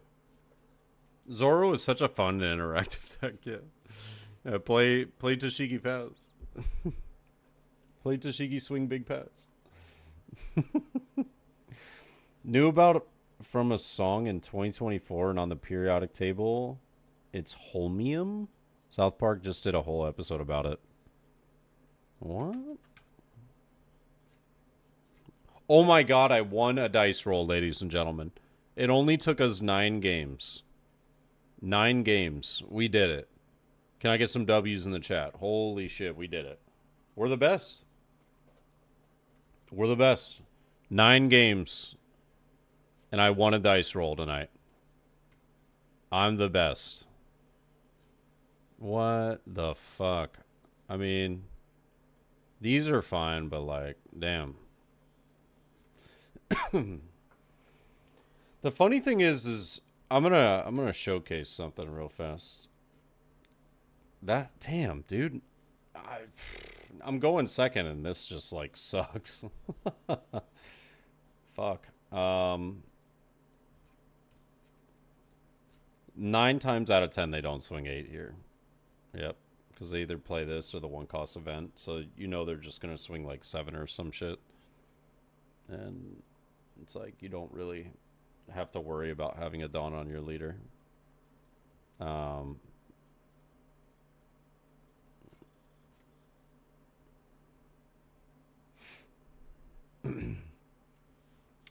Zoro is such a fun and interactive deck, yeah. Play Tashigi Pass. Play Tashigi Swing Big Pass. Knew about from a song in 2024 and on the periodic table. It's Holmium. South Park just did a whole episode about it. What? Oh my god, I won a dice roll, ladies and gentlemen. It only took us 9 games. 9 games. We did it. Can I get some W's in the chat? Holy shit, we did it. We're the best. We're the best. 9 games. And I won a dice roll tonight. I'm the best. What the fuck? I mean, these are fine, but like, damn. The funny thing is I'm gonna showcase something real fast. That damn, dude. I'm going second and this just like sucks. Fuck. 9 times out of 10 they don't swing 8 here. Yep. Because they either play this or the 1-cost event. So you know they're just gonna swing like 7 or some shit. And it's like you don't really have to worry about having a Dawn on your leader.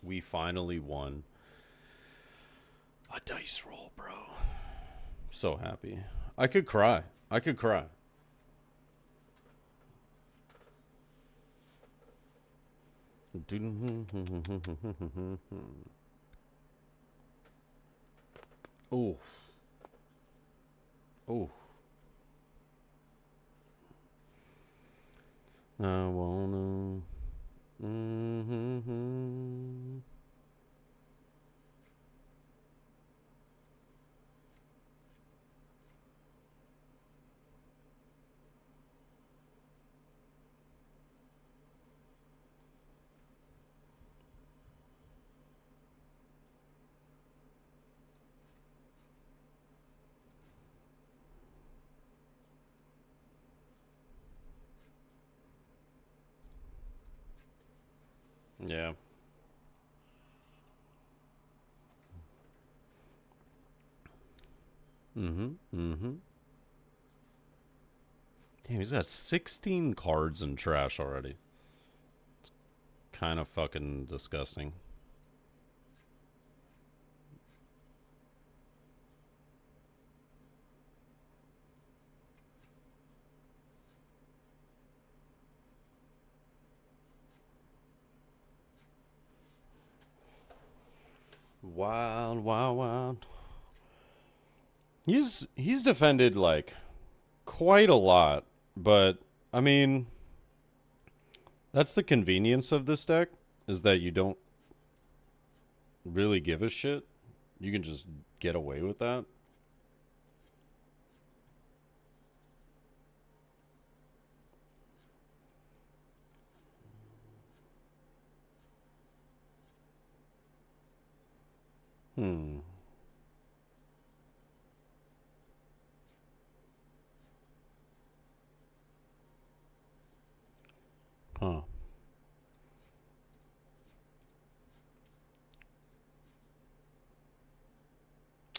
We finally won a dice roll, bro. So happy. I could cry. I could cry. Oh. Oh. I wanna. Yeah. Damn, he's got 16 cards in trash already. It's kind of fucking disgusting. Wild, wild, wild. He's defended like quite a lot, but I mean, that's the convenience of this deck, is that you don't really give a shit. You can just get away with that. Huh.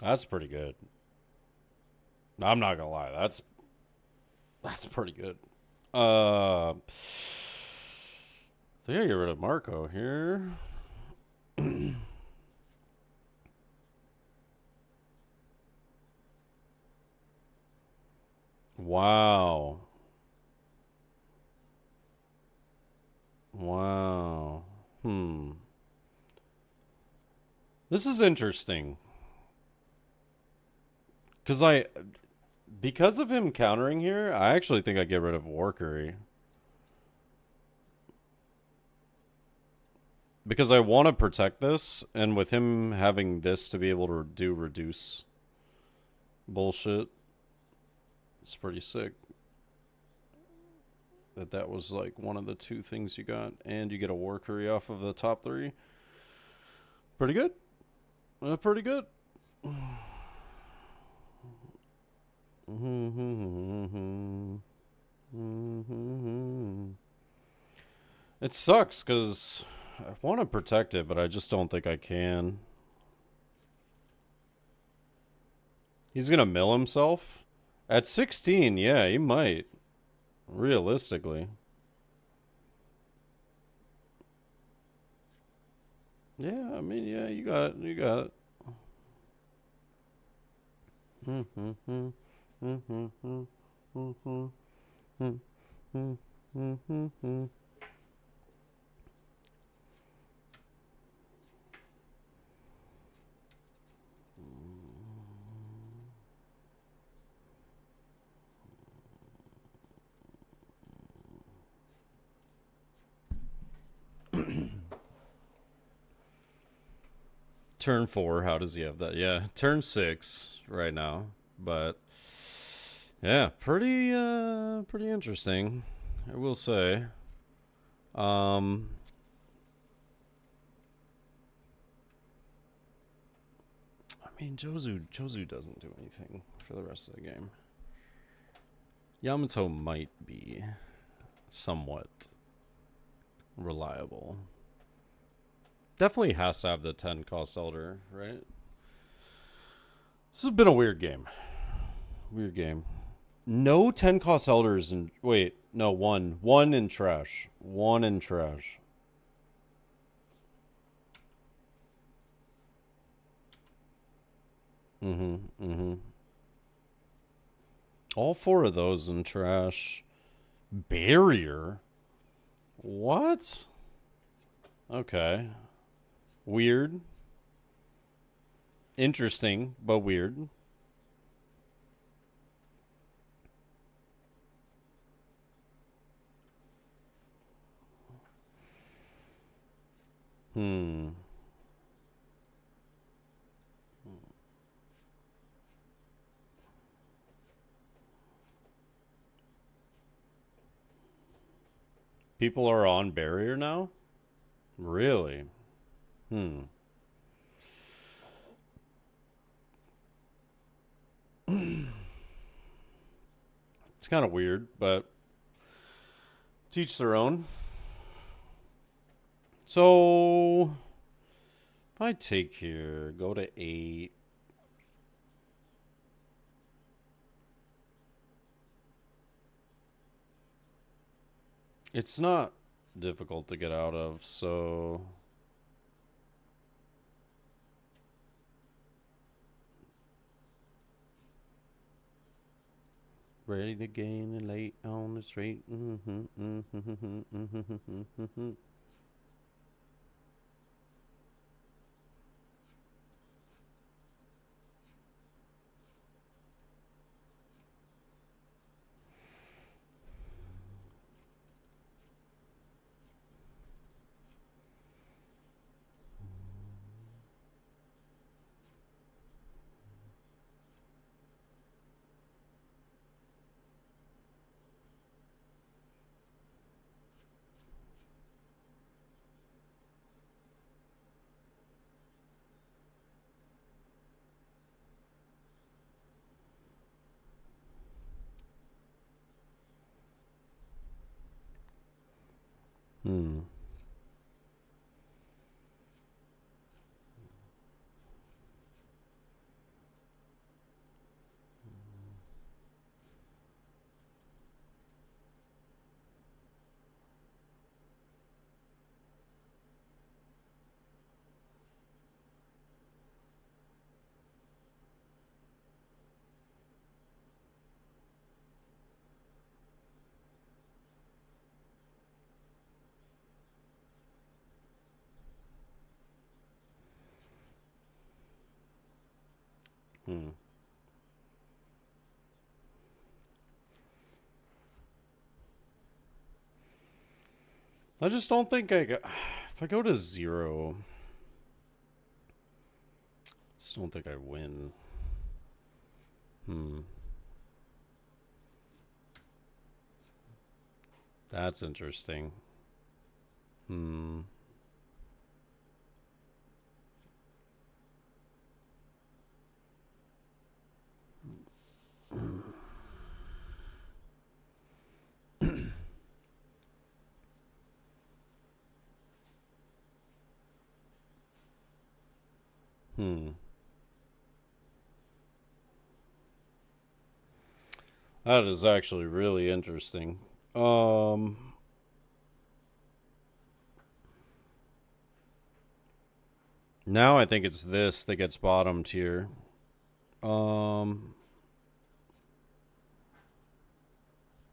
That's pretty good. I'm not gonna lie, that's pretty good. I think I get rid of Marco here. Wow. Wow. This is interesting. Because of him countering here, I actually think I get rid of Warkery. Because I want to protect this, and with him having this to be able to do reduce bullshit, it's pretty sick. That was like one of the two things you got, and you get a War Curry off of the top 3. Pretty good. Pretty good. It sucks because I want to protect it, but I just don't think I can. He's gonna mill himself? At 16, yeah, he might. Realistically. Yeah, I mean, yeah, you got it. You got it. Turn 4, how does he have that? Yeah, turn 6 right now, but yeah, pretty interesting, I will say. I mean, Jozu doesn't do anything for the rest of the game. Yamato might be somewhat reliable. Definitely has to have the 10 cost Elder, right? This has been a weird game. Weird game. No 10 cost Elders in... Wait, no, one. One in trash. One in trash. All 4 of those in trash. Barrier? What? Okay. Weird. Interesting, but weird. People are on barrier now? Really? It's kind of weird, but teach their own. So if I take here, go to 8. It's not difficult to get out of, so ready to gain and late on the straight. I just don't think I If I go to 0, I just don't think I win. That's interesting. That is actually really interesting. Now I think it's this that gets bottom tier.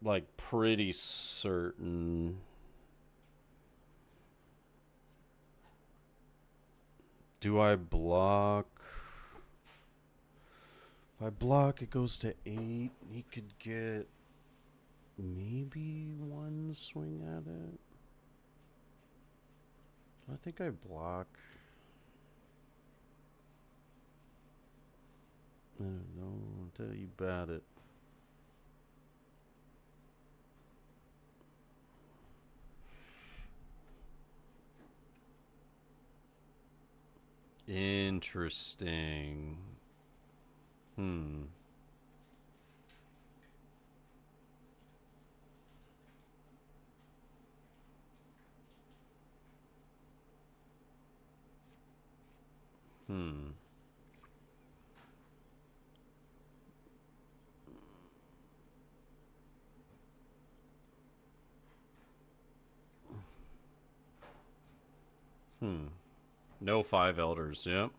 Like pretty certain. Do I block? If I block, it goes to 8. He could get maybe 1 swing at it. I think I block. I don't know until you bat it. Interesting. No 5 elders, yep.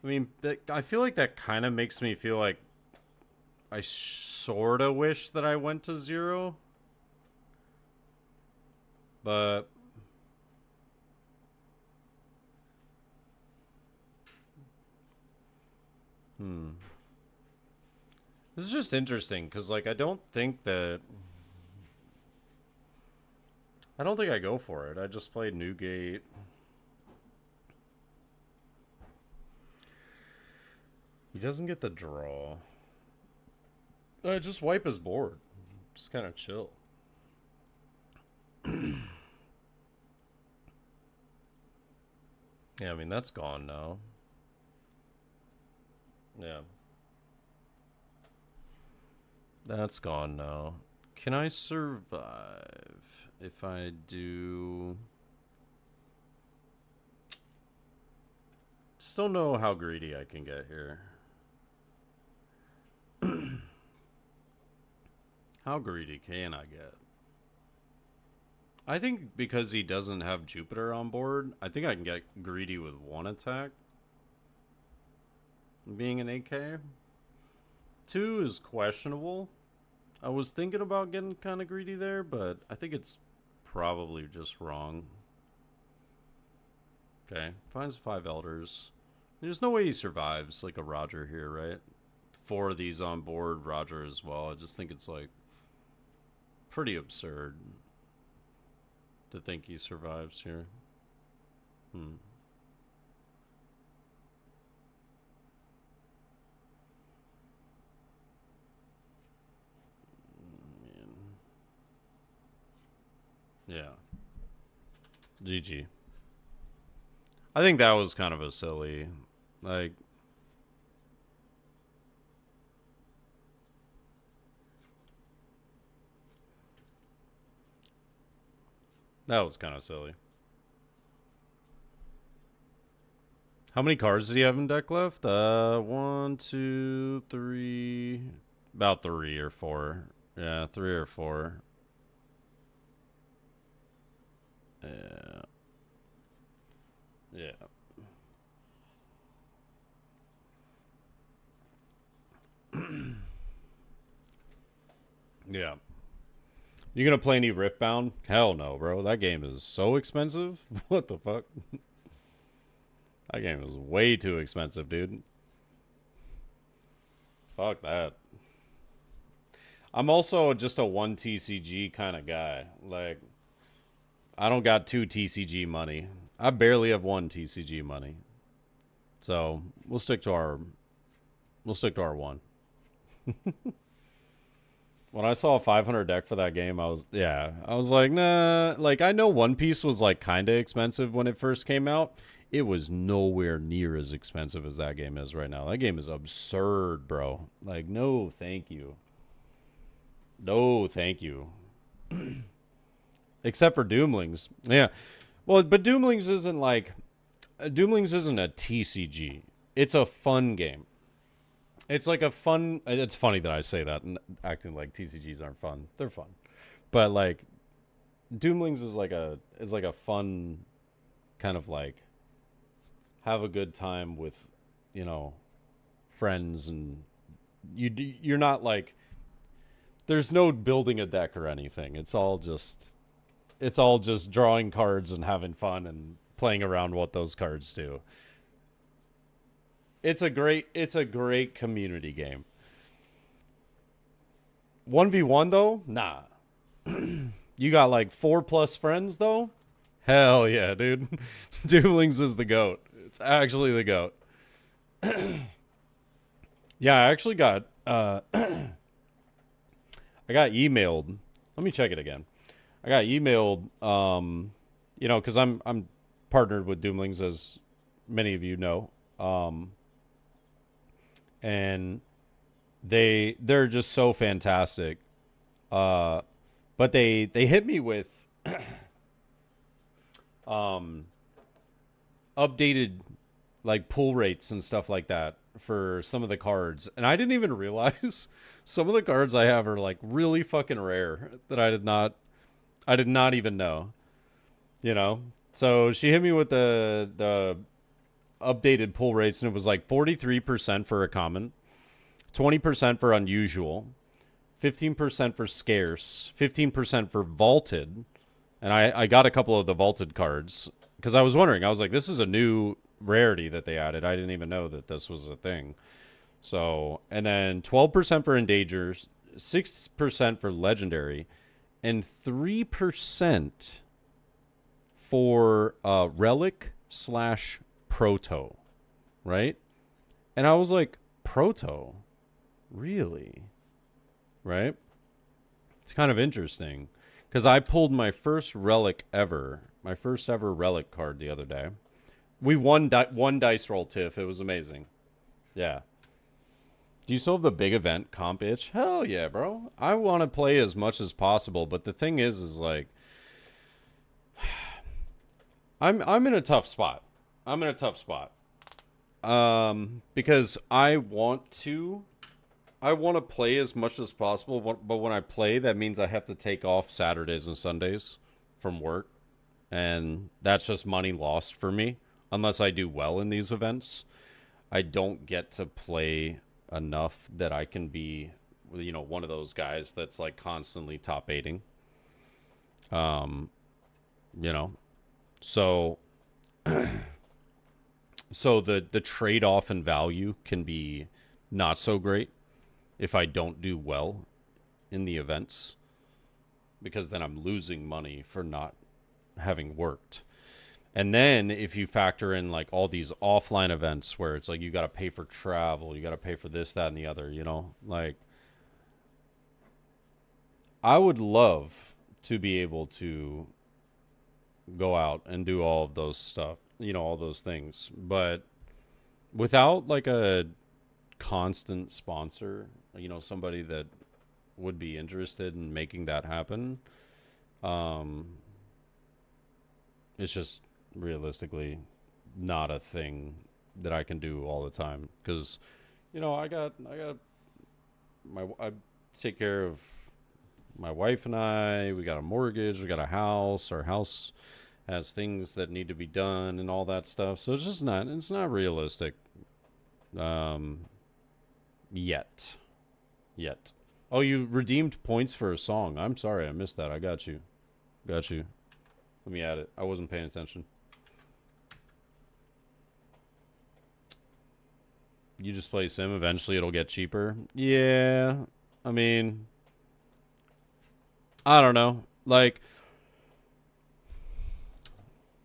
I mean, I feel like that kind of makes me feel like I sort of wish that I went to 0. But this is just interesting because, like, I don't think I go for it. I just played Newgate. He doesn't get the draw. I just wipe his board. Just kind of chill. Yeah, I mean, that's gone now. Yeah. That's gone now. Can I survive if I do... Just don't know how greedy I can get here. How greedy can I get? I think because he doesn't have Jupiter on board, I think I can get greedy with 1 attack. Being an AK. 2 is questionable. I was thinking about getting kind of greedy there, but I think it's probably just wrong. Okay, finds 5 elders. There's no way he survives like a Roger here, right? 4 of these on board, Roger as well. I just think it's like pretty absurd to think he survives here. Man. Yeah. GG. I think that was kind of a silly, like... That was kind of silly. How many cards do you have in deck left? 1, 2, 3. About 3 or 4. Yeah, 3 or 4. Yeah. Yeah. Yeah. You gonna play any Riftbound? Hell no, bro. That game is so expensive. What the fuck? That game is way too expensive, dude. Fuck that. I'm also just a 1 TCG kind of guy. Like, I don't got 2 TCG money. I barely have 1 TCG money. So we'll stick to our 1. When I saw a 500 deck for that game, I was like, nah. Like, I know One Piece was like kind of expensive when it first came out. It was nowhere near as expensive as that game is right now. That game is absurd, bro. Like, no, thank you. No, thank you. Except for Doomlings. Yeah. Well, but Doomlings isn't a TCG. It's a fun game. It's like a fun. It's funny that I say that and acting like TCGs aren't fun. They're fun, but like Doomlings is like a fun kind of like have a good time with, friends, and you're not like there's no building a deck or anything. It's all just drawing cards and having fun and playing around what those cards do. It's a great community game. 1v1 though? Nah. You got like 4+ friends though? Hell yeah, dude. Doomlings is the GOAT. It's actually the GOAT. Yeah, I actually got I got emailed. Let me check it again. I got emailed cuz I'm partnered with Doomlings, as many of you know. And they're just so fantastic. But they hit me with updated like pull rates and stuff like that for some of the cards, and I didn't even realize some of the cards I have are like really fucking rare that I did not even know. So she hit me with the updated pull rates, and it was like 43% for a common, 20% for unusual, 15% for scarce, 15% for vaulted. And I got a couple of the vaulted cards because I was wondering. I was like, this is a new rarity that they added. I didn't even know that this was a thing. So, and then 12% for endangers, 6% for legendary, and 3% for relic / proto, right? And I was like, proto? Really? Right? It's kind of interesting because I pulled my first relic ever, my first ever relic card the other day. We won one dice roll, Tiff. It was amazing. Yeah. Do you still have the big event comp itch? Hell yeah, bro. I want to play as much as possible, but the thing is like, I'm in a tough spot. Because I want to play as much as possible, but when I play, that means I have to take off Saturdays and Sundays from work, and that's just money lost for me unless I do well in these events. I don't get to play enough that I can be, one of those guys that's like constantly top 8ing. So so the trade-off in value can be not so great if I don't do well in the events, because then I'm losing money for not having worked. And then if you factor in like all these offline events where it's like you got to pay for travel, you got to pay for this, that, and the other, like I would love to be able to go out and do all of those stuff, all those things, but without like a constant sponsor, somebody that would be interested in making that happen, it's just realistically not a thing that I can do all the time. Because, you know, I take care of my wife and I. We got a mortgage. We got a house. Our house has things that need to be done and all that stuff. So it's not realistic. Yet. Oh, you redeemed points for a song. I'm sorry, I missed that. I got you. Let me add it. I wasn't paying attention. You just play Sim. Eventually it'll get cheaper. Yeah. I mean, I don't know. Like,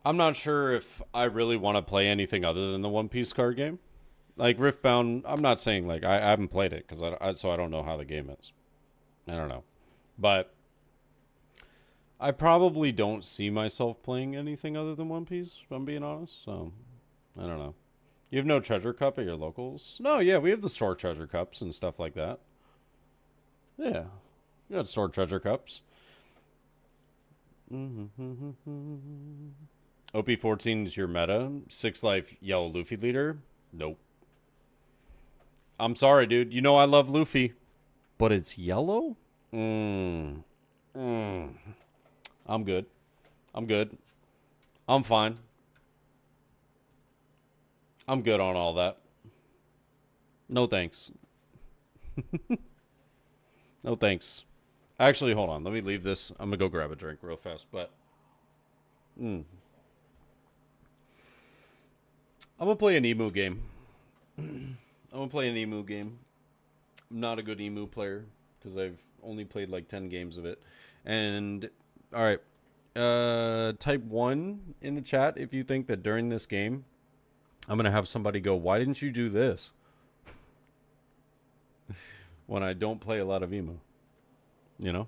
I'm not sure if I really want to play anything other than the One Piece card game. Like Riftbound, I'm not saying like I haven't played it because so I don't know how the game is. I don't know, but I probably don't see myself playing anything other than One Piece. If I'm being honest, so I don't know. You have no treasure cup at your locals? No, yeah, we have the store treasure cups and stuff like that. Yeah, you got store treasure cups. OP14 is your meta. 6 life yellow Luffy leader? Nope. I'm sorry, dude. You know I love Luffy. But it's yellow? I'm good. I'm fine. I'm good on all that. No thanks. No thanks. Actually, hold on. Let me leave this. I'm going to go grab a drink real fast, but... I'm going to play an emu game. I'm not a good emu player because I've only played like 10 games of it. And, alright. Type 1 in the chat if you think that during this game, I'm going to have somebody go, why didn't you do this? When I don't play a lot of emu. You know?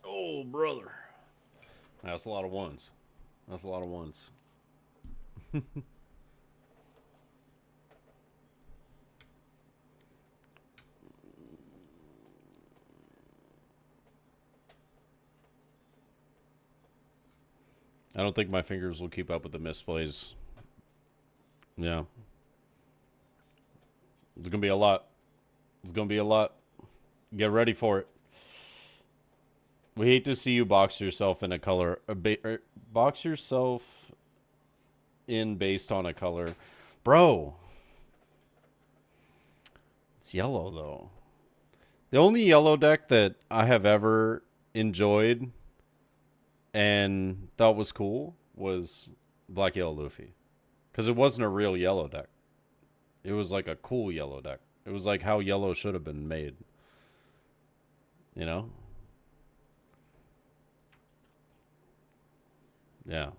Oh, brother. That's a lot of ones. I don't think my fingers will keep up with the misplays. Yeah. It's gonna be a lot. It's gonna be a lot. Get ready for it. We hate to see you box yourself in a color. Box yourself in based on a color. Bro. It's yellow, though. The only yellow deck that I have ever enjoyed and thought was cool was Black Yellow Luffy. Because it wasn't a real yellow deck. It was like a cool yellow deck. It was like how yellow should have been made. You know? Yeah.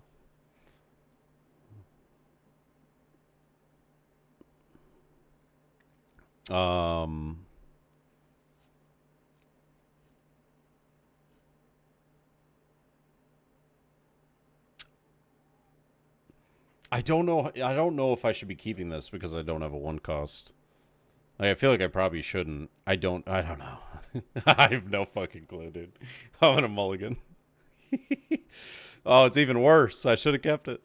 I don't know. I don't know if I should be keeping this because I don't have a 1 cost. Like, I feel like I probably shouldn't. I don't know. I have no fucking clue, dude. I'm gonna mulligan. Oh, it's even worse. I should have kept it.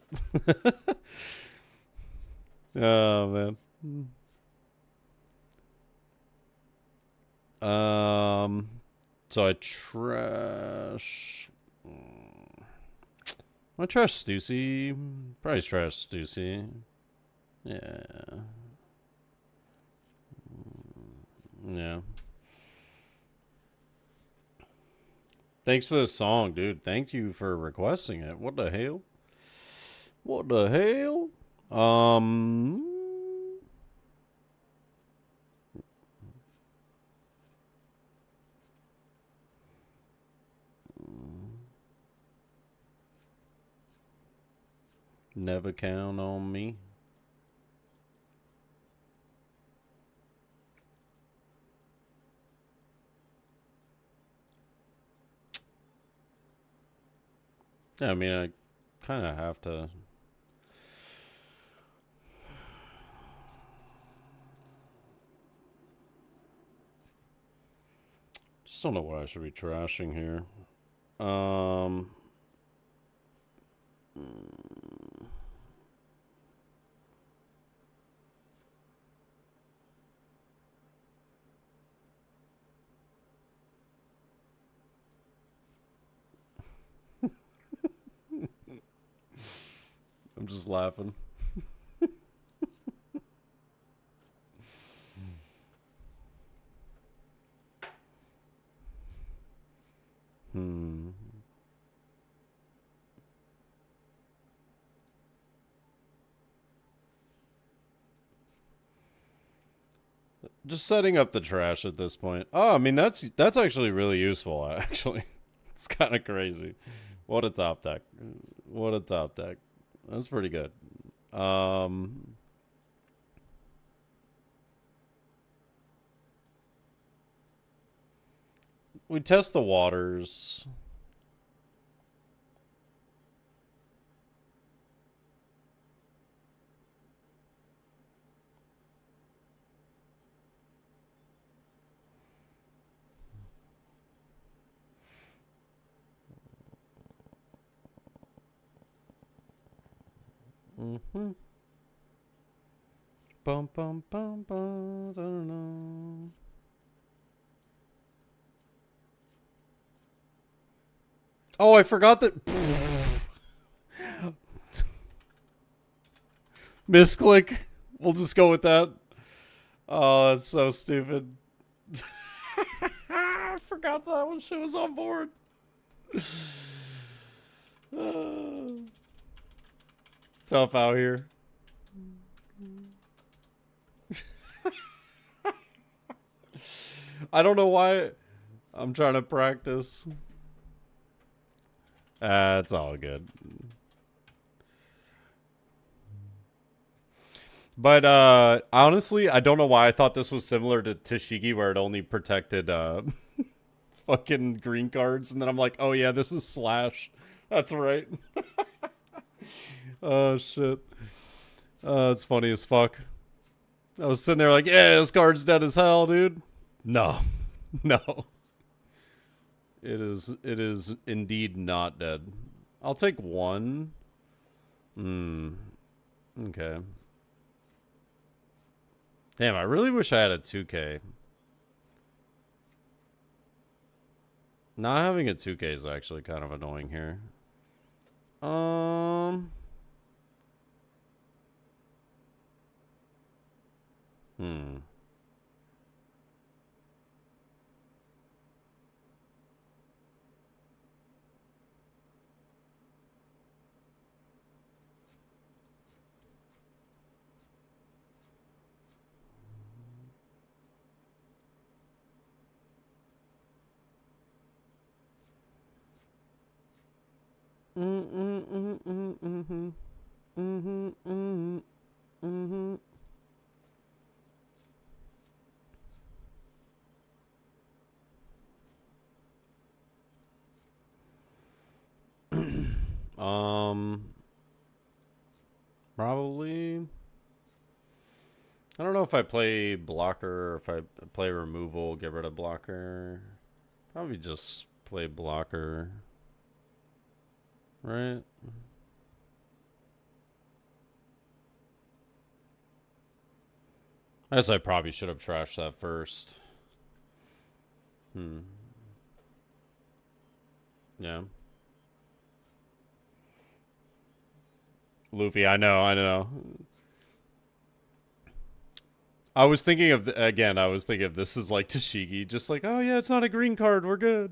Oh, man. So I trash. I trash Stussy. Probably trash Stussy. Yeah. Yeah. Thanks for the song, dude. Thank you for requesting it. What the hell? What the hell? Never count on me. Yeah, I mean, I kind of have to. Just don't know what I should be trashing here. I'm just laughing. Just setting up the trash at this point. Oh, I mean, that's actually really useful, actually. It's kind of crazy. What a top deck. What a top deck. That's pretty good. We test the waters. Mm-hmm. Bum bum bum bum. I don't know. Oh, I forgot that. Misclick. We'll just go with that. Oh, that's so stupid. I forgot that one shit was on board. Tough out here. I don't know why. I'm trying to practice. It's all good. But honestly, I don't know why I thought this was similar to Tashigi, where it only protected fucking green cards, and then I'm like, oh yeah, this is Slash. That's right. Oh shit. It's funny as fuck. I was sitting there like, yeah, this card's dead as hell, dude. No. No. It is indeed not dead. I'll take one. Okay. Damn, I really wish I had a 2K. Not having a 2K is actually kind of annoying here. Probably. I don't know if I play blocker or if I play removal, get rid of blocker. Probably just play blocker. Right? I guess I probably should have trashed that first. Yeah. Luffy, I know. I was thinking of, I was thinking of this is like Tashigi, just like, oh yeah, it's not a green card, we're good.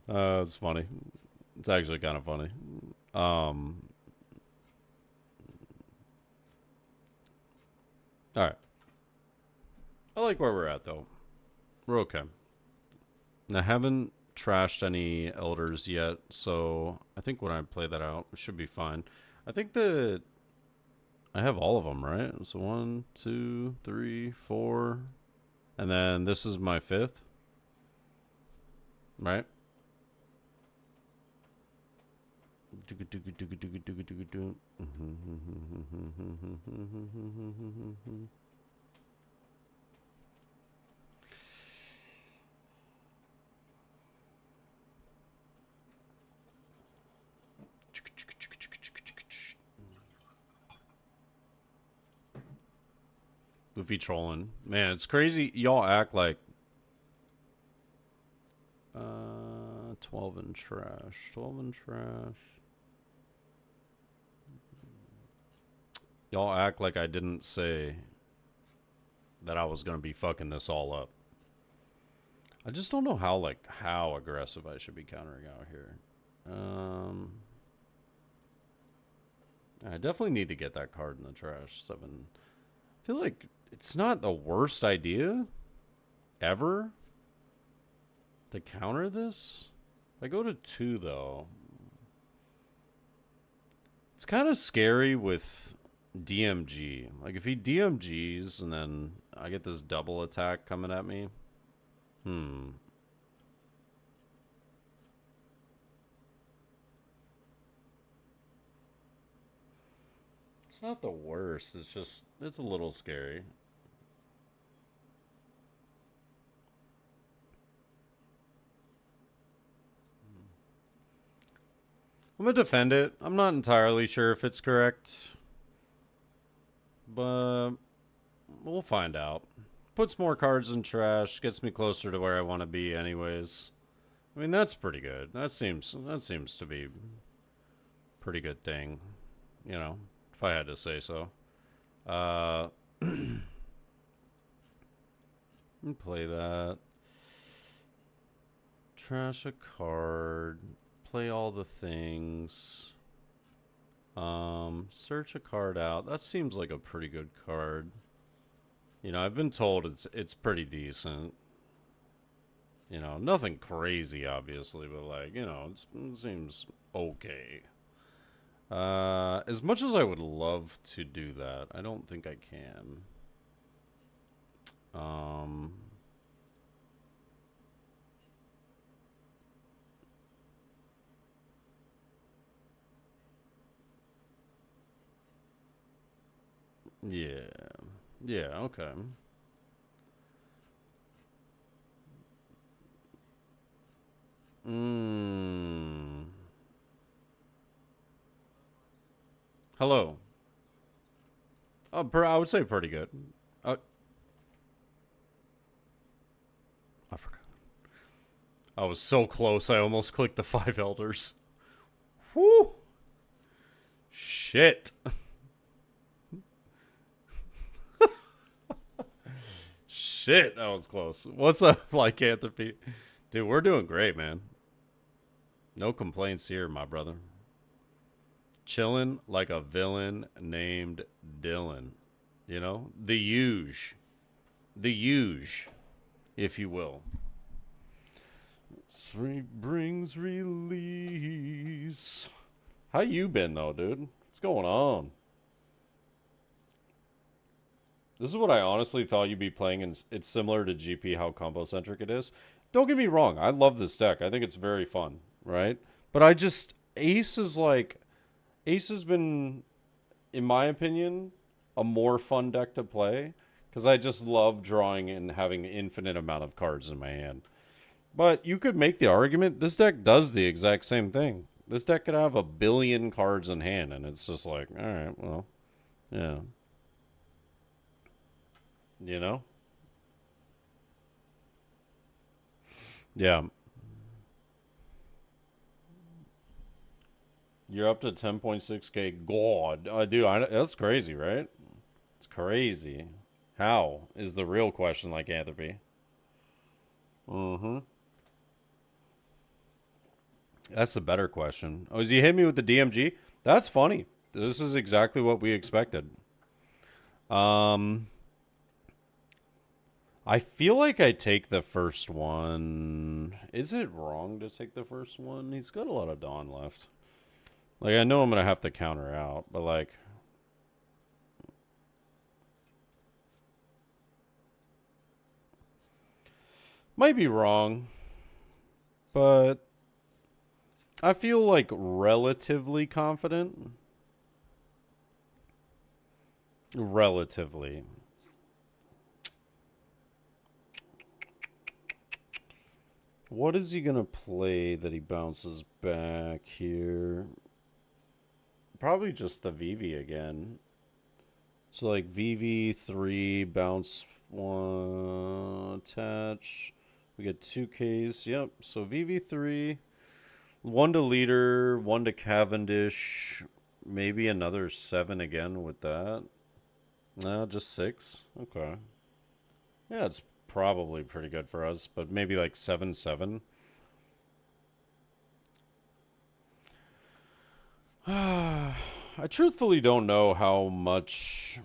It's funny. It's actually kind of funny. Alright. I like where we're at, though. We're okay. I haven't trashed any elders yet, so I think when I play that out, it should be fine. I think that I have all of them, right? So 1, 2, 3, 4, and then this is my 5th, right? Luffy trolling. Man, it's crazy. Y'all act like 12 and trash. 12 and trash. Y'all act like I didn't say that I was going to be fucking this all up. I just don't know how aggressive I should be countering out here. I definitely need to get that card in the trash. 7. I feel like it's not the worst idea ever to counter this. If I go to 2, though, it's kind of scary with DMG. Like, if he DMGs and then I get this double attack coming at me. It's not the worst. It's just, it's a little scary. I'm going to defend it. I'm not entirely sure if it's correct, but we'll find out. Puts more cards in trash, gets me closer to where I want to be anyways. I mean, that's pretty good. That seems to be a pretty good thing, you know, if I had to say so. Play that. Trash a card. Play all the things. Search a card out. That seems like a pretty good card. You know, I've been told it's pretty decent. You know, nothing crazy, obviously, but like, you know, it seems okay. As much as I would love to do that, I don't think I can. Yeah. Yeah, okay. Hello. I would say pretty good. I forgot. I was so close. I almost clicked the 5 elders. Whoo! Shit. Shit, that was close. What's up, Lycanthropy? Dude, we're doing great, man. No complaints here, my brother. Chilling like a villain named Dylan. You know? The huge. The huge, if you will. Brings release. How you been, though, dude? What's going on? This is what I honestly thought you'd be playing, and it's similar to GP, how combo-centric it is. Don't get me wrong. I love this deck. I think it's very fun, right? But I just... Ace is like... Ace has been, in my opinion, a more fun deck to play. Because I just love drawing and having an infinite amount of cards in my hand. But you could make the argument, this deck does the exact same thing. This deck could have 1 billion cards in hand, and it's just like, alright, well, yeah. You know? Yeah. You're up to 10.6k. God. Dude, that's crazy, right? It's crazy. How is the real question, Lycanthropy? Mm-hmm. That's the better question. Oh, is he hit me with the DMG? That's funny. This is exactly what we expected. I feel like I take the first one. Is it wrong to take the first one? He's got a lot of Dawn left. Like, I know I'm going to have to counter out, but like... Might be wrong, but I feel like relatively confident. Relatively. What is he going to play that he bounces back here? Probably just the VV again. So like VV3, bounce 1, attach. We get 2Ks. Yep. So VV3, 1 to leader, 1 to Cavendish. Maybe another 7 again with that. No, just 6. Okay. Yeah, it's probably pretty good for us, but maybe like 7/7. I truthfully don't know how much...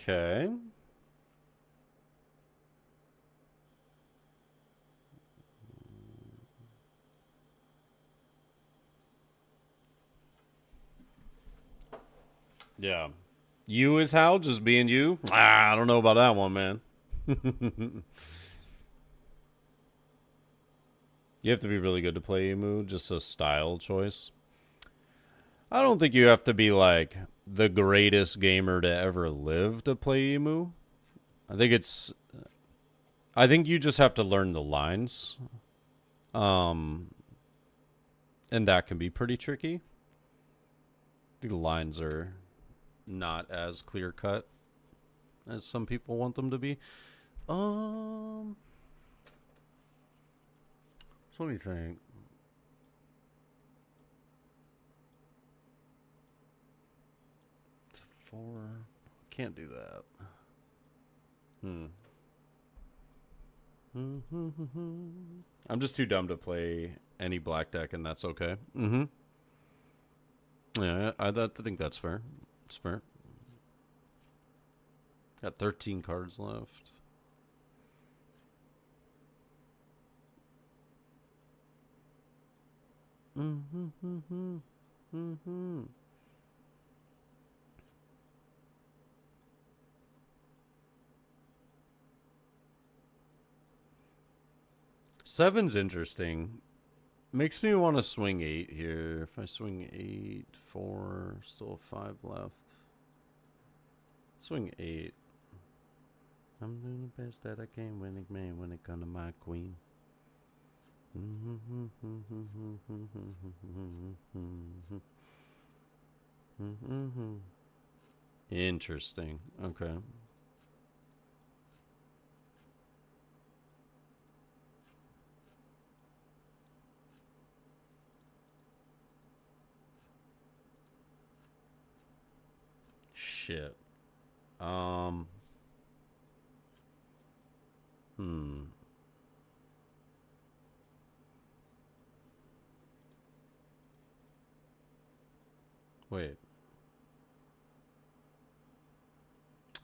Okay. Yeah. You is how? Just being you? I don't know about that one, man. You have to be really good to play Emu, just a style choice. I don't think you have to be like the greatest gamer to ever live to play Emu. I think you just have to learn the lines. And that can be pretty tricky. The lines are not as clear cut as some people want them to be. So let me think. It's 4. Can't do that. I'm just too dumb to play any black deck, and that's okay. Yeah, I think that's fair. It's fair. Got 13 cards left. Seven's interesting. Makes me want to swing 8 here. If I swing 8, 4, still 5 left. Swing 8. I'm doing the best that I can when it comes to my queen. Interesting. Okay. Shit. Wait.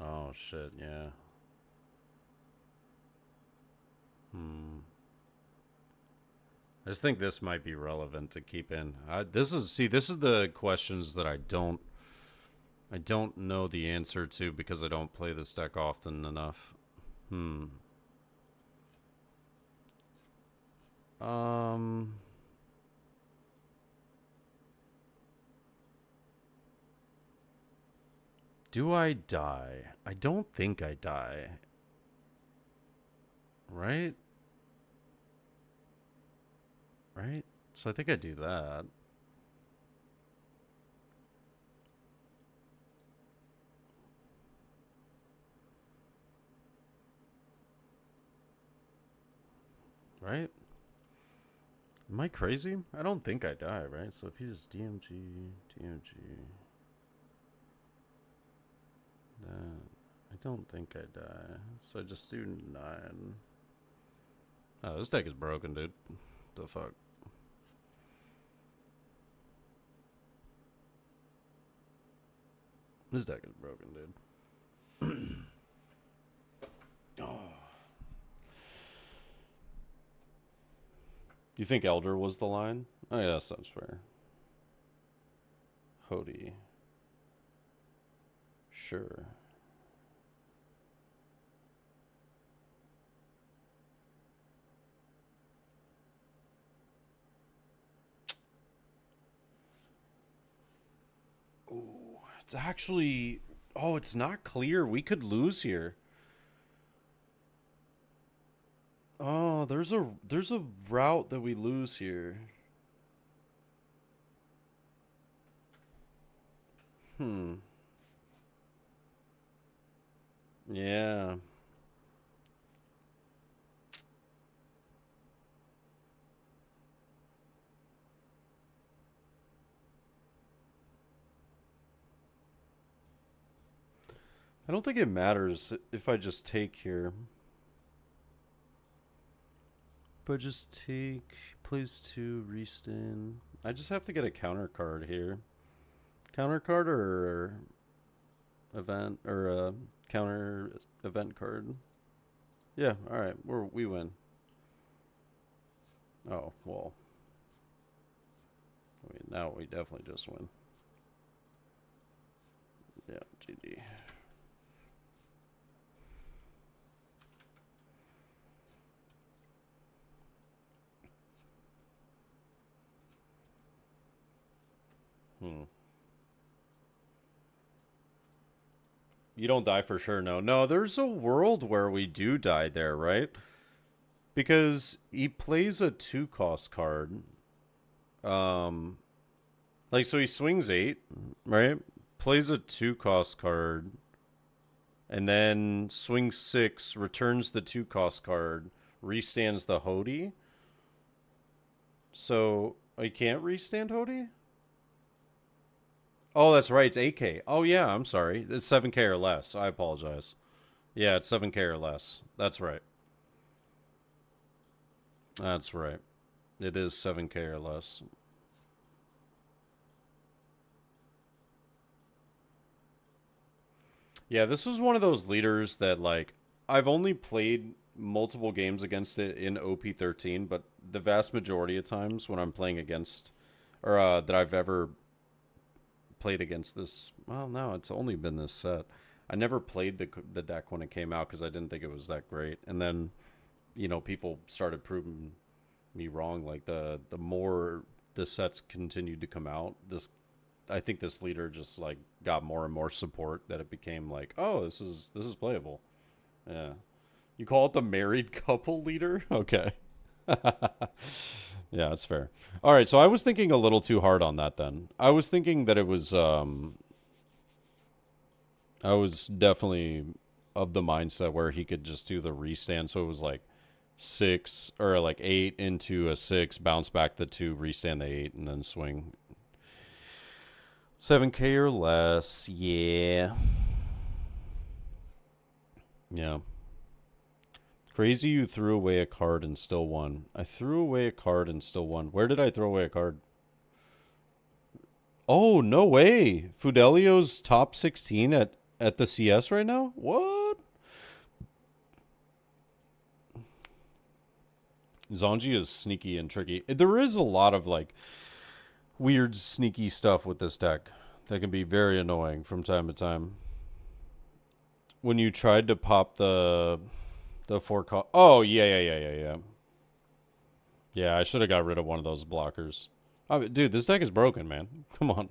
Oh, shit, yeah. I just think this might be relevant to keep in. This is the questions that I don't know the answer to because I don't play this deck often enough. Do I die? I don't think I die. Right? Right? So I think I do that. Right? Am I crazy? I don't think I die, right? So if you just DMG, then I don't think I die. So I just do 9. Oh, this deck is broken, dude. The fuck? This deck is broken, dude. Oh. You think Elder was the line? Oh, yeah, that sounds fair. Hody. Sure. Ooh, it's actually... Oh, it's not clear. We could lose here. Oh, there's a route that we lose here. Yeah. I don't think it matters if I just take here. If I just take, plays 2, restin. I just have to get a counter card here. Counter card or event, or a counter event card? Yeah, alright, we win. Oh, well. I mean, now we definitely just win. Yeah, GG. You don't die for sure, no. No, there's a world where we do die there, right? Because he plays a 2-cost card. Like, so he swings 8, right? Plays a 2-cost card. And then swings 6, returns the 2-cost card, restands the Hody. So, I can't restand Hody? Oh, that's right. It's 8K. Oh, yeah. I'm sorry. It's 7K or less. I apologize. Yeah, it's 7K or less. That's right. That's right. It is 7K or less. Yeah, this was one of those leaders that, like, I've only played multiple games against it in OP13, but the vast majority of times when I'm playing against or that I've ever played against this. Well, no, it's only been this set. I never played the deck when it came out because I didn't think it was that great. And then, you know, people started proving me wrong. Like the more the sets continued to come out, I think this leader just like got more and more support that it became like, oh, this is playable. Yeah. You call it the married couple leader? Okay. Yeah, that's fair. All right, so I was thinking a little too hard on that then. I was thinking that it was I was definitely of the mindset where he could just do the restand, so it was like 6 or like 8 into a 6, bounce back the 2, restand the 8, and then swing 7K or less. Yeah. Yeah. Crazy you threw away a card and still won. I threw away a card and still won. Where did I throw away a card? Oh, no way. Fidelio's top 16 at the CS right now? What? Zonji is sneaky and tricky. There is a lot of like weird sneaky stuff with this deck that can be very annoying from time to time. When you tried to pop the 4 call. Oh, yeah. Yeah, I should have got rid of one of those blockers. Dude, this deck is broken, man. Come on.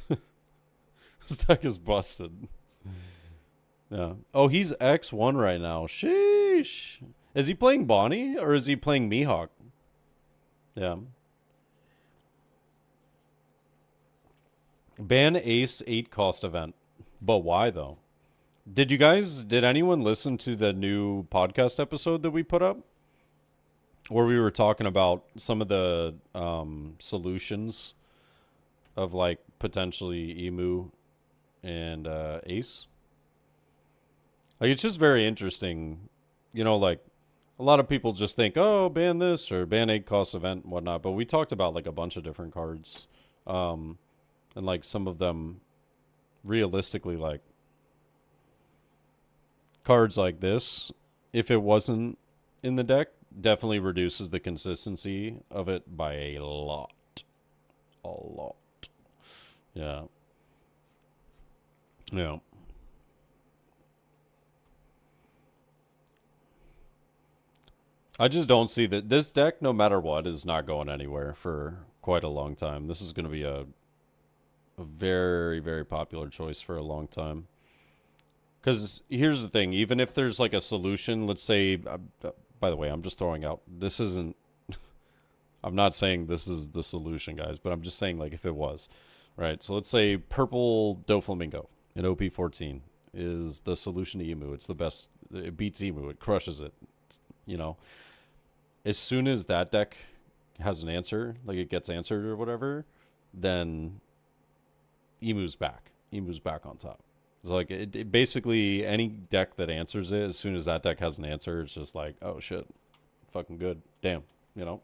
This deck is busted. Yeah. Oh, he's X1 right now. Sheesh. Is he playing Bonnie or is he playing Mihawk? Yeah. Ban Ace 8 cost event. But why though? Did anyone listen to the new podcast episode that we put up? Where we were talking about some of the solutions of like potentially Emu and Ace. Like it's just very interesting. You know, like a lot of people just think, oh, ban this or ban 8 cost event and whatnot. But we talked about like a bunch of different cards. And like some of them realistically like cards like this, if it wasn't in the deck, definitely reduces the consistency of it by a lot. A lot. Yeah. Yeah. I just don't see that this deck, no matter what, is not going anywhere for quite a long time. This is going to be a very, very popular choice for a long time. Because here's the thing, even if there's like a solution, let's say, by the way, I'm just throwing out, this isn't, I'm not saying this is the solution, guys, but I'm just saying like if it was, right? So let's say purple Doflamingo in OP14 is the solution to Emu. It's the best, it beats Emu, it crushes it, you know. As soon as that deck has an answer, like it gets answered or whatever, then Emu's back. Emu's back on top. So like it basically any deck that answers it, as soon as that deck has an answer, it's just like, oh shit, fucking good. Damn, you know.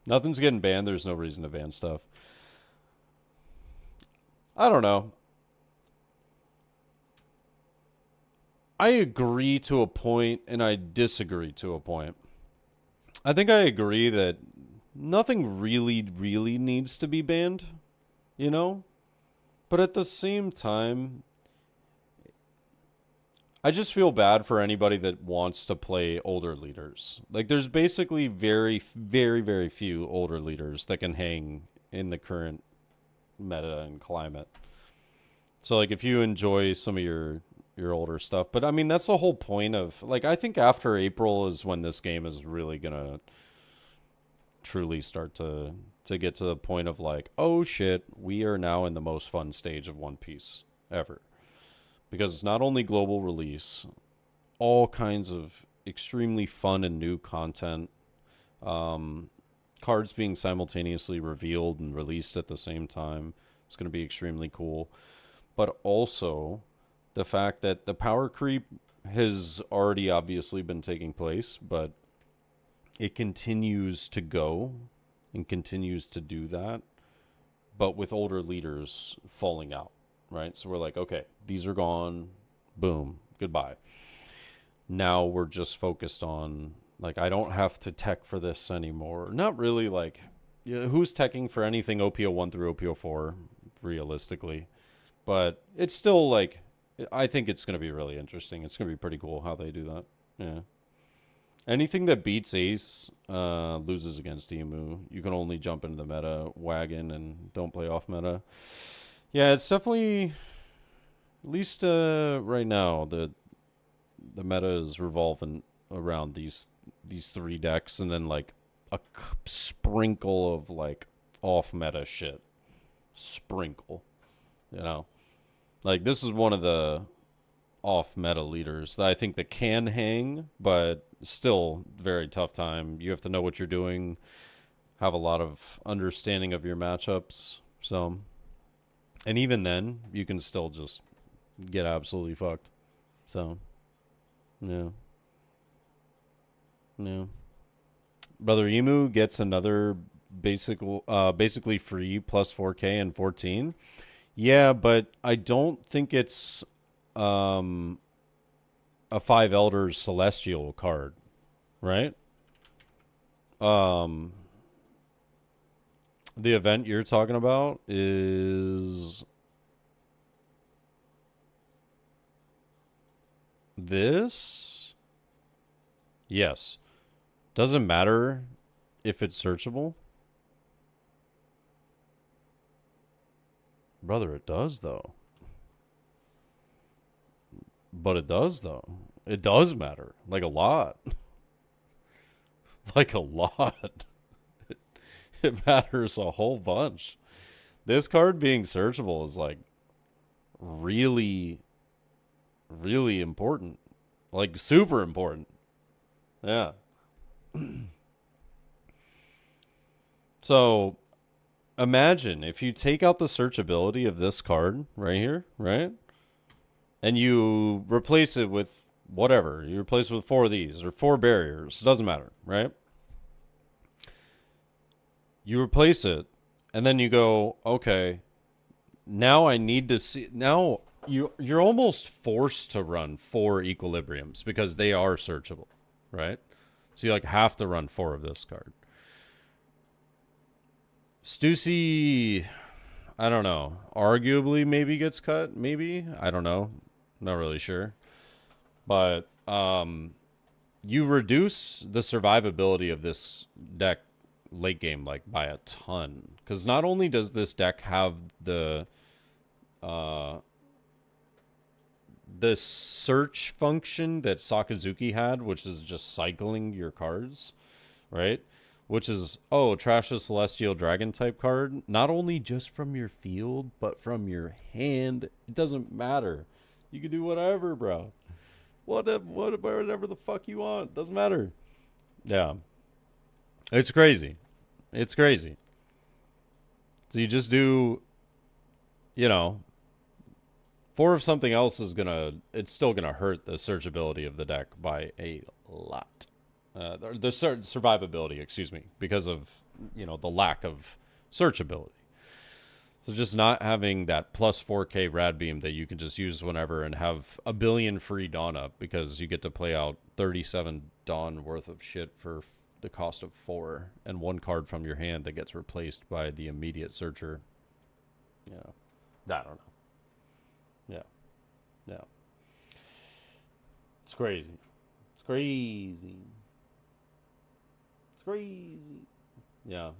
Nothing's getting banned. There's no reason to ban stuff. I don't know. I agree to a point and I disagree to a point. I think I agree that nothing really needs to be banned, you know? But at the same time, I just feel bad for anybody that wants to play older leaders. Like, there's basically very, very, very few older leaders that can hang in the current meta and climate. So, like, if you enjoy some of your older stuff. But, I mean, that's the whole point of... Like, I think after April is when this game is really going to truly start to get to the point of, like, oh, shit, we are now in the most fun stage of One Piece ever. Because it's not only global release, all kinds of extremely fun and new content, cards being simultaneously revealed and released at the same time. It's going to be extremely cool. But also the fact that the power creep has already obviously been taking place, but it continues to go and continues to do that, but with older leaders falling out. Right? So we're like, okay, these are gone. Boom. Goodbye. Now we're just focused on Like, I don't have to tech for this anymore. Not really, like, yeah, who's teching for anything OP01 through OP04, realistically? But it's still, like, I think it's going to be really interesting. It's going to be pretty cool how they do that. Yeah. Anything that beats Ace loses against Emu. You can only jump into the meta wagon and don't play off meta. Yeah, it's definitely, at least right now, the meta is revolving around these three decks, and then like a sprinkle of like off meta shit. Sprinkle, you know, like this is one of the off meta leaders that I think that can hang, but still very tough time. You have to know what you're doing, have a lot of understanding of your matchups. So, and even then, you can still just get absolutely fucked. So, yeah. Yeah. Brother Emu gets another basically free plus 4K and 14. Yeah, but I don't think it's a 5 Elders Celestial card, right? The event you're talking about is this? Yes. Doesn't matter if it's searchable. Brother, it does, though. But it does, though. It does matter. Like a lot. Like a lot. It matters a whole bunch. This card being searchable is like really, really important. Like super important. Yeah. So imagine if you take out the searchability of this card right here, right? And you replace it with whatever. You replace it with 4 of these or 4 barriers. It doesn't matter, right? You replace it, and then you go, okay, now I need to see. Now you're almost forced to run 4 equilibriums because they are searchable, right? So you like have to run 4 of this card. Stussy, I don't know. Arguably, maybe gets cut. Maybe, I don't know. Not really sure. But you reduce the survivability of this deck late game like by a ton, because not only does this deck have the search function that Sakazuki had, which is just cycling your cards, right? Which is, oh, trash a Celestial Dragon type card, not only just from your field, but from your hand. It doesn't matter. You can do whatever, bro. Whatever the fuck you want. Doesn't matter. Yeah. It's crazy. It's crazy. So you just do, 4 of something else is it's still gonna hurt the searchability of the deck by a lot. The survivability, excuse me, because of, the lack of searchability. So just not having that plus 4K rad beam that you can just use whenever and have a billion free Dawn up because you get to play out 37 Dawn worth of shit for the cost of 4 and 1 card from your hand that gets replaced by the immediate searcher. I don't know. Yeah. It's crazy. It's crazy. It's crazy. Yeah.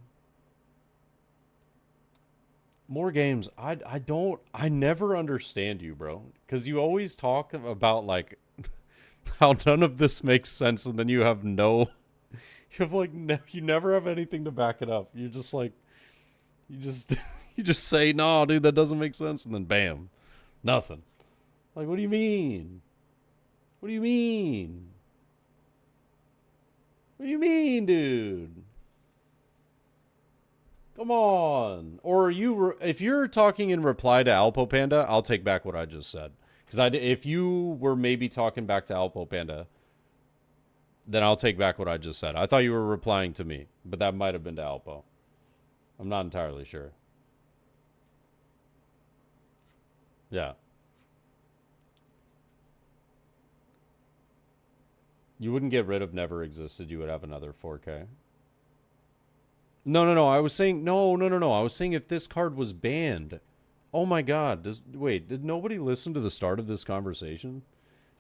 More games. I never understand you, bro. Because you always talk about, like, how none of this makes sense, and then you have you never have anything to back it up. You're just like, you just say, no, dude, that doesn't make sense, and then bam, nothing. Like, what do you mean? What do you mean? What do you mean, dude? Come on. Or if you're talking in reply to Alpo Panda, I'll take back what I just said. Because if you were maybe talking back to Alpo Panda, then I'll take back what I just said. I thought you were replying to me, but that might have been to Alpo. I'm not entirely sure. Yeah. You wouldn't get rid of Never Existed. You would have another 4K. No. I was saying no. I was saying if this card was banned. Oh my God! Wait, did nobody listen to the start of this conversation?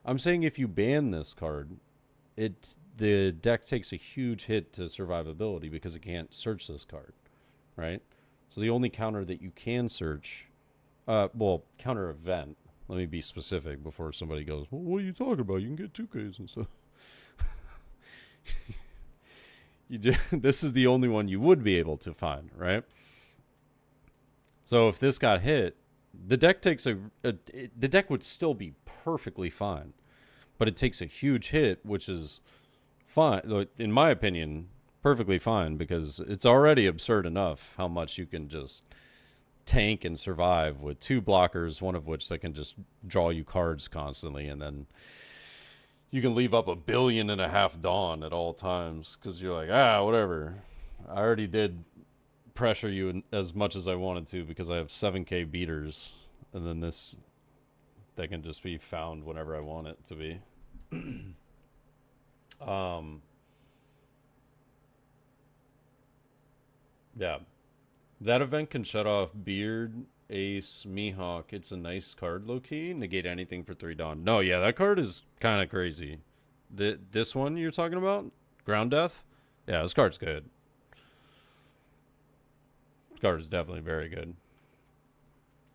I'm saying if you ban this card, the deck takes a huge hit to survivability because it can't search this card, right? So the only counter that you can search, counter event. Let me be specific before somebody goes, well, what are you talking about? You can get 2Ks and stuff. This is the only one you would be able to find, right? So if this got hit, the deck takes the deck would still be perfectly fine, but it takes a huge hit, which is fine, in my opinion, perfectly fine, because it's already absurd enough how much you can just tank and survive with 2 blockers, one of which that can just draw you cards constantly, and then you can leave up 1.5 billion Dawn at all times because you're like, whatever. I already did pressure you as much as I wanted to because I have 7K beaters, and then that can just be found whenever I want it to be. Yeah. That event can shut off Beard, Ace, Mihawk. It's a nice card, low-key. Negate anything for 3 Dawn. No, yeah, that card is kind of crazy. This one you're talking about? Ground Death? Yeah, this card's good. This card is definitely very good.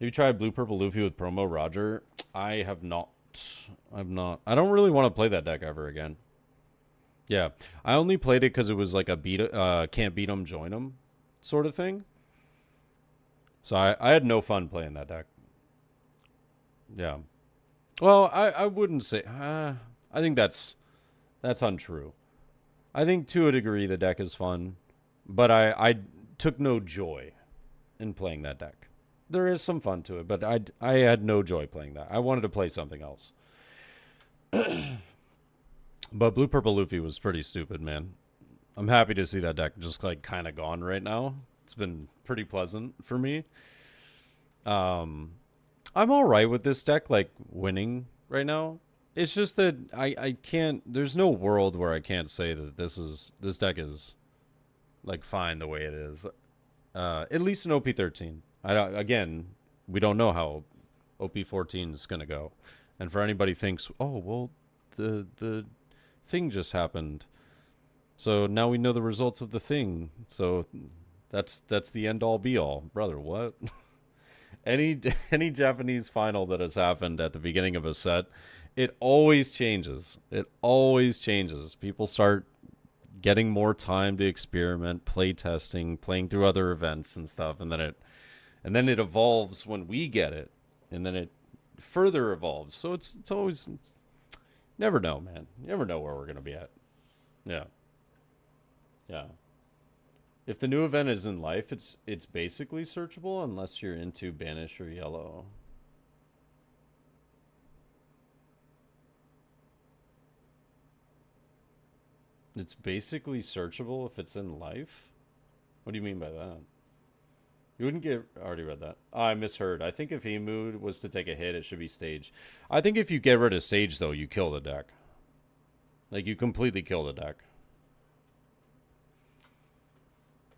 Have you tried Blue Purple Luffy with promo Roger? I have not. I've not. I don't really want to play that deck ever again. Yeah, I only played it because it was like a can't beat 'em, join 'em sort of thing. So I had no fun playing that deck. Yeah. Well, I wouldn't say. I think that's untrue. I think to a degree the deck is fun, but I took no joy in playing that deck. There is some fun to it, but I had no joy playing that. I wanted to play something else. But Blue Purple Luffy was pretty stupid, man. I'm happy to see that deck just like kind of gone right now. It's been pretty pleasant for me. I'm all right with this deck like winning right now. It's just that I can't. There's no world where I can't say that this deck is like fine the way it is. At least in OP13. Again, we don't know how OP14 is gonna go, and for anybody thinks, oh well, the thing just happened, so now we know the results of the thing. So that's the end all be all, brother. What? any Japanese final that has happened at the beginning of a set, it always changes. It always changes. People start getting more time to experiment, play testing, playing through other events and stuff, and then it evolves when we get it, and then it further evolves. So it's always, never know, man. You never know where we're gonna be at. Yeah. If the new event is in life, it's basically searchable unless you're into Banish or Yellow. It's basically searchable if it's in life? What do you mean by that? You wouldn't get... I already read that. Oh, I misheard. I think if Emu was to take a hit, it should be Stage. I think if you get rid of Stage, though, you kill the deck. Like, you completely kill the deck.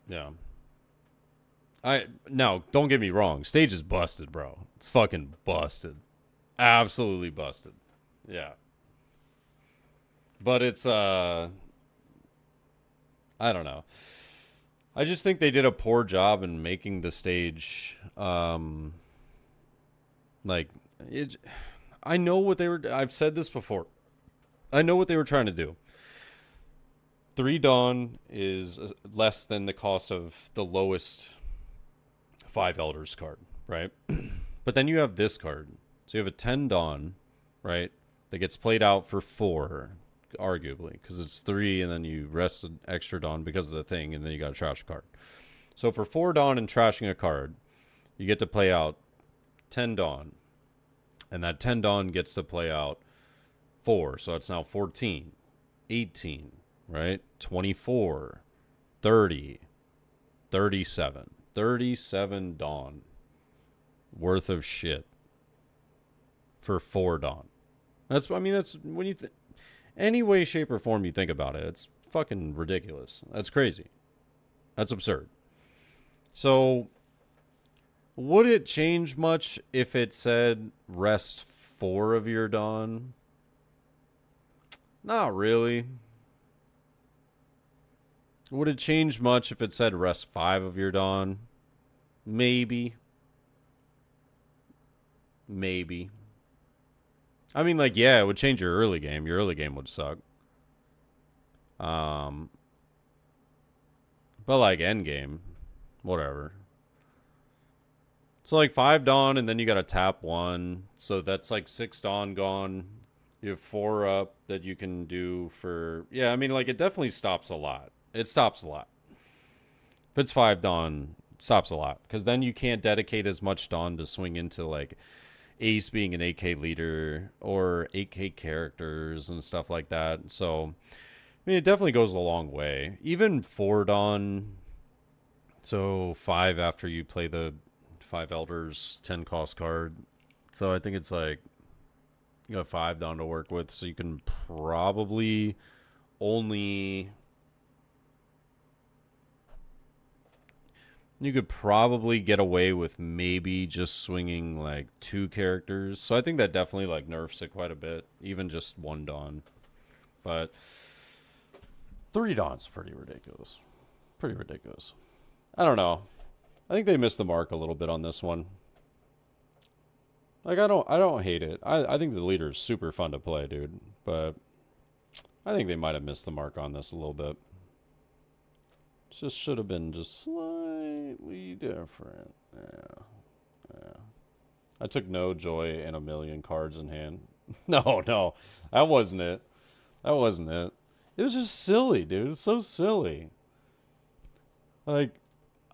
Yeah. Now, don't get me wrong. Stage is busted, bro. It's fucking busted. Absolutely busted. Yeah. But it's, I don't know. I just think they did a poor job in making the stage, like, I know what they were... I've said this before. I know what they were trying to do. 3 Dawn is less than the cost of the lowest 5 Elders card, right? But then you have this card. So you have a 10 Dawn, right? That gets played out for 4, arguably, because it's 3 and then you rest an extra Dawn because of the thing, and then you got to trash a card. So for 4 Dawn and trashing a card, you get to play out 10 Dawn. And that 10 Dawn gets to play out 4. So it's now 14, 18, right? 24, 30, 37. 37 Dawn worth of shit for 4 Dawn. That's when you Any way, shape, or form you think about it, it's fucking ridiculous. That's crazy. That's absurd. So, would it change much if it said rest 4 of your dawn? Not really. Would it change much if it said rest 5 of your dawn? Maybe. Maybe. I mean, like, yeah, it would change your early game. Your early game would suck. But like end game, whatever. So like 5 dawn, and then you gotta tap 1. So that's like 6 dawn gone. You have 4 up that you can do for... Yeah, I mean, like, it definitely stops a lot. It stops a lot. If it's 5 dawn, it stops a lot. Because then you can't dedicate as much dawn to swing into, like, Ace being an 8K leader or 8K characters and stuff like that. So, I mean, it definitely goes a long way. Even 4 dawn, so 5 after you play the 5 Elders 10 cost card. So I think it's like... You got 5 dawn to work with, so you can probably only... You could probably get away with maybe just swinging, like, 2 characters. So I think that definitely, like, nerfs it quite a bit. Even just 1 dawn. But 3 dawn's pretty ridiculous. Pretty ridiculous. I don't know. I think they missed the mark a little bit on this one. Like, I don't hate it. I think the leader is super fun to play, dude. But I think they might have missed the mark on this a little bit. Just should have been just slightly different. Yeah. I took no joy in a million cards in hand. No, that wasn't it. That wasn't it. It was just silly, dude. It's so silly. Like,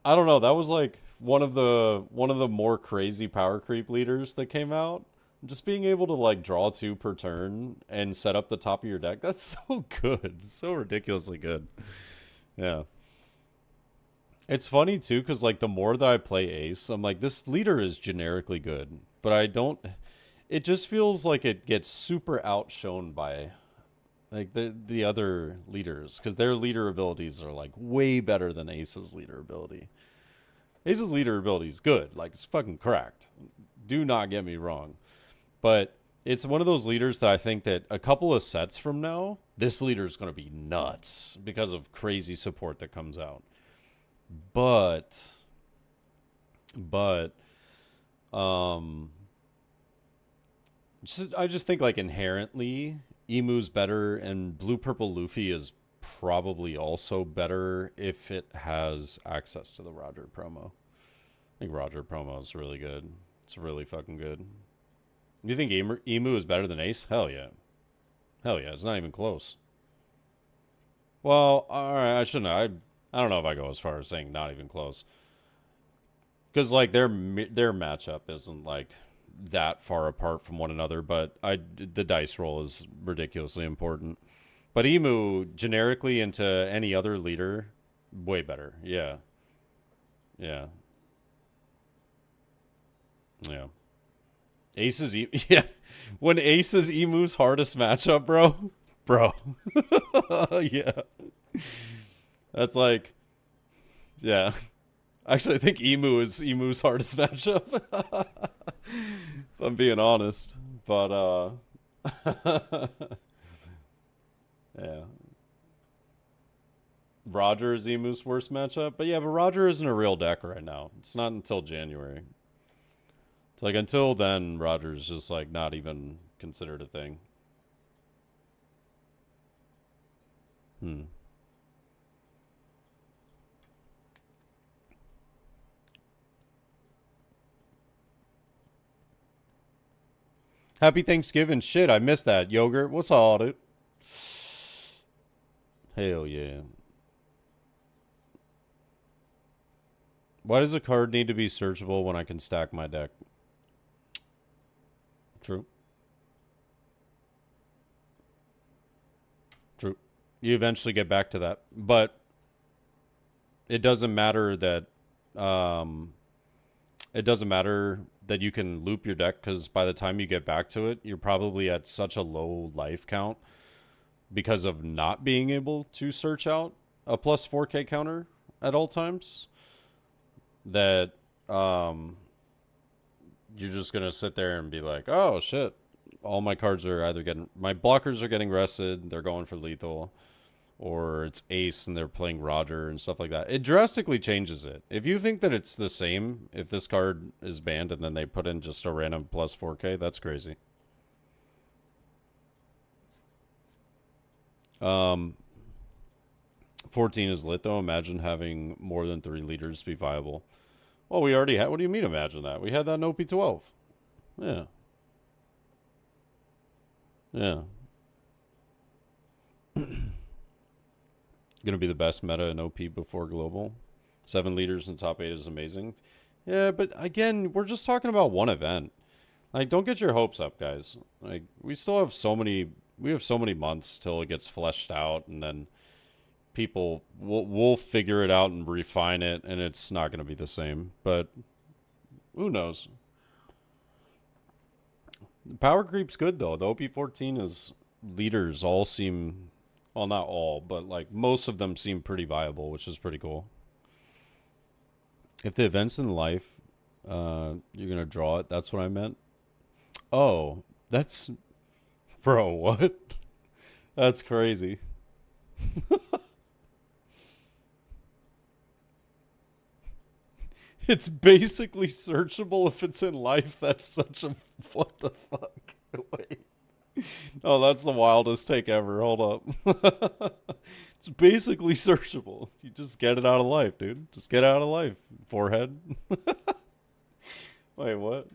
I don't know. That was like one of the more crazy power creep leaders that came out. Just being able to like draw 2 per turn and set up the top of your deck. That's so good. So ridiculously good. Yeah. It's funny too, because like the more that I play Ace, I'm like, this leader is generically good, but I don't... It just feels like it gets super outshone by like the other leaders, because their leader abilities are like way better than Ace's leader ability. Ace's leader ability is good, like it's fucking cracked. Do not get me wrong, but it's one of those leaders that I think that a couple of sets from now, this leader is going to be nuts because of crazy support that comes out. But I just think like inherently Emu's better, and Blue Purple Luffy is probably also better if it has access to the Roger promo. I think Roger promo is really good. It's really fucking good. You think Emu is better than Ace? Hell yeah. Hell yeah, it's not even close. Well, alright, I shouldn't. I don't know if I go as far as saying not even close. Because, like, their matchup isn't, like, that far apart from one another, but the dice roll is ridiculously important. But Emu, generically into any other leader, way better. Yeah. Yeah. Yeah. Ace's... Yeah. When Ace is Emu's hardest matchup, bro. Bro. Yeah. That's like... Yeah. Actually, I think Emu is Emu's hardest matchup. If I'm being honest. But, yeah. Roger is Emu's worst matchup. But yeah, but Roger isn't a real deck right now. It's not until January. It's like, until then, Roger's just, like, not even considered a thing. Happy Thanksgiving. Shit, I missed that. Yogurt, what's all, dude? Hell yeah. Why does a card need to be searchable when I can stack my deck? True. True. You eventually get back to that. But it doesn't matter that... it doesn't matter that you can loop your deck, because by the time you get back to it, you're probably at such a low life count because of not being able to search out a plus 4K counter at all times, that you're just gonna sit there and be like, oh shit, all my cards are either getting, my blockers are getting rested, they're going for lethal, or it's Ace and they're playing Roger and stuff like that. It drastically changes it. If you think that it's the same if this card is banned and then they put in just a random plus 4K, that's crazy. 14 is lit though. Imagine having more than 3 leaders be viable. Well, we already had. What do you mean imagine that? We had that in OP12. Yeah. Yeah. Gonna be the best meta in OP before global. 7 leaders in top 8 is amazing. Yeah, but again, we're just talking about one event. Like, don't get your hopes up, guys. Like, we still have so many. We have so many months till it gets fleshed out, and then people will figure it out and refine it, and it's not going to be the same. But who knows? The power creep's good though. The OP14 is leaders all seem, well, not all, but like most of them seem pretty viable, which is pretty cool. If the events in life, you're gonna draw it. That's what I meant. Oh, that's, bro, what? That's crazy. It's basically searchable if it's in life. That's such a, what the fuck? Wait. Oh, that's the wildest take ever. Hold up. It's basically searchable. You just get it out of life, dude. Just get out of life, forehead. Wait, what?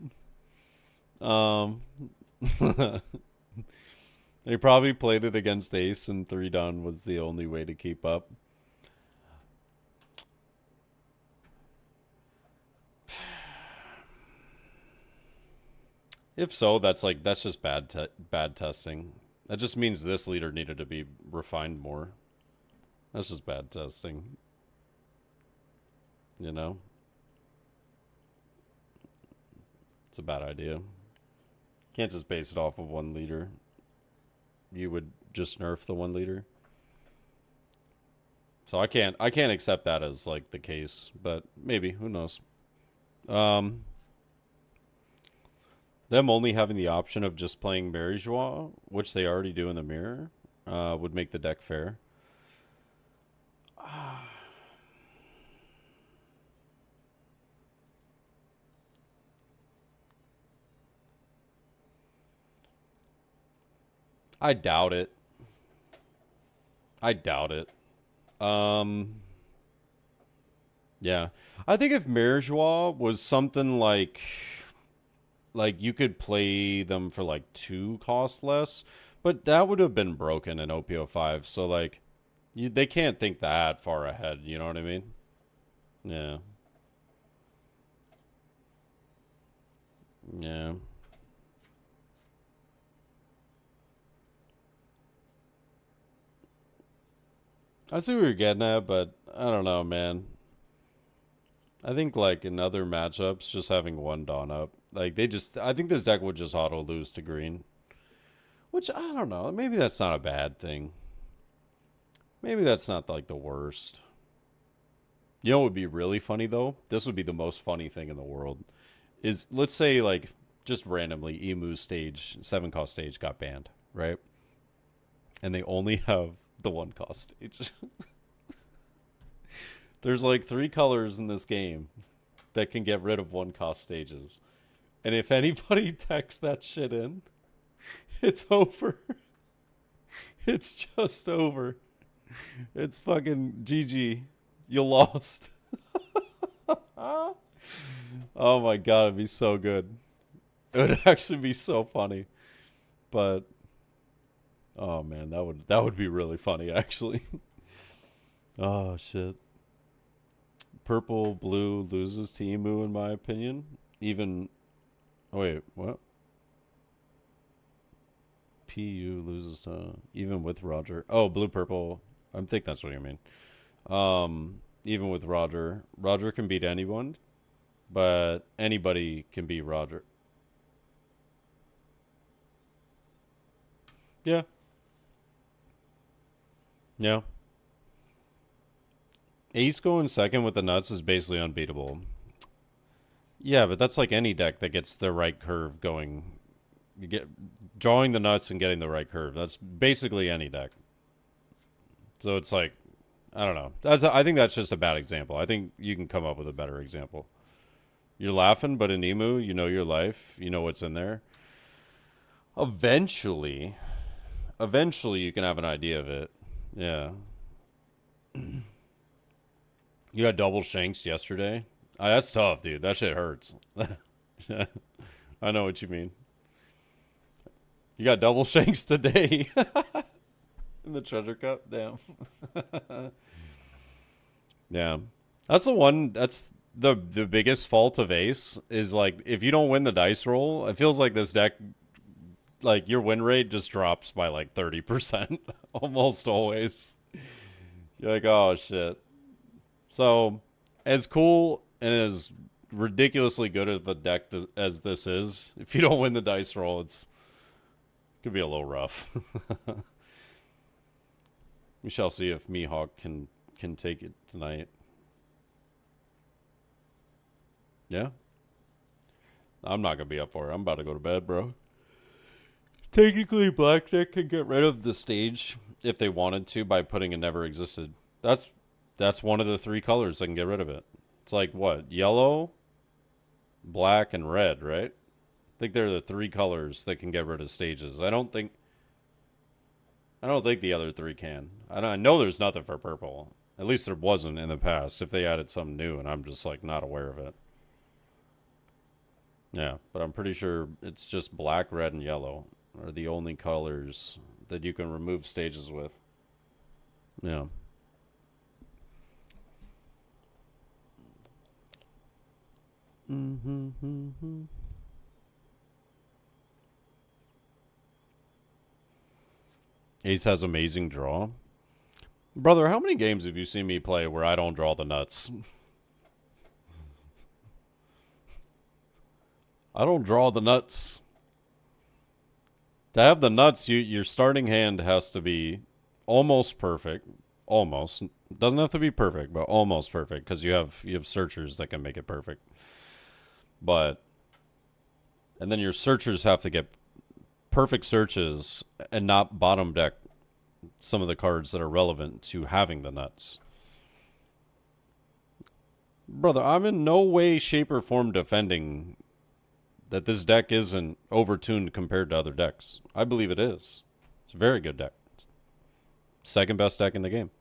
They probably played it against Ace, and 3 down was the only way to keep up. If so, that's just bad testing. That just means this leader needed to be refined more. That's just bad testing. You know? It's a bad idea. Can't just base it off of 1 leader. You would just nerf the 1 leader. So I can't accept that as like the case, but maybe, who knows. Them only having the option of just playing Mary Joie, which they already do in the mirror, would make the deck fair. I doubt it. I doubt it. Yeah. I think if Mary Joie was something like you could play them for like 2 cost less, but that would have been broken in OP05. So like, they can't think that far ahead. You know what I mean? Yeah. Yeah. I see what you're getting at, but I don't know, man. I think like in other matchups, just having 1 Dawn up, like I think this deck would just auto lose to green. Which, I don't know, maybe that's not a bad thing. Maybe that's not like the worst. You know what would be really funny though? This would be the most funny thing in the world. Is, let's say like, just randomly, Emu's stage, 7 cost stage got banned, right? And they only have the 1 cost stage. There's like 3 colors in this game that can get rid of 1 cost stages. And if anybody texts that shit in, it's over. It's just over. It's fucking GG. You lost. Oh my god, it'd be so good. It would actually be so funny. But oh man, that would be really funny actually. Oh shit. Purple blue loses to Emu in my opinion. Even, oh wait, what? PU loses to, even with Roger. Oh, blue purple. I think that's what you mean. Even with Roger, Roger can beat anyone, but anybody can beat Roger. Yeah. Yeah. Ace going second with the nuts is basically unbeatable. Yeah, but that's like any deck that gets the right curve going. You get drawing the nuts and getting the right curve. That's basically any deck. So it's like, I don't know. I think that's just a bad example. I think you can come up with a better example. You're laughing, but in Emu, you know your life. You know what's in there. Eventually you can have an idea of it. Yeah. You got double shanks yesterday? That's tough, dude. That shit hurts. I know what you mean. You got double shanks today. In the treasure cup? Damn. Yeah. That's the one. That's the biggest fault of Ace is like if you don't win the dice roll, it feels like this deck, like your win rate just drops by like 30% almost always. You're like, oh shit. So, as cool and as ridiculously good of a deck as this is, if you don't win the dice roll, it could be a little rough. We shall see if Mihawk can take it tonight. Yeah. I'm not gonna be up for it. I'm about to go to bed, bro. Technically, Blackjack can get rid of the stage if they wanted to by putting a never existed. That's one of the three colors that can get rid of it. It's like what? Yellow, black, and red, right? I think they're the three colors that can get rid of stages. I don't think the other three can. I know there's nothing for purple. At least there wasn't in the past. If they added something new, and I'm just like not aware of it. Yeah, but I'm pretty sure it's just black, red, and yellow are the only colors that you can remove stages with. Yeah. Ace has amazing draw. Brother, how many games have you seen me play where I don't draw the nuts? I don't draw the nuts. To have the nuts, your starting hand has to be almost perfect. Almost. It doesn't have to be perfect, but almost perfect because you have searchers that can make it perfect. But and then your searchers have to get perfect searches and not bottom deck some of the cards that are relevant to having the nuts. Brother, I'm in no way, shape, or form defending that this deck isn't overtuned compared to other decks. I believe it is. It's a very good deck. Second best deck in the game.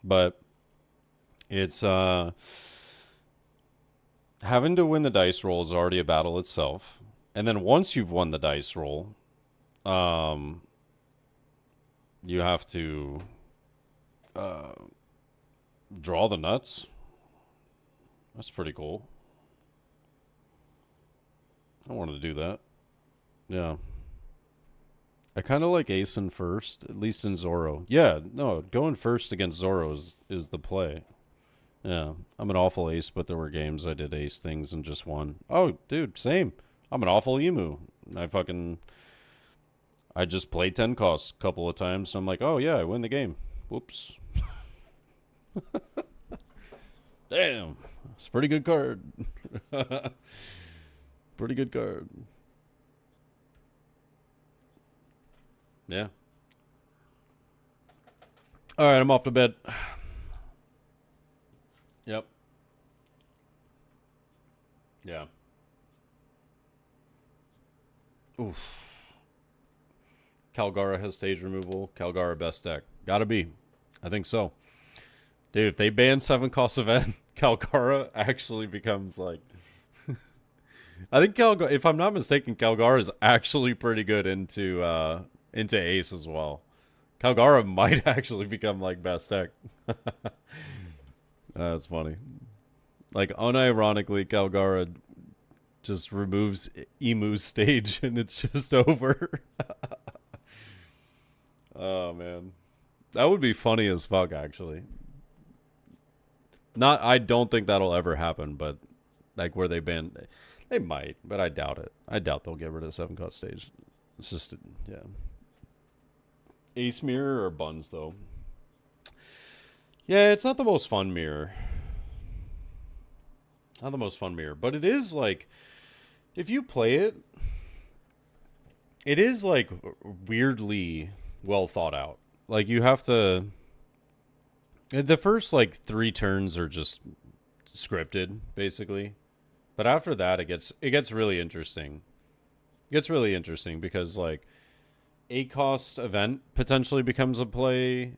But it's having to win the dice roll is already a battle itself. And then once you've won the dice roll, you have to draw the nuts. That's pretty cool. I wanted to do that. Yeah. I kind of like Ace in first, at least in Zoro. Yeah, no, going first against Zoro is the play. Yeah, I'm an awful Ace, but there were games I did Ace things and just won. Oh, dude, same. I'm an awful Emu. I just played 10 costs a couple of times, and I'm like, oh yeah, I win the game. Whoops. Damn. It's a pretty good card. Pretty good card. Yeah. All right, I'm off to bed. Yep. Yeah. Oof. Calgara has stage removal. Calgara best deck. Gotta be. I think so. Dude, if they ban 7 cost event, Calgara actually becomes like... I think Calgara, if I'm not mistaken, Calgara is actually pretty good into Ace as well. Calgara might actually become like best deck. That's funny. Like unironically, Calgara just removes Emu's stage and it's just over. Oh man, that would be funny as fuck. Actually, not. I don't think that'll ever happen. But like where they ban, they might, but I doubt it. I doubt they'll get rid of 7 cost stage. It's just yeah. Ace mirror or buns though. Yeah, it's not the most fun mirror. Not the most fun mirror, but it is like, if you play it, it is like weirdly well thought out. Like you have to, the first like 3 turns are just scripted basically, but after that it gets really interesting. It gets really interesting because like 8 cost event potentially becomes a play.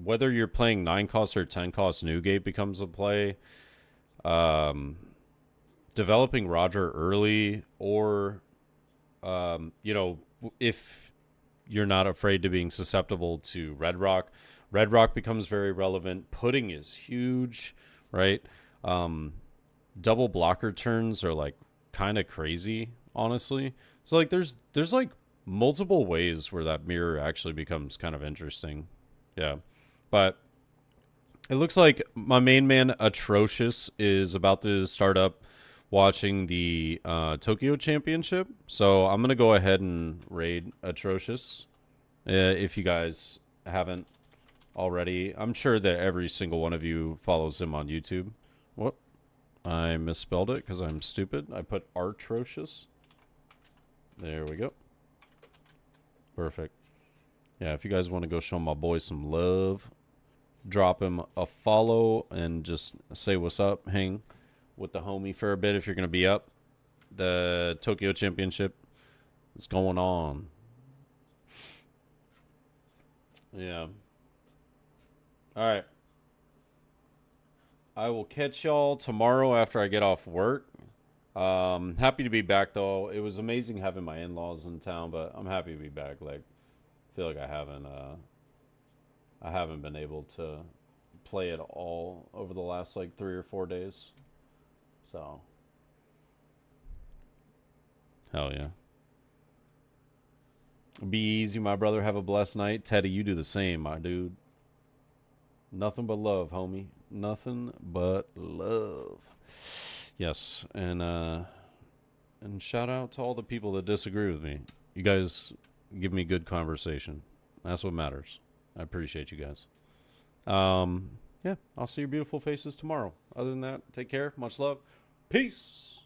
Whether you're playing 9 cost or 10 cost new gate becomes a play. Um, Developing Roger early, or if you're not afraid to being susceptible to Red Rock becomes very relevant. Pudding is huge, right? Double blocker turns are like kind of crazy, honestly. So like there's like multiple ways where that mirror actually becomes kind of interesting. Yeah. But it looks like my main man Atrocious is about to start up watching the Tokyo Championship. So I'm going to go ahead and raid Atrocious if you guys haven't already. I'm sure that every single one of you follows him on YouTube. What? I misspelled it because I'm stupid. I put Atrocious. There we go. Perfect. Yeah, if you guys want to go show my boy some love, drop him a follow and just say what's up. Hang with the homie for a bit if you're going to be up. The Tokyo Championship is going on. Yeah. All right. I will catch y'all tomorrow after I get off work. Happy to be back though. It was amazing having my in-laws in town, but I'm happy to be back. Like, I feel like I haven't been able to play at all over the last like 3 or 4 days. So, hell yeah. Be easy, my brother. Have a blessed night. Teddy, you do the same, my dude. Nothing but love, homie. Nothing but love. Yes, and shout out to all the people that disagree with me. You guys give me good conversation. That's what matters. I appreciate you guys. Yeah, I'll see your beautiful faces tomorrow. Other than that, take care. Much love. Peace.